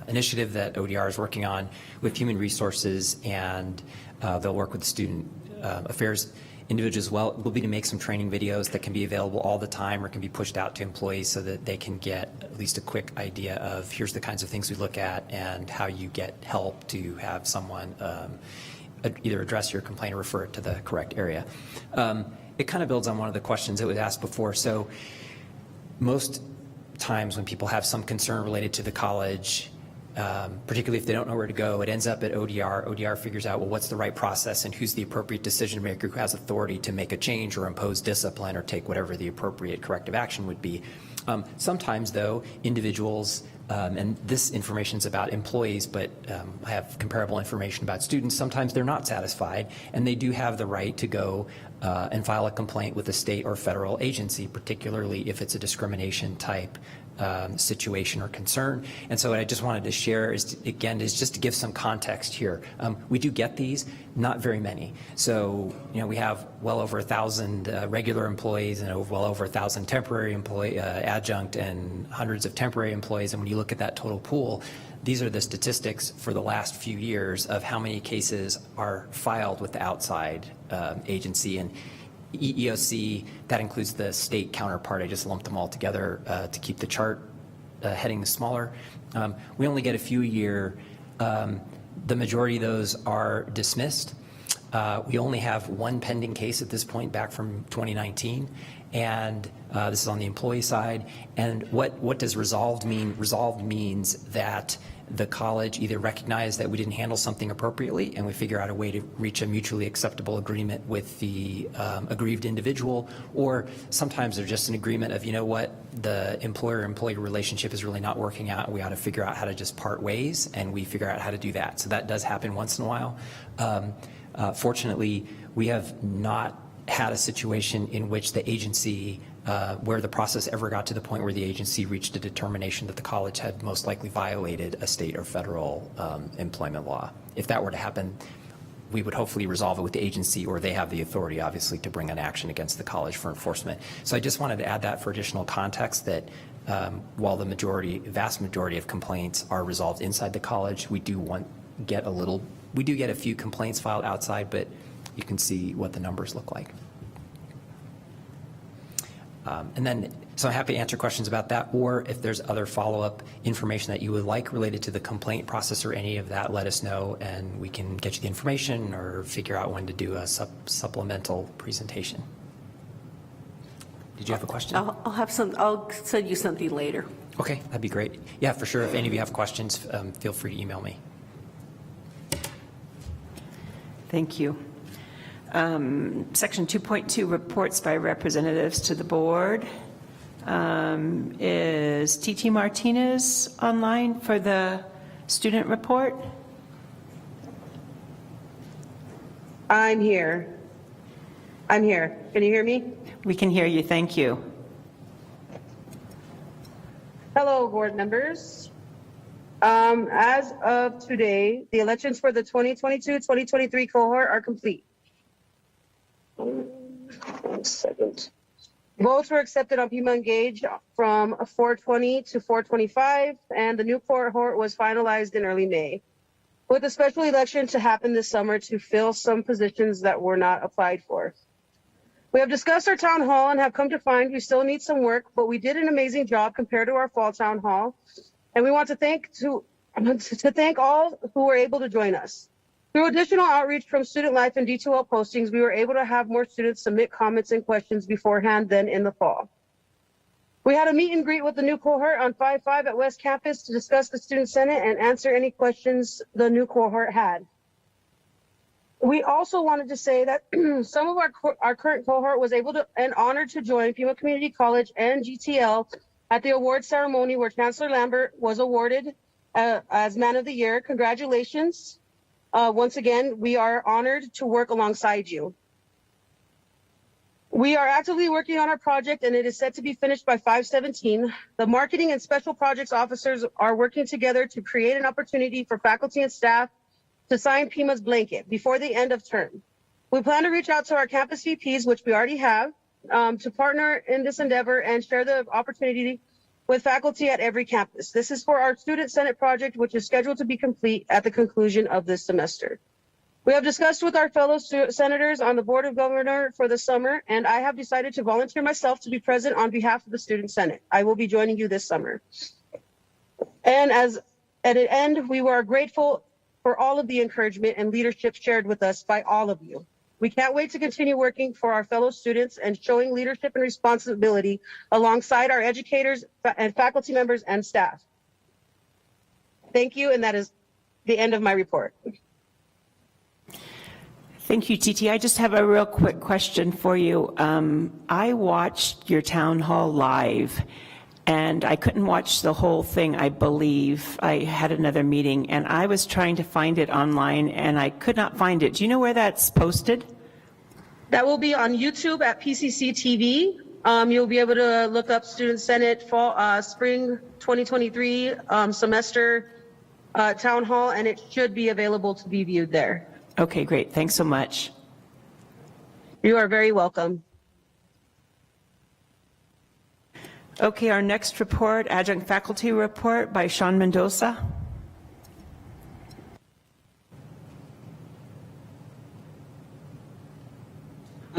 initiative that ODR is working on with human resources, and they'll work with student affairs individuals as well, will be to make some training videos that can be available all the time or can be pushed out to employees so that they can get at least a quick idea of here's the kinds of things we look at and how you get help to have someone either address your complaint or refer it to the correct area. It kind of builds on one of the questions that was asked before. So most times when people have some concern related to the college, particularly if they don't know where to go, it ends up at ODR. ODR figures out, well, what's the right process and who's the appropriate decision maker who has authority to make a change or impose discipline or take whatever the appropriate corrective action would be. Sometimes, though, individuals, and this information is about employees, but I have comparable information about students, sometimes they're not satisfied, and they do have the right to go and file a complaint with a state or federal agency, particularly if it's a discrimination type situation or concern. And so what I just wanted to share is, again, is just to give some context here. We do get these, not very many. So, we have well over 1,000 regular employees and well over 1,000 temporary employee, adjunct, and hundreds of temporary employees. And when you look at that total pool, these are the statistics for the last few years of how many cases are filed with the outside agency. And EEOC, that includes the state counterpart. I just lumped them all together to keep the chart heading smaller. We only get a few a year. The majority of those are dismissed. We only have one pending case at this point back from 2019, and this is on the employee side. And what does resolved mean? Resolved means that the college either recognized that we didn't handle something appropriately and we figure out a way to reach a mutually acceptable agreement with the aggrieved individual, or sometimes there's just an agreement of, you know what, the employer-employee relationship is really not working out and we ought to figure out how to just part ways, and we figure out how to do that. So that does happen once in a while. Fortunately, we have not had a situation in which the agency, where the process ever got to the point where the agency reached a determination that the college had most likely violated a state or federal employment law. If that were to happen, we would hopefully resolve it with the agency, or they have the authority, obviously, to bring an action against the college for enforcement. So I just wanted to add that for additional context, that while the vast majority of complaints are resolved inside the college, we do get a few complaints filed outside, but you can see what the numbers look like. So I'm happy to answer questions about that, or if there's other follow-up information that you would like related to the complaint process or any of that, let us know and we can get you the information or figure out when to do a supplemental presentation. Did you have a question? I'll send you something later. Okay, that'd be great. Yeah, for sure. If any of you have questions, feel free to email me. Thank you. Section 2.2, reports by representatives to the board. Is T.T. Martinez online for the student report? I'm here. Can you hear me? We can hear you. Thank you. Hello, board members. As of today, the elections for the 2022-2023 cohort are complete. 1 second. Votes were accepted on Pima Engage from 420 to 425, and the new cohort was finalized in early May, with a special election to happen this summer to fill some positions that were not applied for. We have discussed our town hall and have come to find we still need some work, but we did an amazing job compared to our fall town hall, and we want to thank all who were able to join us. Through additional outreach from Student Life and D2L postings, we were able to have more students submit comments and questions beforehand than in the fall. We had a meet and greet with the new cohort on 5-5 at West Campus to discuss the Student Senate and answer any questions the new cohort had. We also wanted to say that some of our current cohort was able to and honored to join Pima Community College and GTL at the award ceremony where Chancellor Lambert was awarded as Man of the Year. Congratulations. Once again, we are honored to work alongside you. We are actively working on our project and it is set to be finished by 5/17. The marketing and special projects officers are working together to create an opportunity for faculty and staff to sign Pima's blanket before the end of term. We plan to reach out to our campus VPs, which we already have, to partner in this endeavor and share the opportunity with faculty at every campus. This is for our Student Senate project, which is scheduled to be complete at the conclusion of this semester. We have discussed with our fellow senators on the Board of Governors for the summer, and I have decided to volunteer myself to be present on behalf of the Student Senate. I will be joining you this summer. And at the end, we were grateful for all of the encouragement and leadership shared with us by all of you. We can't wait to continue working for our fellow students and showing leadership and responsibility alongside our educators and faculty members and staff. Thank you, and that is the end of my report. Thank you, Titi. I just have a real quick question for you. I watched your town hall live, and I couldn't watch the whole thing, I believe. I had another meeting, and I was trying to find it online, and I could not find it. Do you know where that's posted? That will be on YouTube at PCC TV. You'll be able to look up Student Senate Spring 2023 semester town hall, and it should be available to be viewed there. Okay, great. Thanks so much. You are very welcome. Okay, our next report, adjunct faculty report by Sean Mendoza.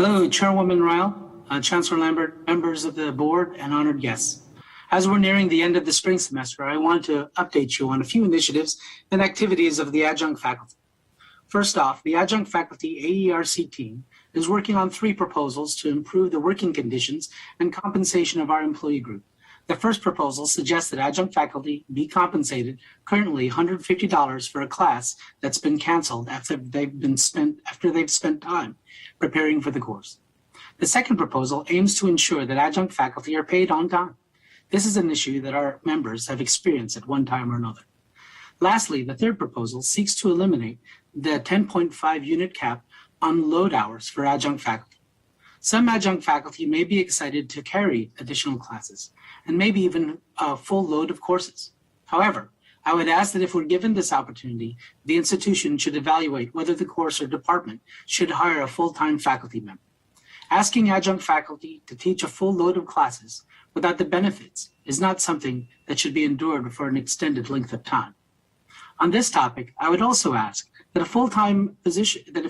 Hello, Chairwoman Ryle, Chancellor Lambert, members of the board, and honored guests. As we're nearing the end of the spring semester, I want to update you on a few initiatives and activities of the adjunct faculty. First off, the adjunct faculty AERC team is working on 3 proposals to improve the working conditions and compensation of our employee group. The first proposal suggests that adjunct faculty be compensated currently $150 for a class that's been canceled after they've spent time preparing for the course. The second proposal aims to ensure that adjunct faculty are paid on time. This is an issue that our members have experienced at one time or another. Lastly, the third proposal seeks to eliminate the 10.5 unit cap on load hours for adjunct faculty. Some adjunct faculty may be excited to carry additional classes and maybe even a full load of courses. However, I would ask that if we're given this opportunity, the institution should evaluate whether the course or department should hire a full-time faculty member. Asking adjunct faculty to teach a full load of classes without the benefits is not something that should be endured for an extended length of time. On this topic, I would also ask that if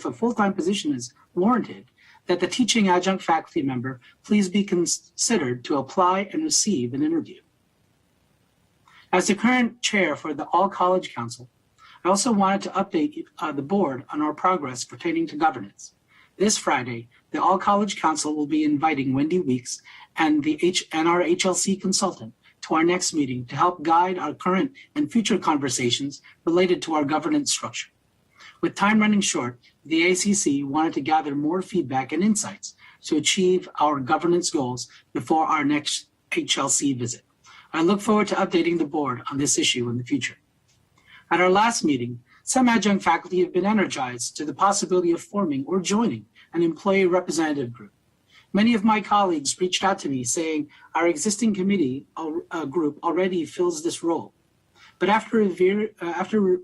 a full-time position is warranted, that the teaching adjunct faculty member please be considered to apply and receive an interview. As the current chair for the All College Council, I also wanted to update the board on our progress pertaining to governance. This Friday, the All College Council will be inviting Wendy Weeks and our HLC consultant to our next meeting to help guide our current and future conversations related to our governance structure. With time running short, the ACC wanted to gather more feedback and insights to achieve our governance goals before our next HLC visit. I look forward to updating the board on this issue in the future. At our last meeting, some adjunct faculty have been energized to the possibility of forming or joining an employee representative group. Many of my colleagues reached out to me saying our existing committee group already fills this role. But after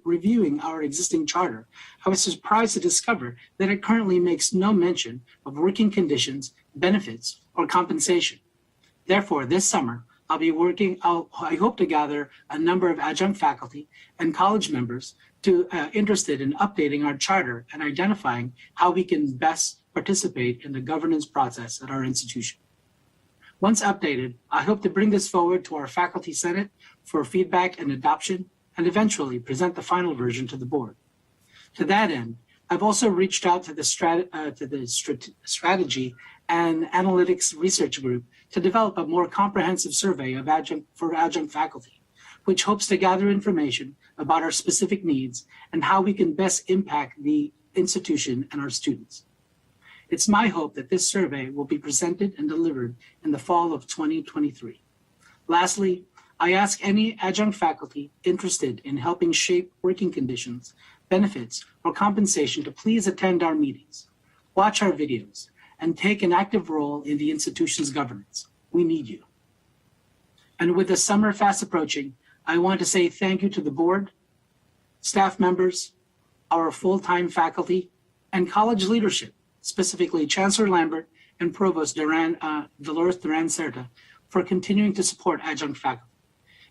reviewing our existing charter, I was surprised to discover that it currently makes no mention of working conditions, benefits, or compensation. Therefore, this summer, I hope to gather a number of adjunct faculty and college members interested in updating our charter and identifying how we can best participate in the governance process at our institution. Once updated, I hope to bring this forward to our faculty senate for feedback and adoption, and eventually present the final version to the board. To that end, I've also reached out to the strategy and analytics research group to develop a more comprehensive survey of adjunct faculty, which hopes to gather information about our specific needs and how we can best impact the institution and our students. It's my hope that this survey will be presented and delivered in the fall of 2023. Lastly, I ask any adjunct faculty interested in helping shape working conditions, benefits, or compensation to please attend our meetings, watch our videos, and take an active role in the institution's governance. We need you. And with the summer fast approaching, I want to say thank you to the board, staff members, our full-time faculty, and college leadership, specifically Chancellor Lambert and Provost Dolores Duran-Certa, for continuing to support adjunct faculty.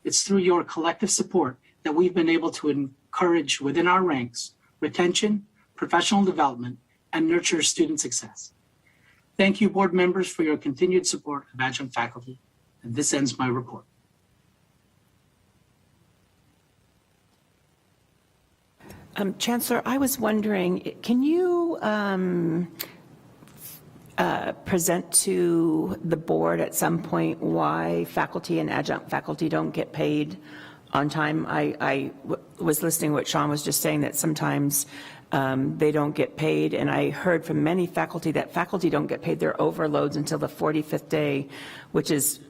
It's through your collective support that we've been able to encourage within our ranks retention, professional development, and nurture student success. Thank you, board members, for your continued support of adjunct faculty. And this ends my report. Chancellor, I was wondering, can you present to the board at some point why faculty and adjunct faculty don't get paid on time? I was listening to what Sean was just saying, that sometimes they don't get paid, and I heard from many faculty that faculty don't get paid their overloads until the 45th day, which is,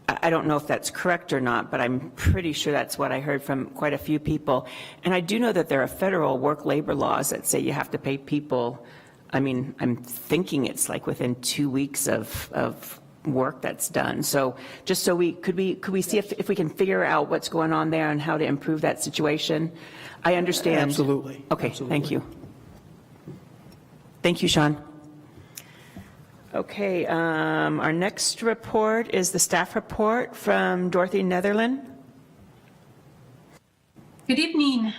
I don't know if that's correct or not, but I'm pretty sure that's what I heard from quite a few people. And I do know that there are federal work labor laws that say you have to pay people. I mean, I'm thinking it's like within 2 weeks of work that's done. So just so could we see if we can figure out what's going on there and how to improve that situation? I understand. Absolutely. Okay, Absolutely. Thank you. Thank you, Sean. Okay, our next report is the staff report from Dorothy Netherland. Good evening,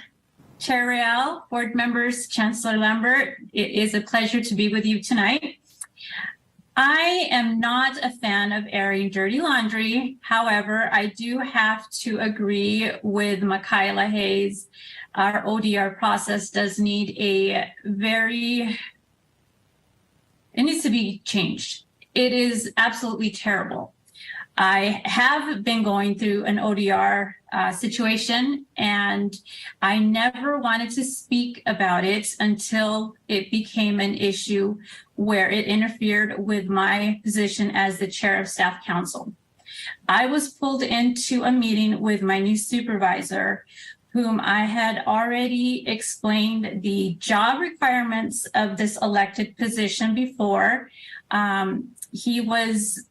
Chair Real, board members, Chancellor Lambert. It is a pleasure to be with you tonight. I am not a fan of airing dirty laundry. However, I do have to agree with Michaela Hayes. Our ODR process does need it needs to be changed. It is absolutely terrible. I have been going through an ODR situation, and I never wanted to speak about it until it became an issue where it interfered with my position as the chair of staff council. I was pulled into a meeting with my new supervisor, whom I had already explained the job requirements of this elected position before. He was,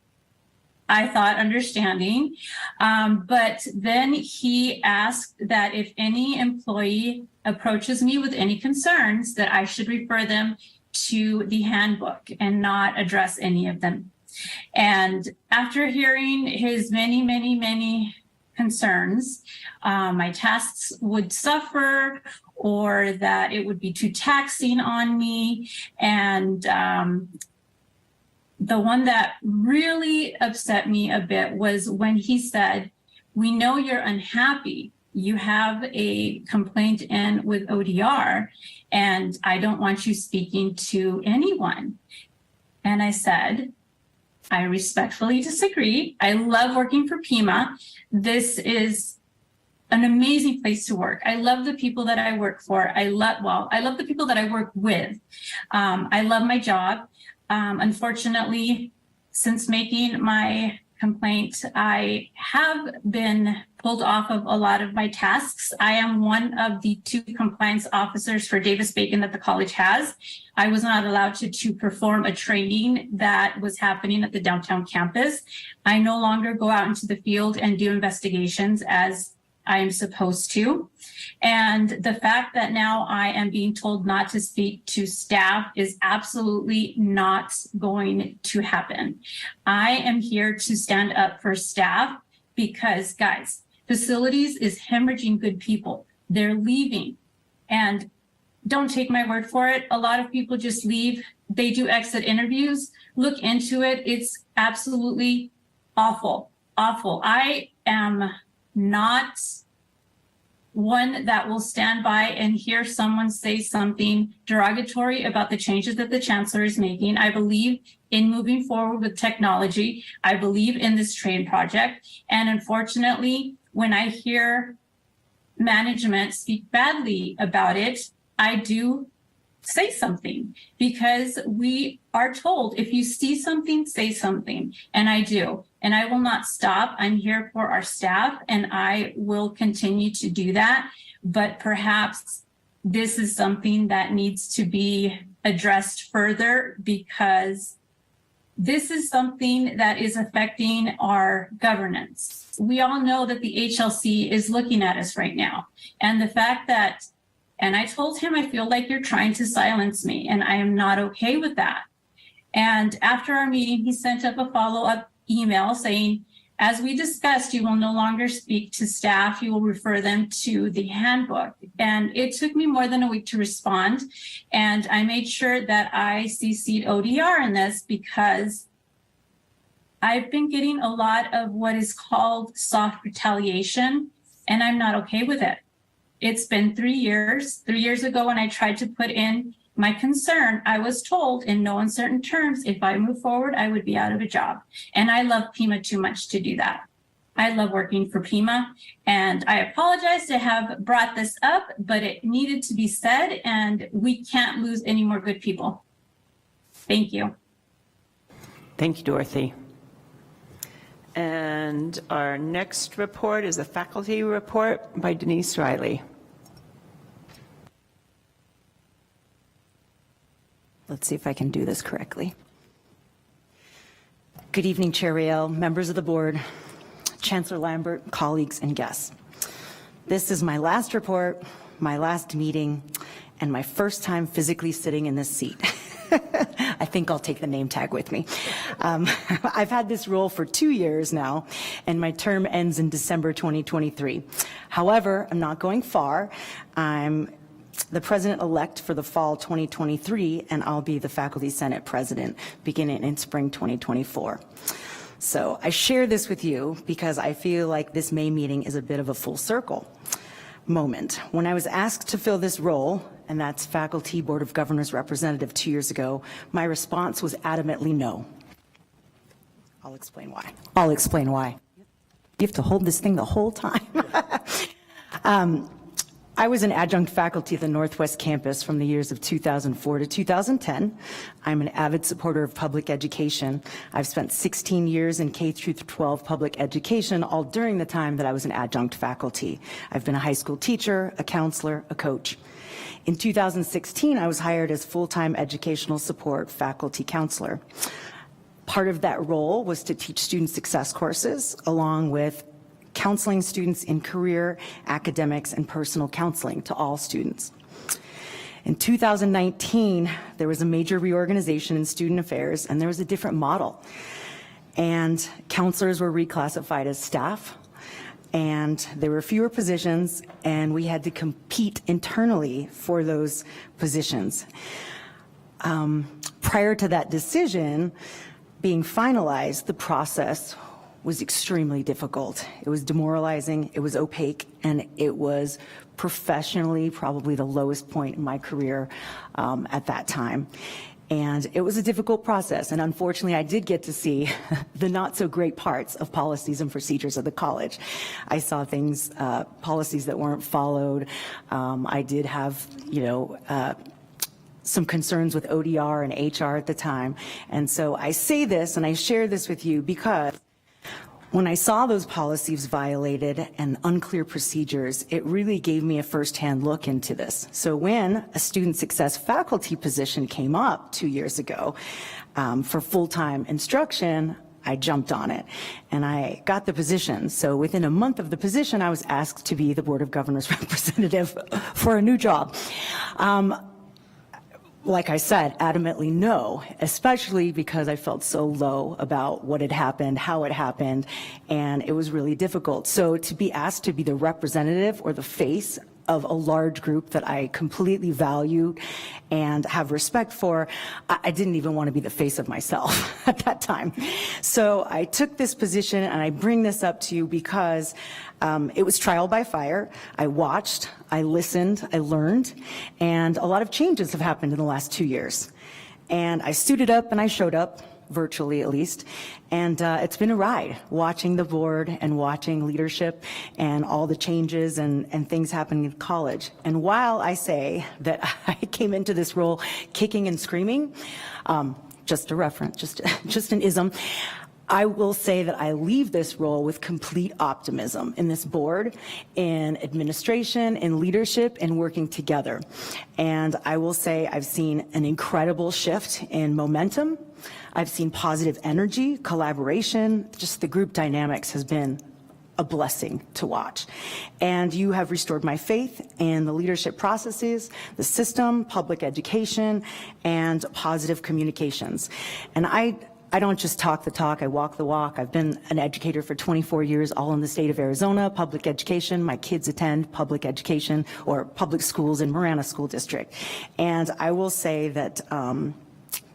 I thought, understanding, but then he asked that if any employee approaches me with any concerns, that I should refer them to the handbook and not address any of them. And after hearing his many concerns, my tasks would suffer, or that it would be too taxing on me. And the one that really upset me a bit was when he said, "We know you're unhappy. You have a complaint in with ODR, and I don't want you speaking to anyone." And I said, I respectfully disagree. I love working for Pima. This is an amazing place to work. I love the people that I work for. I love the people that I work with. I love my job. Unfortunately, since making my complaint, I have been pulled off of a lot of my tasks. I am one of the 2 compliance officers for Davis-Bacon that the college has. I was not allowed to perform a training that was happening at the downtown campus. I no longer go out into the field and do investigations as I am supposed to. And the fact that now I am being told not to speak to staff is absolutely not going to happen. I am here to stand up for staff because, guys, facilities is hemorrhaging good people. They're leaving. And don't take my word for it. A lot of people just leave. They do exit interviews. Look into it. It's absolutely awful. I am not one that will stand by and hear someone say something derogatory about the changes that the chancellor is making. I believe in moving forward with technology. I believe in this train project. And unfortunately, when I hear management speak badly about it, I do say something, because we are told if you see something, say something. And I do. And I will not stop. I'm here for our staff, and I will continue to do that. But perhaps this is something that needs to be addressed further, because this is something that is affecting our governance. We all know that the HLC is looking at us right now. And the fact that, and I told him, I feel like you're trying to silence me, and I am not okay with that. And after our meeting, he sent up a follow-up email saying, as we discussed, you will no longer speak to staff. You will refer them to the handbook. And it took me more than a week to respond. And I made sure that I CC'd ODR in this, because I've been getting a lot of what is called soft retaliation, and I'm not okay with it. It's been 3 years. 3 years ago, when I tried to put in my concern, I was told in no uncertain terms, if I move forward, I would be out of a job. And I love Pima too much to do that. I love working for Pima, and I apologize to have brought this up, but it needed to be said, and we can't lose any more good people. Thank you. Thank you, Dorothy. And our next report is a faculty report by Denise Riley. Let's see if I can do this correctly. Good evening, Chair Rayleigh, members of the board, Chancellor Lambert, colleagues, and guests. This is my last report, my last meeting, and my first time physically sitting in this seat. I think I'll take the name tag with me. I've had this role for 2 years now, and my term ends in December 2023. However, I'm not going far. I'm the president-elect for the fall 2023, and I'll be the Faculty Senate president beginning in spring 2024. So I share this with you because I feel like this May meeting is a bit of a full circle moment. When I was asked to fill this role, and that's Faculty Board of Governors representative 2 years ago, my response was adamantly no. I'll explain why. You have to hold this thing the whole time. I was an adjunct faculty at the Northwest campus from the years of 2004 to 2010. I'm an avid supporter of public education. I've spent 16 years in K-12 public education, all during the time that I was an adjunct faculty. I've been a high school teacher, a counselor, a coach. In 2016, I was hired as full-time educational support faculty counselor. Part of that role was to teach student success courses, along with counseling students in career, academics, and personal counseling to all students. In 2019, there was a major reorganization in student affairs, and there was a different model. And counselors were reclassified as staff, and there were fewer positions, and we had to compete internally for those positions. Prior to that decision being finalized, the process was extremely difficult. It was demoralizing, it was opaque, and it was professionally probably the lowest point in my career at that time. And it was a difficult process, and unfortunately I did get to see the not so great parts of policies and procedures of the college. I saw things, policies that weren't followed. I did have, some concerns with ODR and HR at the time. And so I say this and I share this with you because when I saw those policies violated and unclear procedures, it really gave me a firsthand look into this. So when a student success faculty position came up 2 years ago for full-time instruction, I jumped on it and I got the position. So within a month of the position, I was asked to be the Board of Governors representative for a new job. Like I said, adamantly no, especially because I felt so low about what had happened, how it happened, and it was really difficult. So to be asked to be the representative or the face of a large group that I completely value and have respect for, I didn't even want to be the face of myself at that time. So I took this position, and I bring this up to you because it was trial by fire. I watched, I listened, I learned, and a lot of changes have happened in the last 2 years. And I suited up and I showed up, virtually at least, and it's been a ride watching the board and watching leadership and all the changes and things happening in college. And while I say that I came into this role kicking and screaming, just a reference, just an ism, I will say that I leave this role with complete optimism in this board, in administration, in leadership, and working together. And I will say I've seen an incredible shift in momentum. I've seen positive energy, collaboration, just the group dynamics has been a blessing to watch. And you have restored my faith in the leadership processes, the system, public education, and positive communications. And I don't just talk the talk, I walk the walk. I've been an educator for 24 years, all in the state of Arizona, public education. My kids attend public education or public schools in Marana School District. And I will say that,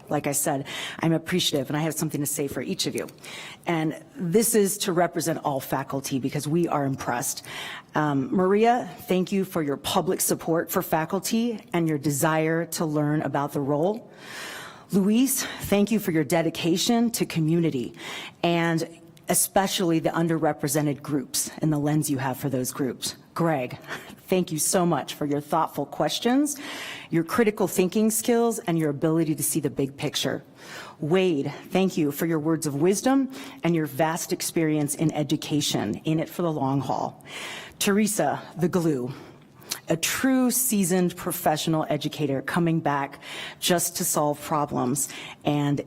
like I said, I'm appreciative, and I have something to say for each of you. And this is to represent all faculty because we are impressed. Maria, thank you for your public support for faculty and your desire to learn about the role. Luis, thank you for your dedication to community and especially the underrepresented groups and the lens you have for those groups. Greg, thank you so much for your thoughtful questions, your critical thinking skills, and your ability to see the big picture. Wade, thank you for your words of wisdom and your vast experience in education, in it for the long haul. Teresa, the glue. A true seasoned professional educator coming back just to solve problems and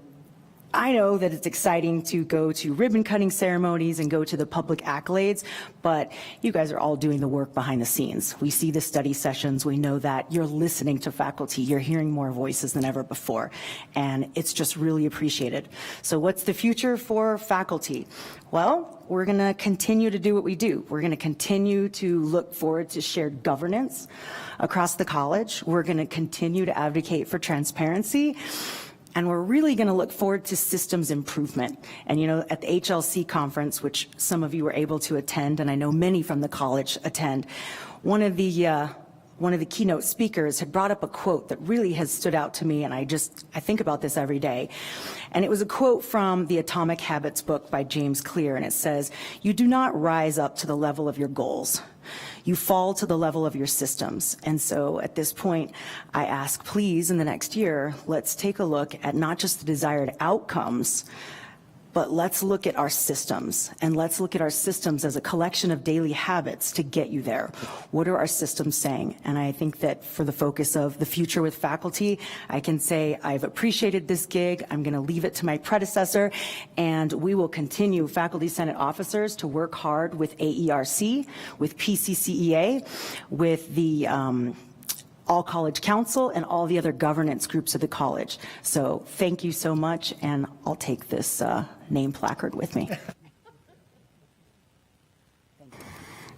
I know that it's exciting to go to ribbon cutting ceremonies and go to the public accolades, but you guys are all doing the work behind the scenes. We see the study sessions. We know that you're listening to faculty. You're hearing more voices than ever before, and it's just really appreciated. So what's the future for faculty? Well, we're going to continue to do what we do. We're going to continue to look forward to shared governance across the college. We're going to continue to advocate for transparency. And we're really going to look forward to systems improvement. And, you know, at the HLC conference, which some of you were able to attend, and I know many from the college attend, one of the keynote speakers had brought up a quote that really has stood out to me, and I think about this every day. And it was a quote from the Atomic Habits book by James Clear, and it says, "You do not rise up to the level of your goals. You fall to the level of your systems." And so at this point, I ask, please, in the next year, let's take a look at not just the desired outcomes, but let's look at our systems, and let's look at our systems as a collection of daily habits to get you there. What are our systems saying? And I think that for the focus of the future with faculty, I can say I've appreciated this gig. I'm going to leave it to my predecessor, and we will continue, Faculty Senate officers, to work hard with AERC, with PCCEA, with the All College Council, and all the other governance groups of the college. So thank you so much, and I'll take this name placard with me.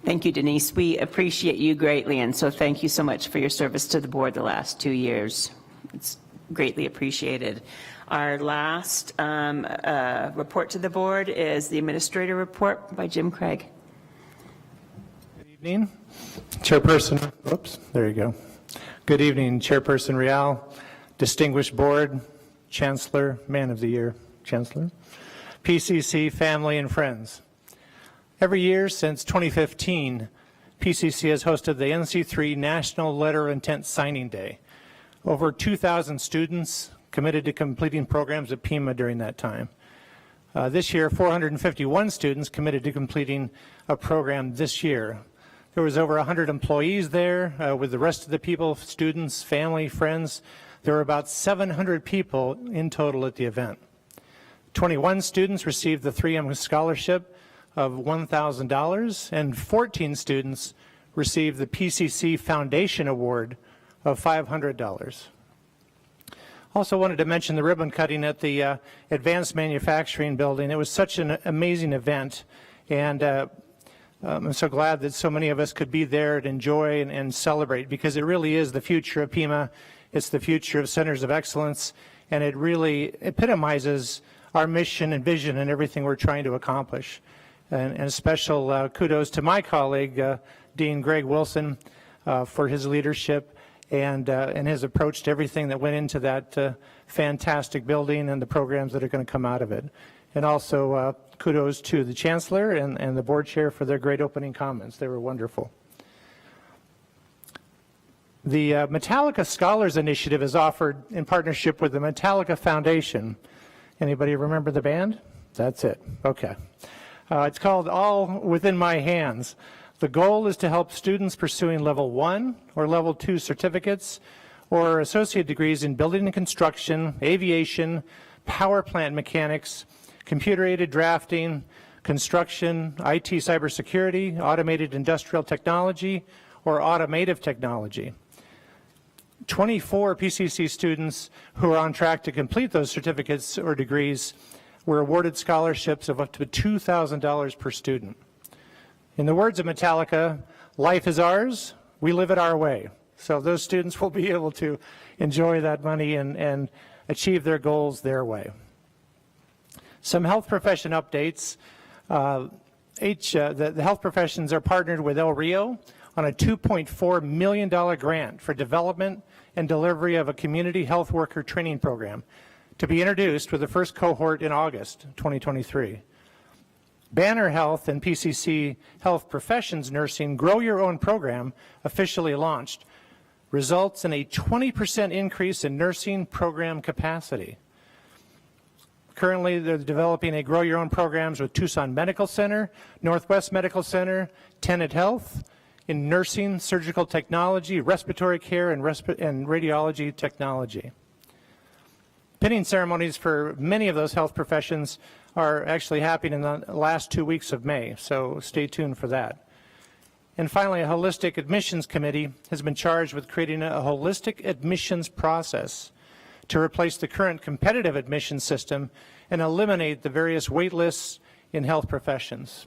Thank you, Denise. We appreciate you greatly, and so thank you so much for your service to the board the last 2 years. It's greatly appreciated. Our last report to the board is the administrator report by Jim Craig. Good evening, Chairperson. Oops, there you go. Good evening, Chairperson Rayleigh, distinguished board, Chancellor, Man of the Year, Chancellor, PCC, family, and friends. Every year since 2015, PCC has hosted the NC3 National Letter of Intent Signing Day. Over 2,000 students committed to completing programs at Pima during that time. This year, 451 students committed to completing a program this year. There was over 100 employees there with the rest of the people, students, family, friends. There were about 700 people in total at the event. 21 students received the 3M scholarship of $1,000, and 14 students received the PCC Foundation Award of $500. Also wanted to mention the ribbon cutting at the Advanced Manufacturing Building. It was such an amazing event, and I'm so glad that so many of us could be there and enjoy and celebrate, because it really is the future of Pima. It's the future of Centers of Excellence, and it really epitomizes our mission and vision and everything we're trying to accomplish. And a special kudos to my colleague, Dean Greg Wilson, for his leadership and his approach to everything that went into that fantastic building and the programs that are going to come out of it. And also kudos to the Chancellor and the board chair for their great opening comments. They were wonderful. The Metallica Scholars Initiative is offered in partnership with the Metallica Foundation. Anybody remember the band? That's it. Okay. It's called All Within My Hands. The goal is to help students pursuing level 1 or level 2 certificates or associate degrees in building and construction, aviation, power plant mechanics, computer-aided drafting, construction, IT cybersecurity, automated industrial technology, or automotive technology. 24 PCC students who are on track to complete those certificates or degrees were awarded scholarships of up to $2,000 per student. In the words of Metallica, life is ours, we live it our way. So those students will be able to enjoy that money and achieve their goals their way. Some health profession updates. The health professions are partnered with El Rio on a $2.4 million grant for development and delivery of a community health worker training program to be introduced with the first cohort in August 2023. Banner Health and PCC Health Professions Nursing Grow Your Own program, officially launched, results in a 20% increase in nursing program capacity. Currently, they're developing a Grow Your Own programs with Tucson Medical Center, Northwest Medical Center, Tenet Health, in nursing, surgical technology, respiratory care, and radiology technology. Pinning ceremonies for many of those health professions are actually happening in the last 2 weeks of May, so stay tuned for that. And finally, a holistic admissions committee has been charged with creating a holistic admissions process to replace the current competitive admissions system and eliminate the various wait lists in health professions.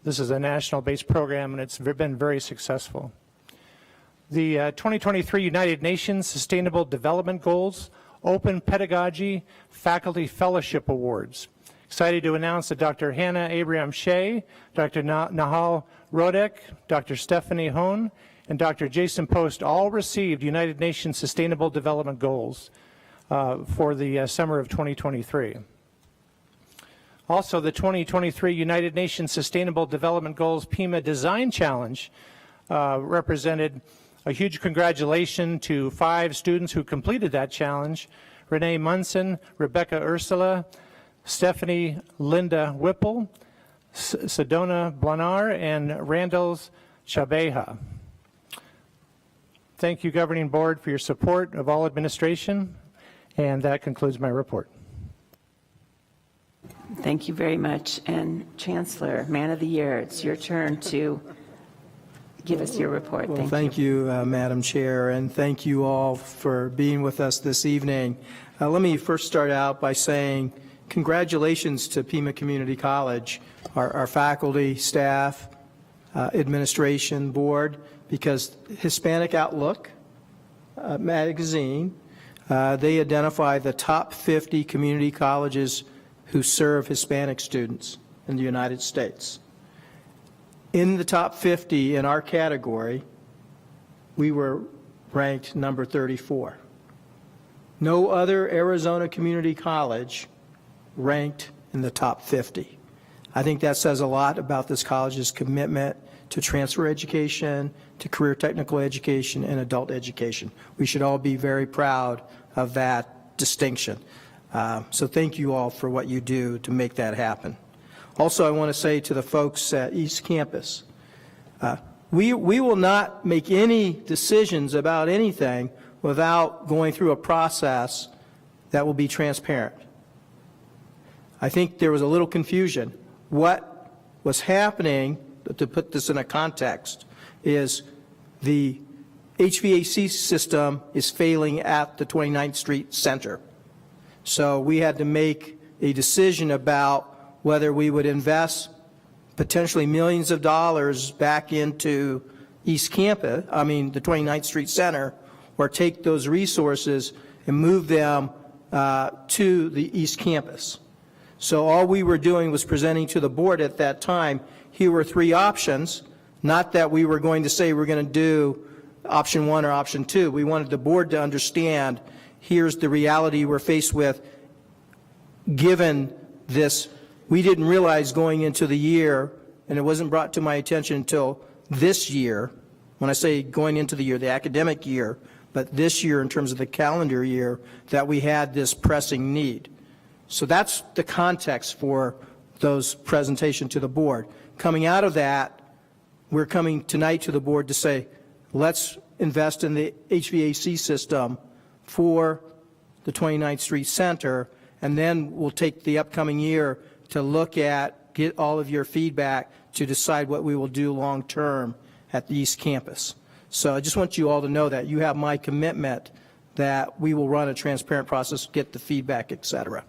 This is a national-based program, and it's been very successful. The 2023 United Nations Sustainable Development Goals Open Pedagogy Faculty Fellowship Awards. Excited to announce that Dr. Hannah Abraham-Shea, Dr. Nahal Rodek, Dr. Stephanie Hone, and Dr. Jason Post all received United Nations Sustainable Development Goals for the summer of 2023. Also, the 2023 United Nations Sustainable Development Goals Pima Design Challenge represented a huge congratulations to 5 students who completed that challenge: Renee Munson, Rebecca Ursula, Stephanie Linda Whipple, Sedona Blanar, and Randall Chabeja. Thank you, Governing Board, for your support of all administration, and that concludes my report. Thank you very much. And Chancellor, Man of the Year, it's your turn to give us your report. Well, thank you, Madam Chair, and thank you all for being with us this evening. Let me first start out by saying congratulations to Pima Community College, our faculty, staff, administration, board, because Hispanic Outlook magazine, they identify the top 50 community colleges who serve Hispanic students in the United States. In the top 50 in our category, we were ranked number 34. No other Arizona community college ranked in the top 50. I think that says a lot about this college's commitment to transfer education, to career technical education, and adult education. We should all be very proud of that distinction. So thank you all for what you do to make that happen. Also, I want to say to the folks at East Campus, we will not make any decisions about anything without going through a process that will be transparent. I think there was a little confusion. What was happening, to put this in a context, is the HVAC system is failing at the 29th Street Center. So we had to make a decision about whether we would invest potentially millions of dollars back into East Campus, the 29th Street Center, or take those resources and move them to the East Campus. So all we were doing was presenting to the board at that time, here were 3 options, not that we were going to say we're going to do option 1 or option 2. We wanted the board to understand, here's the reality we're faced with given this. We didn't realize going into the year, and it wasn't brought to my attention until this year, when I say going into the year, the academic year, but this year in terms of the calendar year, that we had this pressing need. So that's the context for those presentation to the board. Coming out of that, we're coming tonight to the board to say, let's invest in the HVAC system for the 29th Street Center, and then we'll take the upcoming year to look at, get all of your feedback to decide what we will do long term at the East Campus. So I just want you all to know that you have my commitment that we will run a transparent process, get the feedback, et cetera.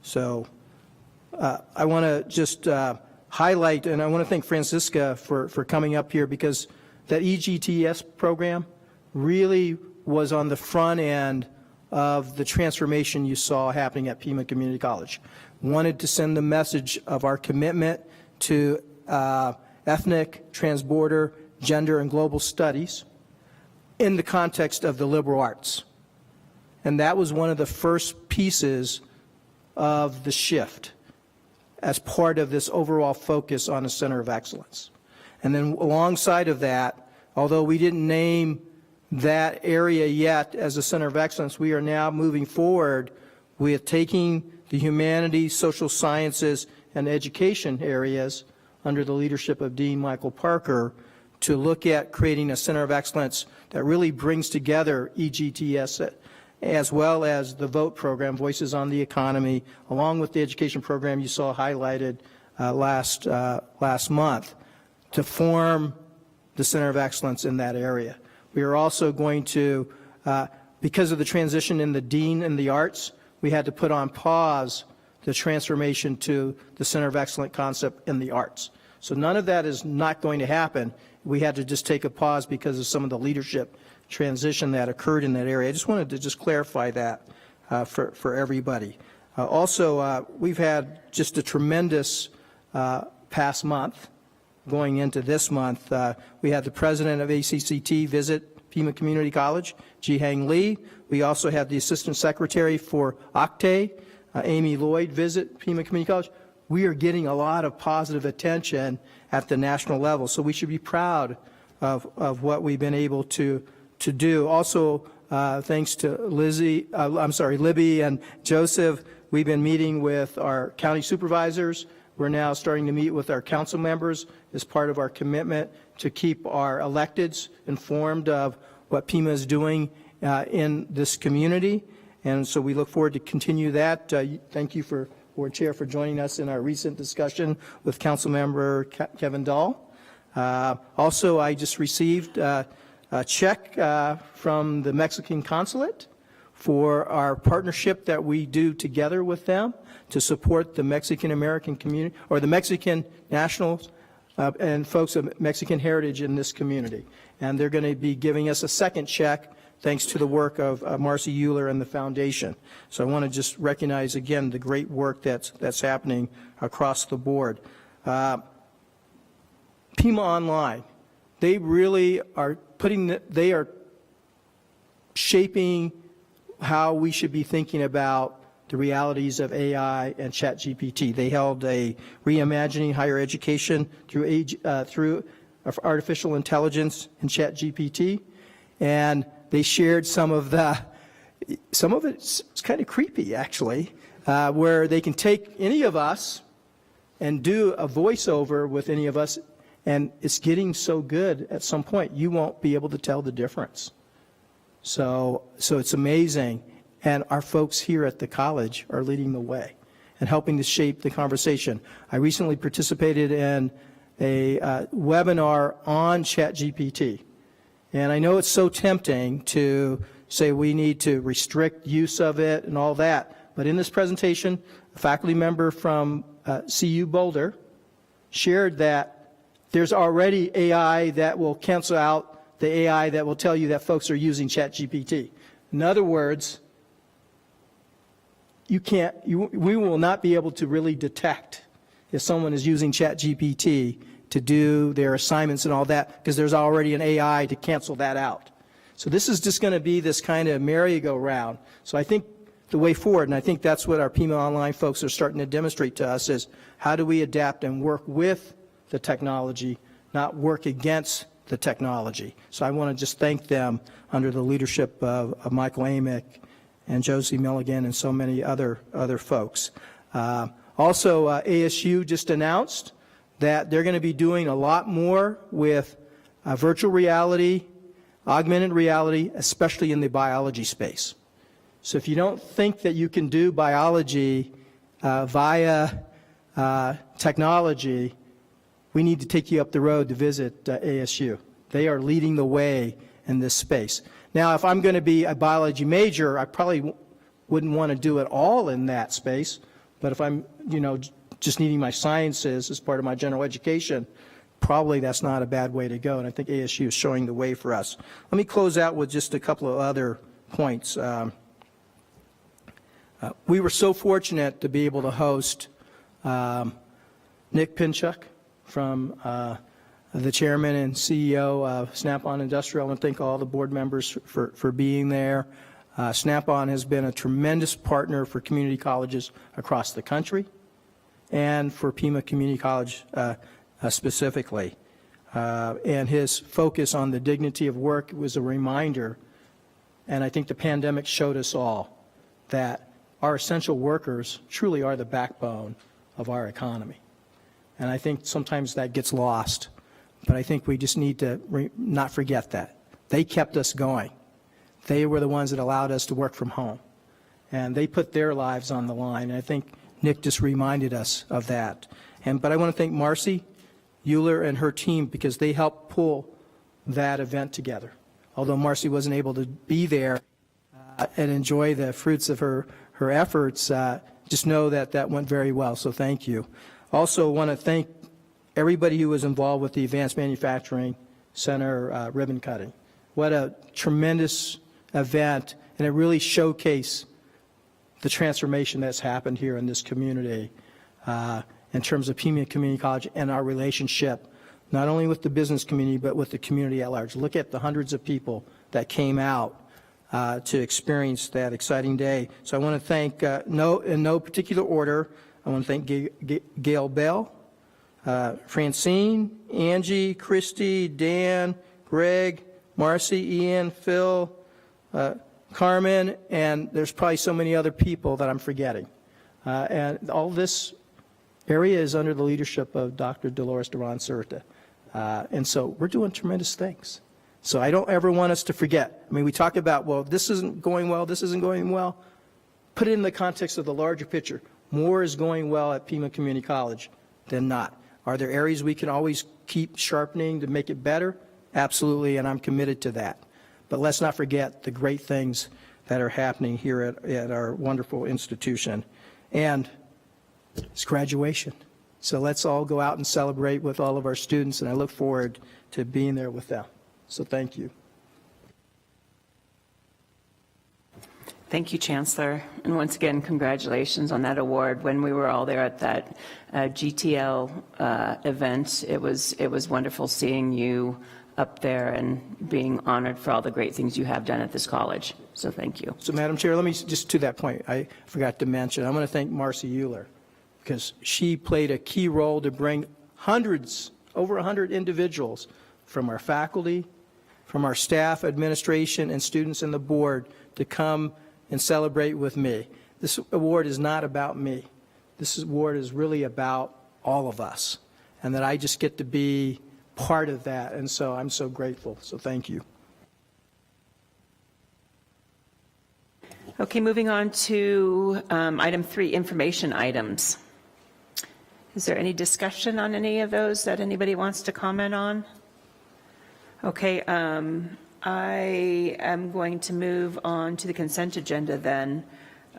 So I want to just highlight, and I want to thank Francesca for coming up here, because that EGTS program really was on the front end of the transformation you saw happening at Pima Community College. Wanted to send the message of our commitment to ethnic, transborder, gender, and global studies in the context of the liberal arts. And that was one of the first pieces of the shift as part of this overall focus on a center of excellence. And then alongside of that, although we didn't name that area yet as a center of excellence, we are now moving forward with taking the humanities, social sciences, and education areas under the leadership of Dean Michael Parker to look at creating a center of excellence that really brings together EGTS as well as the VOTE program, Voices on the Economy, along with the education program you saw highlighted last month, to form the Center of Excellence in that area. We are also going to, because of the transition in the Dean in the Arts, we had to put on pause the transformation to the Center of Excellence concept in the arts. So none of that is not going to happen. We had to just take a pause because of some of the leadership transition that occurred in that area. I just wanted to just clarify that for everybody. Also, we've had just a tremendous past month. Going into this month, we had the president of ACCT visit Pima Community College, Ji-Hang Lee. We also had the assistant secretary for OKTE, Amy Lloyd, visit Pima Community College. We are getting a lot of positive attention at the national level, so we should be proud of what we've been able to do. Also, thanks to Libby and Joseph, we've been meeting with our county supervisors. We're now starting to meet with our council members as part of our commitment to keep our electeds informed of what Pima is doing in this community. And so we look forward to continue that. Thank you, Board Chair, for joining us in our recent discussion with Council Member Kevin Dahl. Also, I just received a check from the Mexican consulate for our partnership that we do together with them to support the Mexican American community, or the Mexican nationals and folks of Mexican heritage in this community. And they're going to be giving us a second check thanks to the work of Marcy Euler and the foundation. So I want to just recognize again the great work that's happening across the board. Pima Online, they really are they are shaping how we should be thinking about the realities of AI and ChatGPT. They held a Reimagining Higher Education through Artificial Intelligence and ChatGPT, and they shared some of it's kind of creepy actually, where they can take any of us and do a voiceover with any of us, and it's getting so good at some point you won't be able to tell the difference. So it's amazing, and our folks here at the college are leading the way and helping to shape the conversation. I recently participated in a webinar on ChatGPT, and I know it's so tempting to say we need to restrict use of it and all that, but in this presentation, a faculty member from CU Boulder shared that there's already AI that will cancel out the AI that will tell you that folks are using ChatGPT. In other words, we will not be able to really detect if someone is using ChatGPT to do their assignments and all that, because there's already an AI to cancel that out. So this is just going to be this kind of merry-go-round. So I think the way forward, and I think that's what our Pima Online folks are starting to demonstrate to us, is how do we adapt and work with the technology, not work against the technology. So I want to just thank them under the leadership of Michael Amick and Josie Milligan and so many other folks. Also, ASU just announced that they're going to be doing a lot more with virtual reality, augmented reality, especially in the biology space. So if you don't think that you can do biology via technology, we need to take you up the road to visit ASU. They are leading the way in this space. Now, if I'm going to be a biology major, I probably wouldn't want to do it all in that space, but if I'm, just needing my sciences as part of my general education, probably that's not a bad way to go, and I think ASU is showing the way for us. Let me close out with just a couple of other points. We were so fortunate to be able to host Nick Pinchuk from the chairman and CEO of Snap-on Industrial, and thank all the board members for being there. Snap-on has been a tremendous partner for community colleges across the country and for Pima Community College specifically. And his focus on the dignity of work was a reminder, and I think the pandemic showed us all, that our essential workers truly are the backbone of our economy. And I think sometimes that gets lost, but I think we just need to not forget that. They kept us going. they were the ones that allowed us to work from home. And they put their lives on the line. And I think Nick just reminded us of that. But I want to thank Marcy Euler and her team because they helped pull that event together. Although Marcy wasn't able to be there and enjoy the fruits of her efforts, just know that that went very well, so thank you. Also want to thank everybody who was involved with the Advanced Manufacturing Center ribbon cutting. What a tremendous event, and it really showcased the transformation that's happened here in this community in terms of Pima Community College and our relationship, not only with the business community, but with the community at large. Look at the hundreds of people that came out to experience that exciting day. So I want to thank, in no particular order, I want to thank Gail Bell, Francine, Angie, Christy, Dan, Greg, Marcy, Ian, Phil, Carmen, and there's probably so many other people that I'm forgetting. And all this area is under the leadership of Dr. Dolores Duran-Certa. And so we're doing tremendous things. So I don't ever want us to forget. I mean, we talk about, well, this isn't going well, this isn't going well. Put it in the context of the larger picture. More is going well at Pima Community College than not. Are there areas we can always keep sharpening to make it better? Absolutely, and I'm committed to that. But let's not forget the great things that are happening here at our wonderful institution. And it's graduation. So let's all go out and celebrate with all of our students, and I look forward to being there with them. So thank you. Thank you, Chancellor. And once again, congratulations on that award. When we were all there at that GTL event, it was wonderful seeing you up there and being honored for all the great things you have done at this college. So thank you. So Madam Chair, let me just to that point, I forgot to mention, I want to thank Marcy Euler because she played a key role to bring hundreds, over 100 individuals from our faculty, from our staff, administration, and students and the board to come and celebrate with me. This award is not about me. This award is really about all of us, and that I just get to be part of that, and so I'm so grateful. So thank you. Okay, moving on to item 3, information items. Is there any discussion on any of those that anybody wants to comment on? Okay, I am going to move on to the consent agenda then.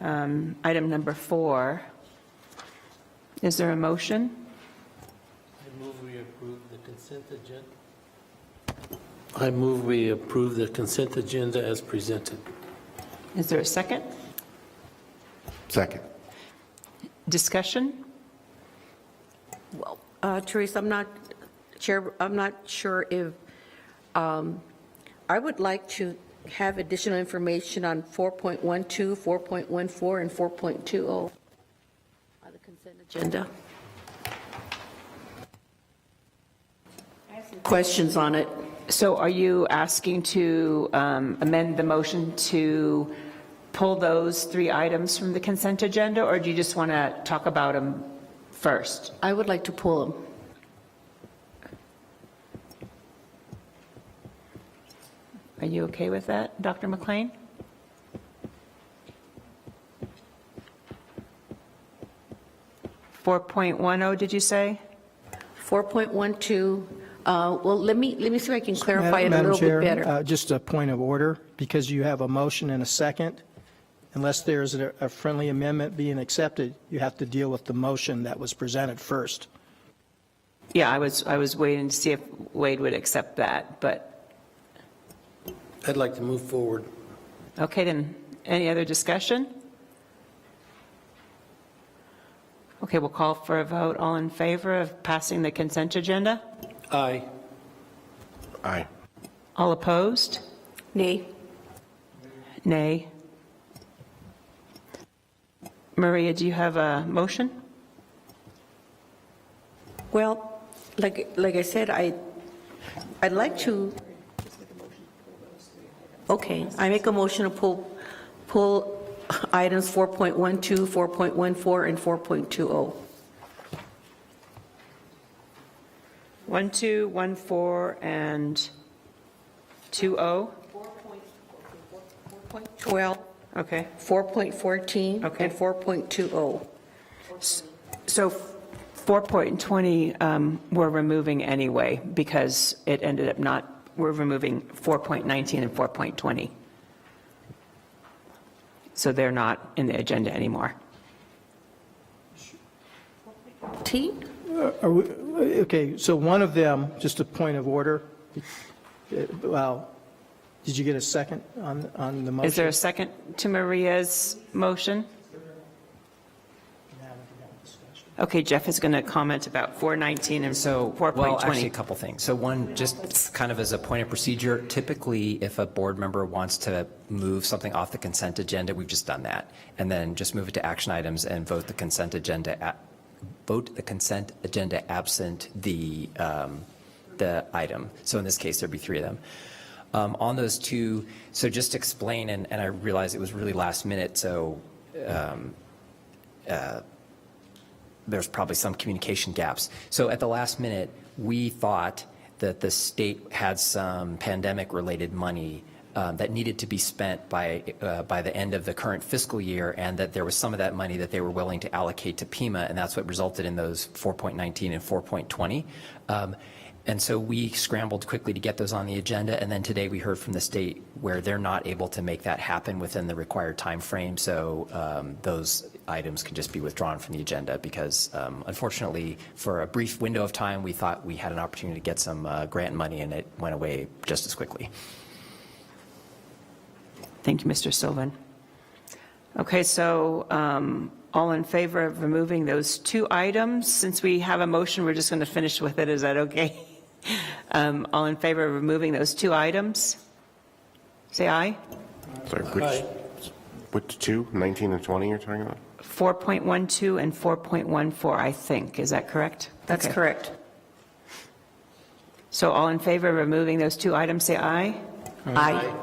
Item number 4. Is there a motion? I move we approve the consent agenda. I move we approve the consent agenda as presented. Is there a second? Second. Discussion? Well, Teresa, I'm not sure if, I would like to have additional information on 4.12, 4.14, and 4.20 on the consent agenda. I have some questions on it. So are you asking to amend the motion to pull those 3 items from the consent agenda, or do you just want to talk about them first? I would like to pull them. Are you okay with that, Dr. McLean? .10, did you say? 4.12. Well, let me see if I can clarify it a little bit better. Madam Chair, just a point of order, because you have a motion and a second. Unless there's a friendly amendment being accepted, you have to deal with the motion that was presented first. Yeah, I was waiting to see if Wade would accept that, but. I'd like to move forward. Okay, then, any other discussion? Okay, we'll call for a vote. All in favor of passing the consent agenda? Aye. Aye. All opposed? Nay. Nay. Maria, do you have a motion? Well, like I said, I'd like to. Okay, I make a motion to pull items 4.12, 4.14, and 4.20. 1, 2, 1, 4, and 2, 0? 12, Okay. 4.14, Okay. and 4.20. So 4.20 we're removing anyway because it ended up not, we're removing 4.19 and 4.20. So they're not in the agenda anymore. T? Okay, so one of them, just a point of order. Well, did you get a second on the motion? Is there a second to Maria's motion? Okay, Jeff is going to comment about 419 and 4.20. Well, actually, a couple things. So one, just kind of as a point of procedure, typically if a board member wants to move something off the consent agenda, we've just done that. And then just move it to action items and vote the consent agenda absent the item. So in this case, there'd be 3 of them. On those 2, so just to explain, and I realize it was really last minute, so there's probably some communication gaps. So at the last minute, we thought that the state had some pandemic-related money that needed to be spent by the end of the current fiscal year, and that there was some of that money that they were willing to allocate to Pima, and that's what resulted in those 4.19 and 4.20. And so we scrambled quickly to get those on the agenda, and then today we heard from the state where they're not able to make that happen within the required time frame. So those items can just be withdrawn from the agenda because unfortunately for a brief window of time we thought we had an opportunity to get some grant money, and it went away just as quickly. Thank you, Mr. Sylvan. Okay, so all in favor of removing those 2 items? Since we have a motion, we're just going to finish with it. Is that okay? All in favor of removing those 2 items? Say aye. Sorry, which 2? 19 and 20 you're talking about? 4.12 and 4.14, I think. Is that correct? That's Okay. correct. So all in favor of removing those 2 items, say aye. Aye.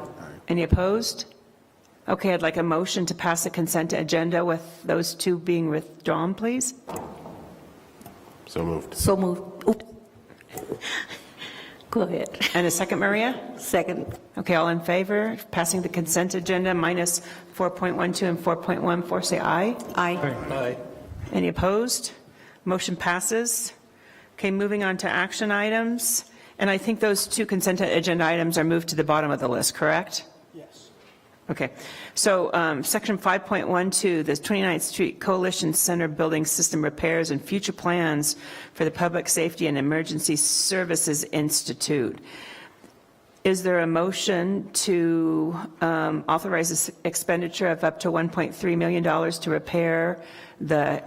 Any opposed? Okay, I'd like a motion to pass the consent agenda with those 2 being withdrawn, please. So moved. So moved. Oops. Go ahead. And a second, Maria? Second. Okay, all in favor of passing the consent agenda minus 4.12 and 4.14, say aye. Aye. Aye. Any opposed? Motion passes. Okay, moving on to action items. And I think those 2 consent agenda items are moved to the bottom of the list, correct? Yes. Okay, so section 5.12, the 29th Street Coalition Center Building System Repairs and Future Plans for the Public Safety and Emergency Services Institute. Is there a motion to authorize this expenditure of up to $1.3 million to repair the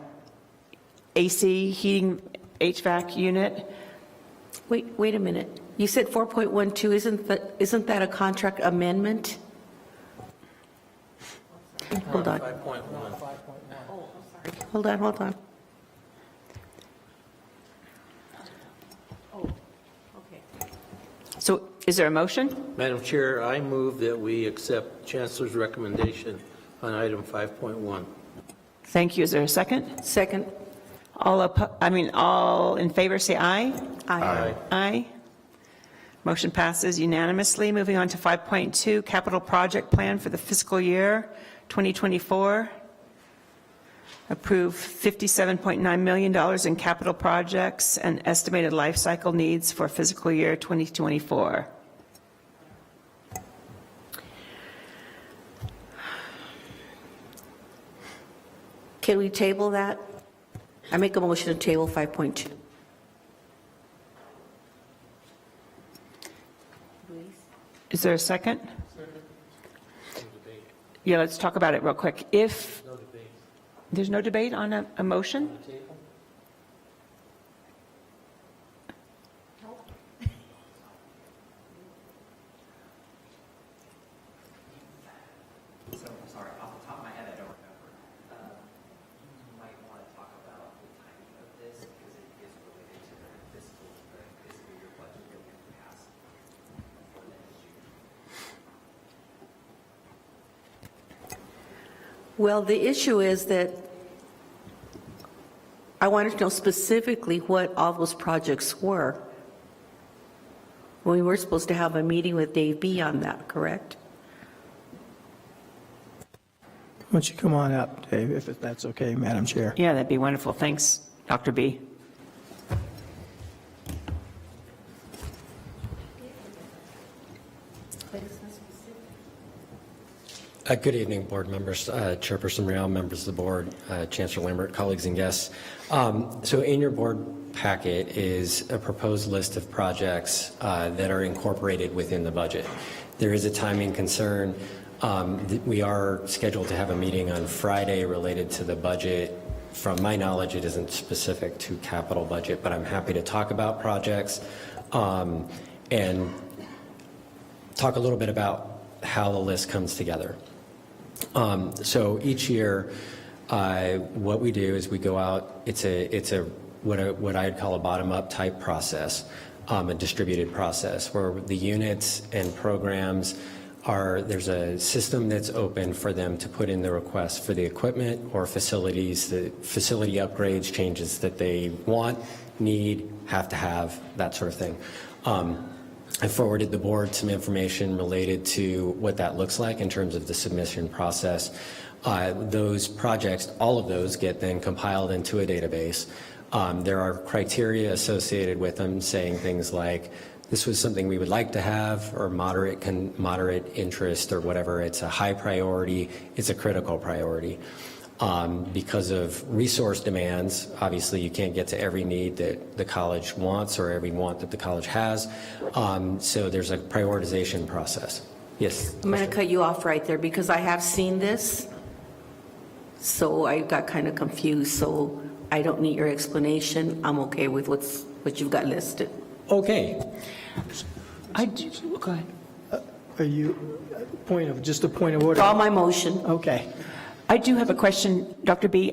AC heating HVAC unit? Wait a minute. You said 4.12, isn't that a contract amendment? Hold on. 5.1. Hold on. So is there a motion? Madam Chair, I move that we accept Chancellor's recommendation on item 5.1. Thank you. Is there a second? Second. All in favor, say aye. Aye. Aye. Motion passes unanimously. Moving on to 5.2, capital project plan for the fiscal year 2024. Approve $57.9 million in capital projects and estimated life cycle needs for fiscal year 2024. Can we table that? I make a motion to table 5.2. Is there a second? Yeah, let's talk about it real quick. If there's no debate on a motion? Sorry, off the top of my head, I don't remember. You might want to talk about the timing of this because it is related to the fiscal year budget that we passed for the issue. Well, the issue is that I wanted to know specifically what all those projects were. We were supposed to have a meeting with Dave B. on that, correct? don't you come on up, Dave, if that's okay, Madam Chair? Yeah, that'd be wonderful. Thanks, Dr. B. Good evening, board members, Chairperson Real, members of the board, Chancellor Lambert, colleagues and guests. So in your board packet is a proposed list of projects that are incorporated within the budget. There is a timing concern. We are scheduled to have a meeting on Friday related to the budget. From my knowledge, it isn't specific to capital budget, but I'm happy to talk about projects and talk a little bit about how the list comes together. So each year, what we do is we go out. It's a what I'd call a bottom-up type process, a distributed process where the units and programs there's a system that's open for them to put in the request for the equipment or facilities, the facility upgrades, changes that they want, need, have to have, that sort of thing. I forwarded the board some information related to what that looks like in terms of the submission process. Those projects, all of those get then compiled into a database. There are criteria associated with them saying things like, this was something we would like to have, or moderate interest, or whatever. It's a high priority, it's a critical priority. Because of resource demands, obviously you can't get to every need that the college wants or every want that the college has. So there's a prioritization process. Yes? I'm going to cut you off right there because I have seen this. So I got kind of confused. So I don't need your explanation. I'm okay with what you've got listed. Okay. Go ahead. Are you, just a point of order? Draw my motion. Okay. I do have a question, Dr. B.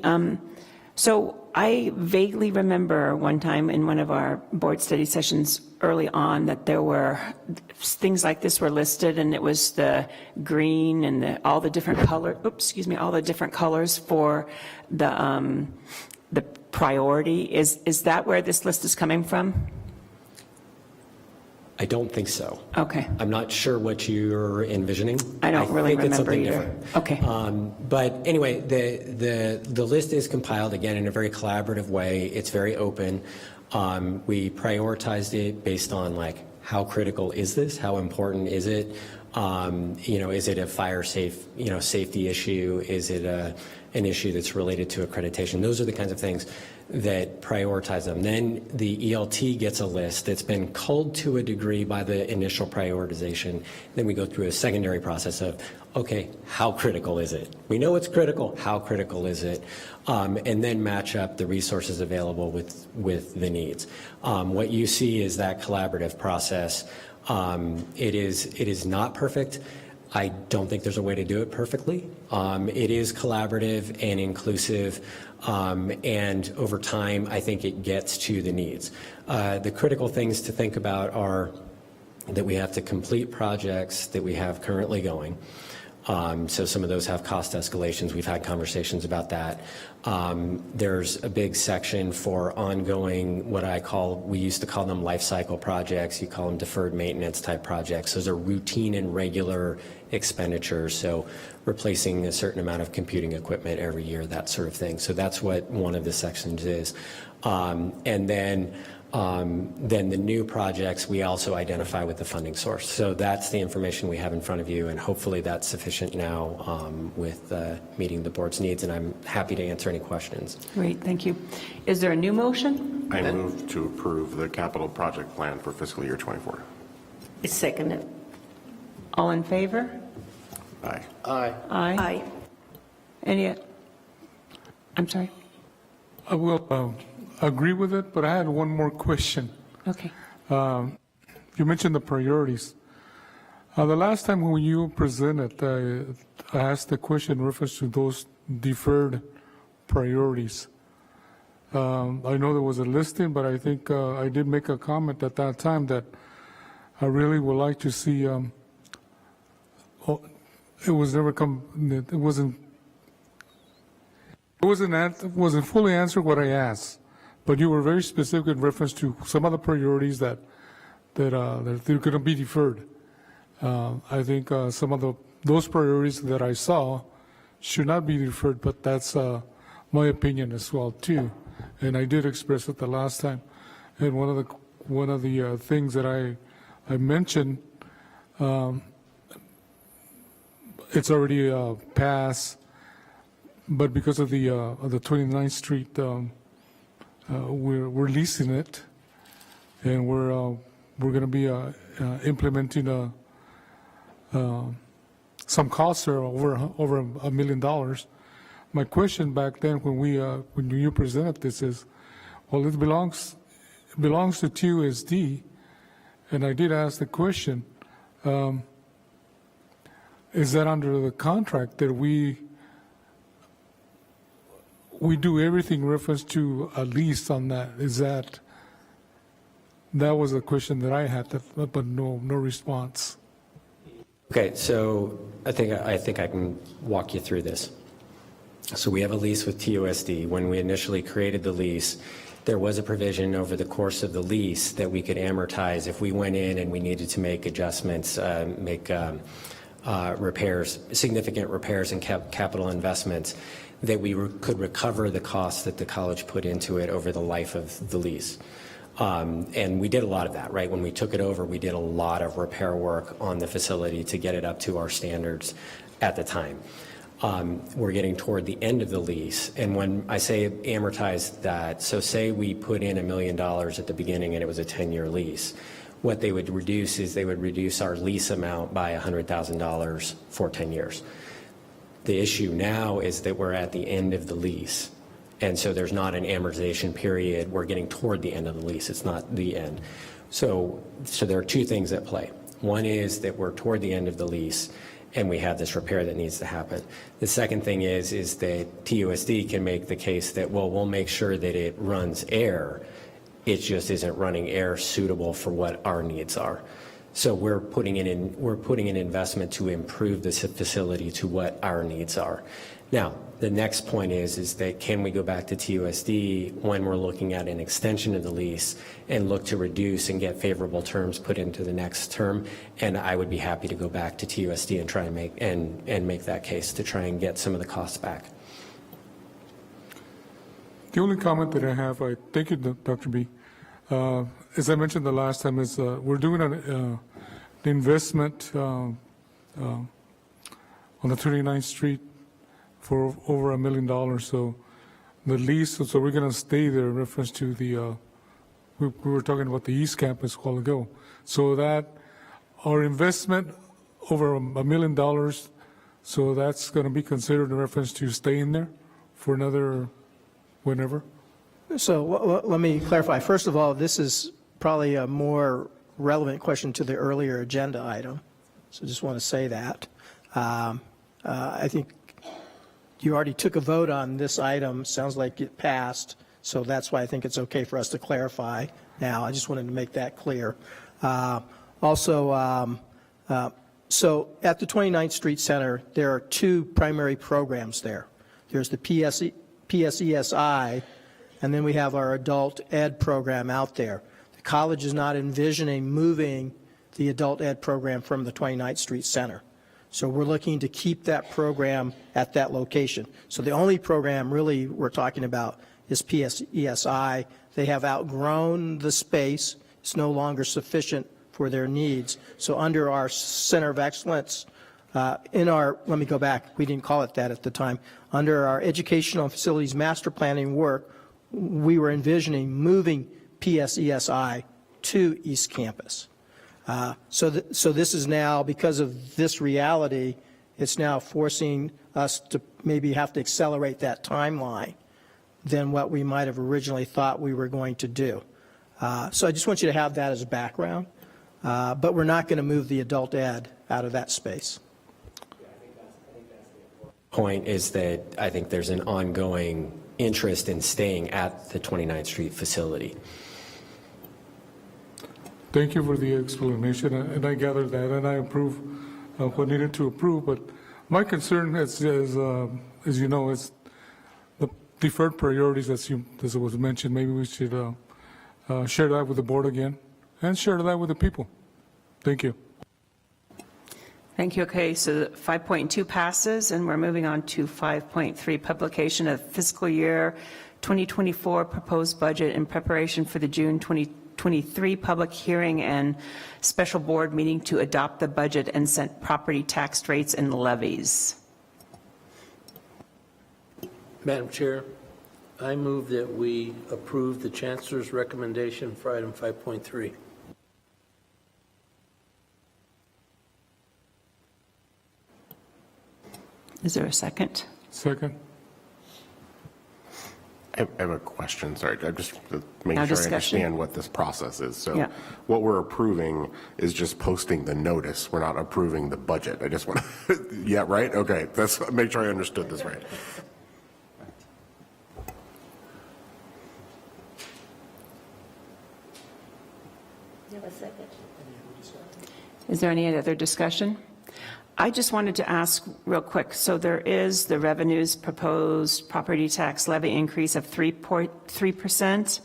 So I vaguely remember one time in one of our board study sessions early on that there were things like this were listed, and it was the green and all the different color. All the different colors for the priority. Is that where this list is coming from? I don't think so. Okay. I'm not sure what you're envisioning. I don't really remember either. Different. Okay. But anyway, the list is compiled again in a very collaborative way. It's very open. We prioritized it based on like how critical is this? How important is it? Is it a fire safety issue? Is it an issue that's related to accreditation? Those are the kinds of things that prioritize them. Then the ELT gets a list that's been culled to a degree by the initial prioritization. Then we go through a secondary process of, okay, how critical is it? We know it's critical. How critical is it? And then match up the resources available with the needs. What you see is that collaborative process. It is not perfect. I don't think there's a way to do it perfectly. It is collaborative and inclusive, and over time, I think it gets to the needs. The critical things to think about are that we have to complete projects that we have currently going. So some of those have cost escalations. We've had conversations about that. There's a big section for ongoing, we used to call them life cycle projects. You call them deferred maintenance type projects. Those are routine and regular expenditures. So replacing a certain amount of computing equipment every year, that sort of thing. So that's what one of the sections is. And then the new projects we also identify with the funding source. So that's the information we have in front of you, and hopefully that's sufficient now with meeting the board's needs, and I'm happy to answer any questions. Great, thank you. Is there a new motion? I move to approve the capital project plan for fiscal year 24. I second it. All in favor? Aye. Aye. Aye. Any? I'm sorry. I will agree with it, but I had one more question. Okay. You mentioned the priorities. The last time when you presented, I asked the question in reference to those deferred priorities. I know there was a listing, but I think I did make a comment at that time that I really would like to see. It wasn't fully answered what I asked. But you were very specific in reference to some of the priorities that they're going to be deferred. I think some of those priorities that I saw should not be deferred, but that's my opinion as well too. And I did express it the last time. And one of the things that I mentioned, it's already passed, but because of the 29th Street, we're leasing it, and we're going to be implementing some costs are over $1 million. My question back then, when you presented this, is, well, it belongs to TUSD, and I did ask the question, is that under the contract that we do everything reference to a lease on that? Is that was a question that I had, but no response. Okay, so I think I can walk you through this. So we have a lease with TUSD. When we initially created the lease, there was a provision over the course of the lease that we could amortize if we went in and we needed to make adjustments, make repairs, significant repairs and capital investments, that we could recover the costs that the college put into it over the life of the lease. And we did a lot of that, right? When we took it over, we did a lot of repair work on the facility to get it up to our standards at the time. We're getting toward the end of the lease. And when I say amortize that, so say we put in $1 million at the beginning and it was a 10-year lease. What they would reduce is they would reduce our lease amount by $100,000 for 10 years. The issue now is that we're at the end of the lease. And so there's not an amortization period. We're getting toward the end of the lease. It's not the end. So there are two things at play. One is that we're toward the end of the lease and we have this repair that needs to happen. The second thing is that TUSD can make the case that, well, we'll make sure that it runs air. It just isn't running air suitable for what our needs are. So we're putting in investment to improve this facility to what our needs are. Now, the next point is that can we go back to TUSD when we're looking at an extension of the lease and look to reduce and get favorable terms put into the next term? And I would be happy to go back to TUSD and try and make that case to try and get some of the costs back. The only comment that I have, thank you, Dr. B. As I mentioned the last time, is we're doing an investment on the 39th Street for over $1 million. So the lease, so we're going to stay there in reference to the, we were talking about the East Campus a while ago. So that our investment over $1 million, so that's going to be considered in reference to staying there for another whenever. So let me clarify. First of all, this is probably a more relevant question to the earlier agenda item. So just want to say that. I think you already took a vote on this item. Sounds like it passed. So that's why I think it's okay for us to clarify now. I just wanted to make that clear. Also, so at the 29th Street Center, there are two primary programs there. There's the PSESI, and then we have our adult ed program out there. The college is not envisioning moving the adult ed program from the 29th Street Center. So we're looking to keep that program at that location. So the only program really we're talking about is PSESI. They have outgrown the space. It's no longer sufficient for their needs. So under our Center of Excellence, let me go back, we didn't call it that at the time. Under our Educational Facilities Master Planning work, we were envisioning moving PSESI to East Campus. So this is now, because of this reality, it's now forcing us to maybe have to accelerate that timeline than what we might have originally thought we were going to do. So I just want you to have that as a background, but we're not going to move the adult ed out of that space. Point is that I think there's an ongoing interest in staying at the 29th Street facility. Thank you for the explanation, and I gathered that, and I approve what needed to approve. But my concern, as you know, is the deferred priorities, as it was mentioned. Maybe we should share that with the board again and share that with the people. Thank you. Thank you. Okay, so 5.2 passes, and we're moving on to 5.3, publication of fiscal year 2024 proposed budget in preparation for the June 2023 public hearing and special board meeting to adopt the budget and set property tax rates and levies. Madam Chair, I move that we approve the Chancellor's recommendation for item 5.3. Is there a second? Second. I have a question, sorry, I'm just making Now sure discussion. I understand what this process is. So Yeah. what we're approving is just posting the notice, we're not approving the budget. I just want to, yeah, right? Okay, that's, make sure I understood this right. You have a second? Is there any other discussion? I just wanted to ask real quick, so there is the revenues proposed property tax levy increase of 3%.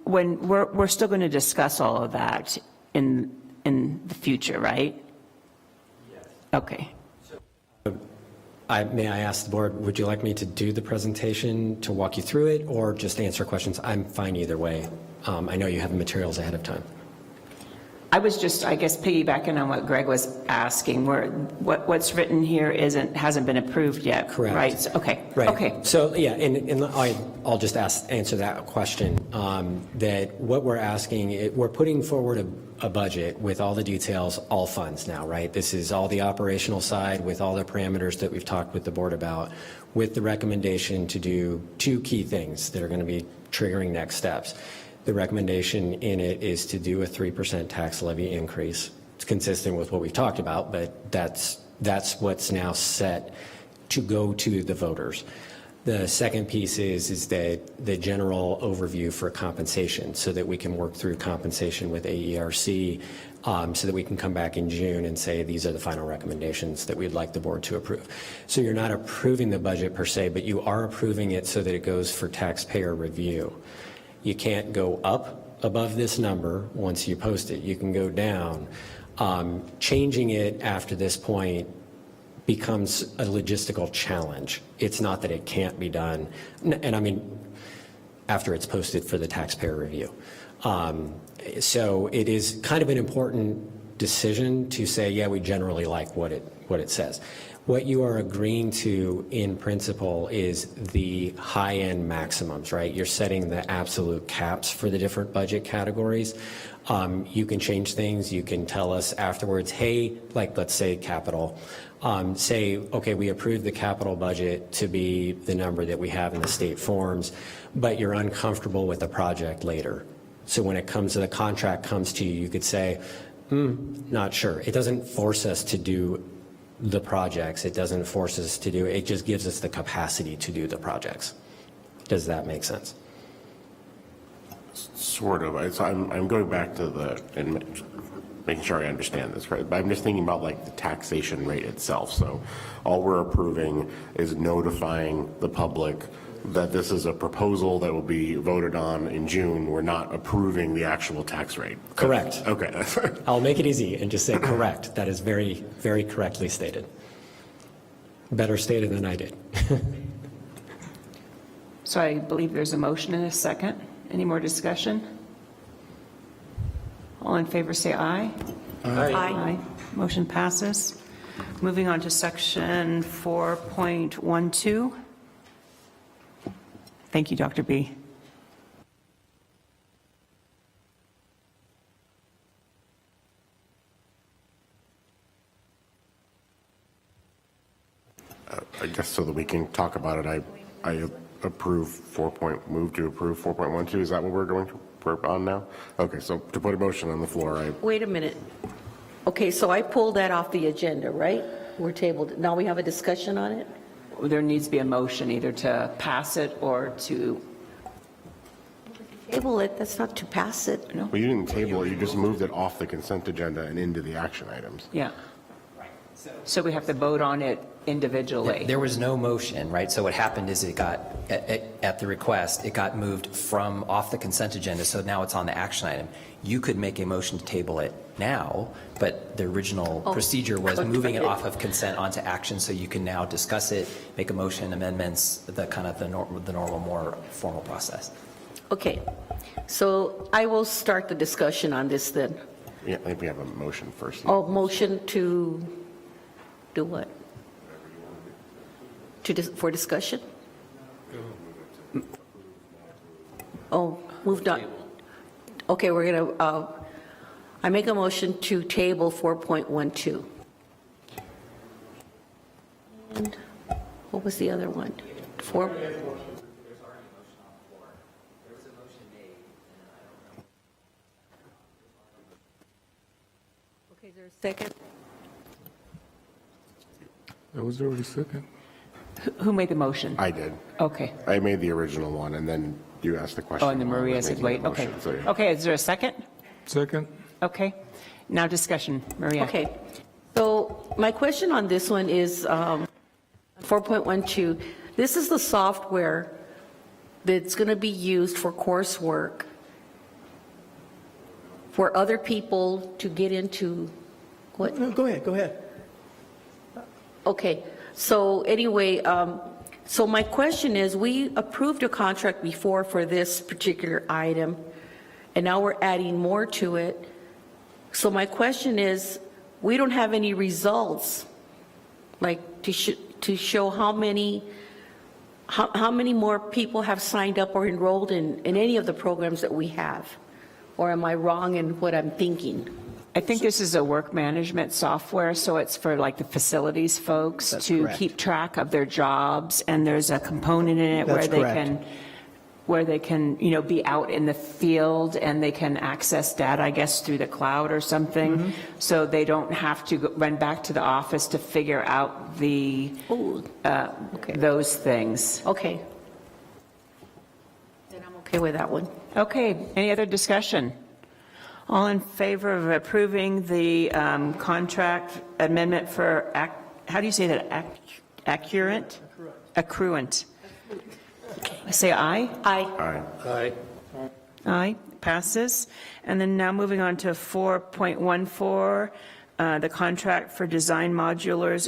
When we're still going to discuss all of that in the future, right? Yes. Okay. May I ask the board, would you like me to do the presentation to walk you through it or just answer questions? I'm fine either way. I know you have the materials ahead of time. I was just, I guess, piggybacking on what Greg was asking, where what's written here hasn't been approved yet. Correct. Right? So, okay. Right. Okay. So, yeah, and I'll just answer that question, that what we're asking, we're putting forward a budget with all the details, all funds now, right? This is all the operational side with all the parameters that we've talked with the board about, with the recommendation to do 2 key things that are going to be triggering next steps. The recommendation in it is to do a 3% tax levy increase. It's consistent with what we've talked about, but that's what's now set to go to the voters. The second piece is that the general overview for compensation so that we can work through compensation with AERC so that we can come back in June and say these are the final recommendations that we'd like the board to approve. So you're not approving the budget per se, but you are approving it so that it goes for taxpayer review. You can't go up above this number once you post it. You can go down. Changing it after this point becomes a logistical challenge. It's not that it can't be done. And I mean, after it's posted for the taxpayer review. So it is kind of an important decision to say, yeah, we generally like what it says. What you are agreeing to in principle is the high-end maximums, right? You're setting the absolute caps for the different budget categories. You can change things. You can tell us afterwards, hey, like let's say capital, say, okay, we approved the capital budget to be the number that we have in the state forms, but you're uncomfortable with the project later. So when it comes to the contract comes to you, you could say, not sure. It doesn't force us to do the projects. It doesn't force us to do it. It just gives us the capacity to do the projects. Does that make sense? Sort of. I'm going back to and making sure I understand this, right? But I'm just thinking about like the taxation rate itself. So all we're approving is notifying the public that this is a proposal that will be voted on in June. We're not approving the actual tax rate. Correct. Okay. I'll make it easy and just say correct. That is very, very correctly stated. Better stated than I did. So I believe there's a motion and a second. Any more discussion? All in favor say aye. Aye. Aye. Motion passes. Moving on to section 4.12. Thank you, Dr. B. I guess so that we can talk about it, I approve move to approve 4.12. Is that what we're going to work on now? Okay, so to put a motion on the floor, Wait a minute. Okay, so I pulled that off the agenda, right? We're tabled. Now we have a discussion on it? There needs to be a motion either to pass it or to Table it, that's not to pass it. No. Well, you didn't table it, you just moved it off the consent agenda and into the action items. Yeah. So we have to vote on it individually. There was no motion, right? So what happened is it got, at the request, it got moved from off the consent agenda, so now it's on the action item. You could make a motion to table it now, but the original procedure was moving it off of consent onto action, so you can now discuss it, make a motion, amendments, the kind of the normal, more formal process. Okay, so I will start the discussion on this then. Yeah, I think we have a motion first. Oh, motion to do what? For discussion? Oh, moved on. Okay, we're going to, I make a motion to table 4.12. And what was the other one? Four. Okay, is there a second? It was already second. Who made the motion? I did. Okay. I made the original one, and then you asked the question. Oh, and then while I Maria was said, making wait, the okay. motion, so yeah. Okay, is there a second? Second. Okay. Now discussion, Maria. Okay, so my question on this one is 4.12. This is the software that's going to be used for coursework for other people to get into what? No, go ahead. Okay, so anyway, so my question is, we approved a contract before for this particular item, and now we're adding more to it. So my question is, we don't have any results, like to show how many more people have signed up or enrolled in any of the programs that we have? Or am I wrong in what I'm thinking? I think this is a work management software, so it's for like the facilities folks to keep track of their jobs, and there's a component in it where they can, you know, be out in the field and they can access data, I guess, through the cloud or something. So they don't have to run back to the office to figure out the those things. Okay. Then I'm okay with that one. Okay, any other discussion? All in favor of approving the contract amendment for, how do you say that, accruant? Accruant. Say aye? Aye. Aye. Aye, passes. And then now moving on to 4.14, the contract for Design Modulars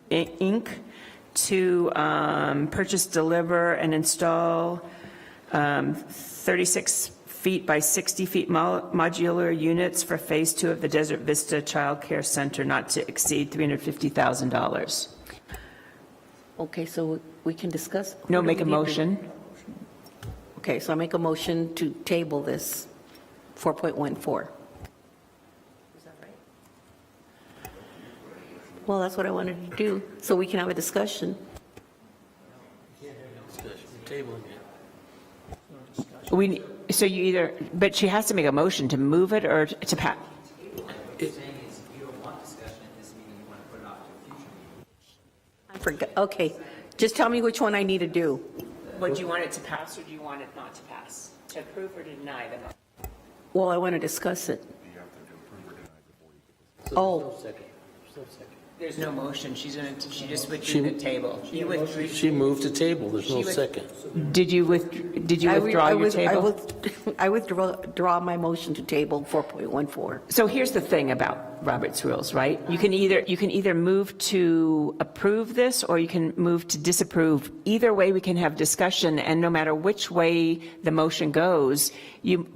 Inc. to purchase, deliver, and install 36 feet by 60 feet modular units for Phase 2 of the Desert Vista Child Care Center, not to exceed $350,000. Okay, so we can discuss? No, make a motion. Okay, so I make a motion to table this 4.14. Is that right? Well, that's what I wanted to do, so we can have a discussion. So you either, but she has to make a motion to move it or to pass. I forgot, okay, just tell me which one I need to do. But do you want it to pass or do you want it not to pass? To approve or deny the motion? Well, I want to discuss it. Oh. There's no motion. She just withdrew the table. She moved to table. There's no second. Did you withdraw your table? I withdraw my motion to table 4.14. So here's the thing about Robert's rules, right? You can either move to approve this or you can move to disapprove. Either way, we can have discussion, and no matter which way the motion goes, you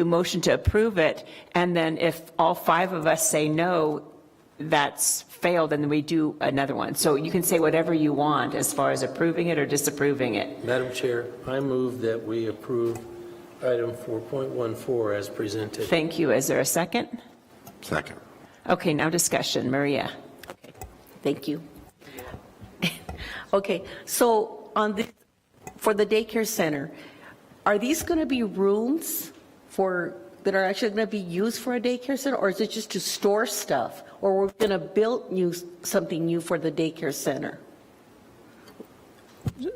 motion to approve it, and then if all 5 of us say no, that's failed, and then we do another one. So you can say whatever you want as far as approving it or disapproving it. Madam Chair, I move that we approve item 4.14 as presented. Thank you. Is there a second? Second. Okay, now discussion. Maria. Okay, thank you. Okay, so on this, for the daycare center, are these going to be rooms that are actually going to be used for a daycare center, or is it just to store stuff? Or we're going to build something new for the daycare center?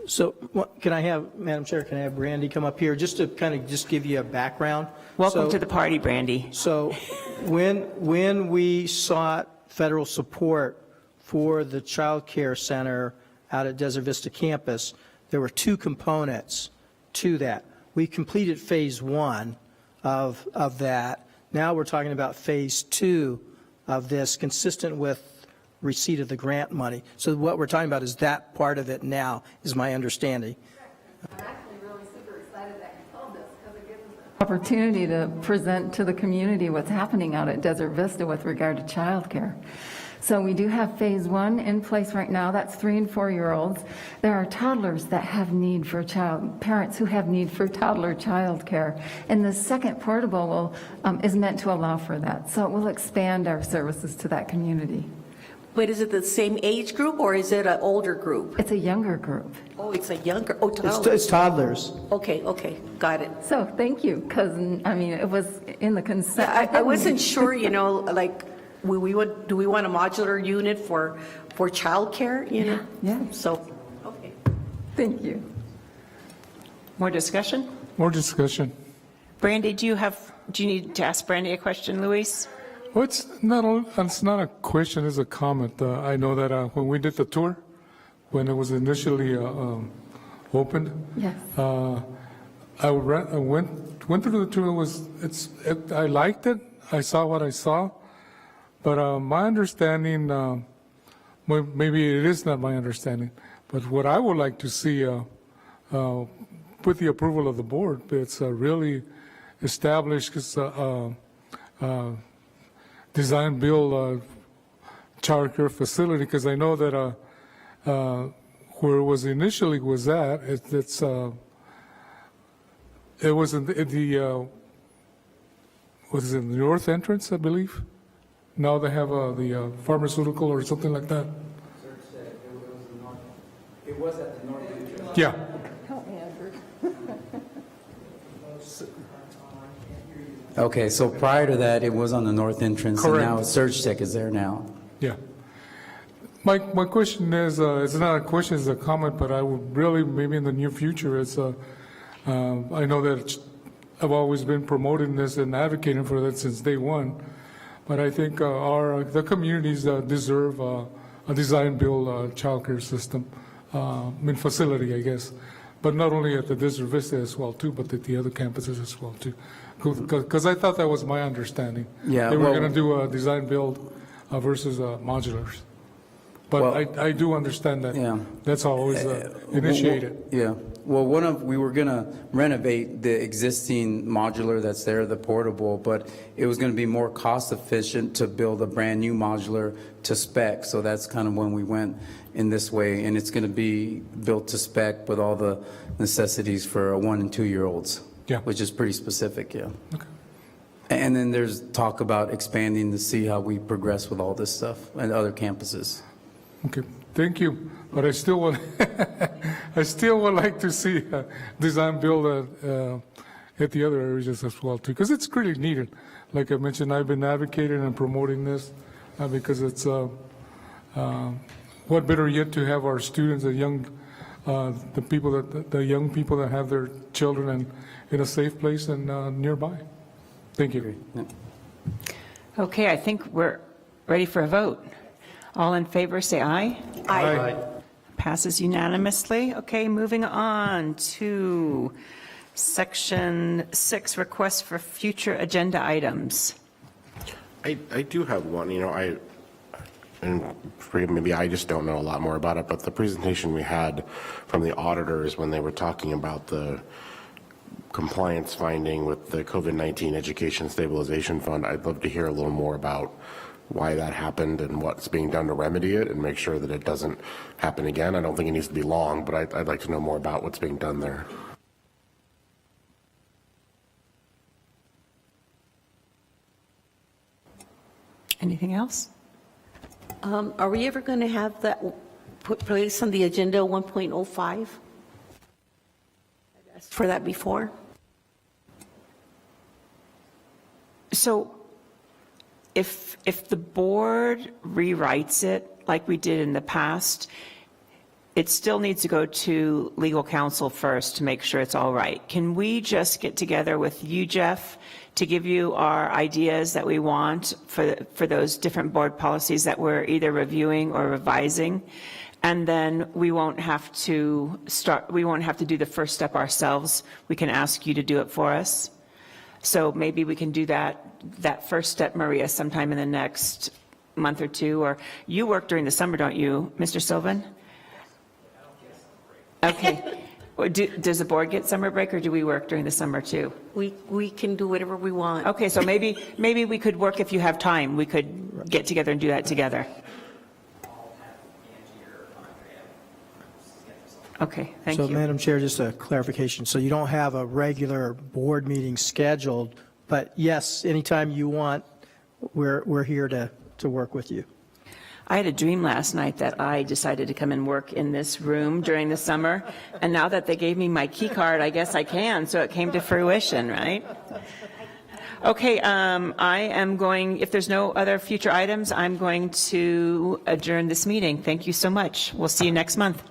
So can I have, Madam Chair, can I have Brandy come up here just to kind of just give you a background? Welcome to the party, Brandy. So when we sought federal support for the child care center out at Desert Vista campus, there were two components to that. We completed phase 1 of that. Now we're talking about phase 2 of this, consistent with receipt of the grant money. So what we're talking about is that part of it now, is my understanding. I'm actually really super excited that you told this, because it gives us an opportunity to present to the community what's happening out at Desert Vista with regard to childcare. So we do have phase 1 in place right now. That's 3 and 4-year-olds. There are toddlers that have need for parents who have need for toddler childcare. And the second portable is meant to allow for that. So it will expand our services to that community. But is it the same age group, or is it an older group? It's a younger group. Oh, it's a younger, toddlers. It's toddlers. Okay, got it. So thank you, because, I mean, it was in the consent. I wasn't sure, like, do we want a modular unit for childcare, Yeah. So, okay. Thank you. More discussion? More discussion. Brandy, do you need to ask Brandy a question, Luis? Well, it's not a question, it's a comment. I know that when we did the tour, when it was initially opened, yes. I went through the tour. I liked it. I saw what I saw. But my understanding, maybe it is not my understanding, but what I would like to see with the approval of the board, it's really established design build childcare facility, because I know that where it was initially at, it was in the north entrance, I believe. Now they have the pharmaceutical or something like that. It was at the north entrance. Yeah. Help me, Edward. Okay, so prior to that, it was on the north entrance. Correct. And now Surge Tech is there now. Yeah. My question is, it's not a question, it's a comment, but I would really, maybe in the near future, I know that I've always been promoting this and advocating for that since day one, but I think the communities deserve a design-build childcare system, facility, I guess, but not only at the Desert Vista as well, too, but at the other campuses as well, too. Because I thought that was my understanding. Yeah, they were going to do a design-build versus modulars. But I do understand that. Yeah. That's always initiated. Yeah. Well, we were going to renovate the existing modular that's there, the portable, but it was going to be more cost efficient to build a brand new modular to spec. So that's kind of when we went in this way, and it's going to be built to spec with all the necessities for 1 and 2 year olds. Yeah. Which is pretty specific. Yeah. Okay. And then there's talk about expanding to see how we progress with all this stuff and other campuses. Okay, thank you. But I still would, I still would like to see design build at the other areas as well too, because it's really needed. Like I mentioned, I've been advocating and promoting this because it's what better yet to have our students, the young people that have their children in a safe place and nearby. Thank you. Okay, I think we're ready for a vote. All in favor, say aye. Aye. Passes unanimously. Okay, moving on to Section 6, requests for future agenda items. I do have one, and maybe I just don't know a lot more about it, but the presentation we had from the auditors when they were talking about the compliance finding with the COVID-19 Education Stabilization Fund, I'd love to hear a little more about why that happened and what's being done to remedy it and make sure that it doesn't happen again. I don't think it needs to be long, but I'd like to know more about what's being done there. Anything else? Are we ever going to have that put place on the agenda 1.05? I asked for that before. So if the board rewrites it like we did in the past, it still needs to go to legal counsel first to make sure it's all right. Can we just get together with you, Jeff, to give you our ideas that we want for those different board policies that we're either reviewing or revising? And then we won't have to do the first step ourselves. We can ask you to do it for us. So maybe we can do that first step, Maria, sometime in the next month or two. Or you work during the summer, don't you, Mr. Sylvan? Okay. Does the board get summer break, or do we work during the summer too? We can do whatever we want. Okay, so maybe we could work, if you have time, we could get together and do that together. Okay, thank you. So, Madam Chair, just a clarification. So you don't have a regular board meeting scheduled, but yes, anytime you want, we're here to work with you. I had a dream last night that I decided to come and work in this room during the summer, and now that they gave me my key card, I guess I can, so it came to fruition, right? Okay, I am going, if there's no other future items, I'm going to adjourn this meeting. Thank you so much. We'll see you next month.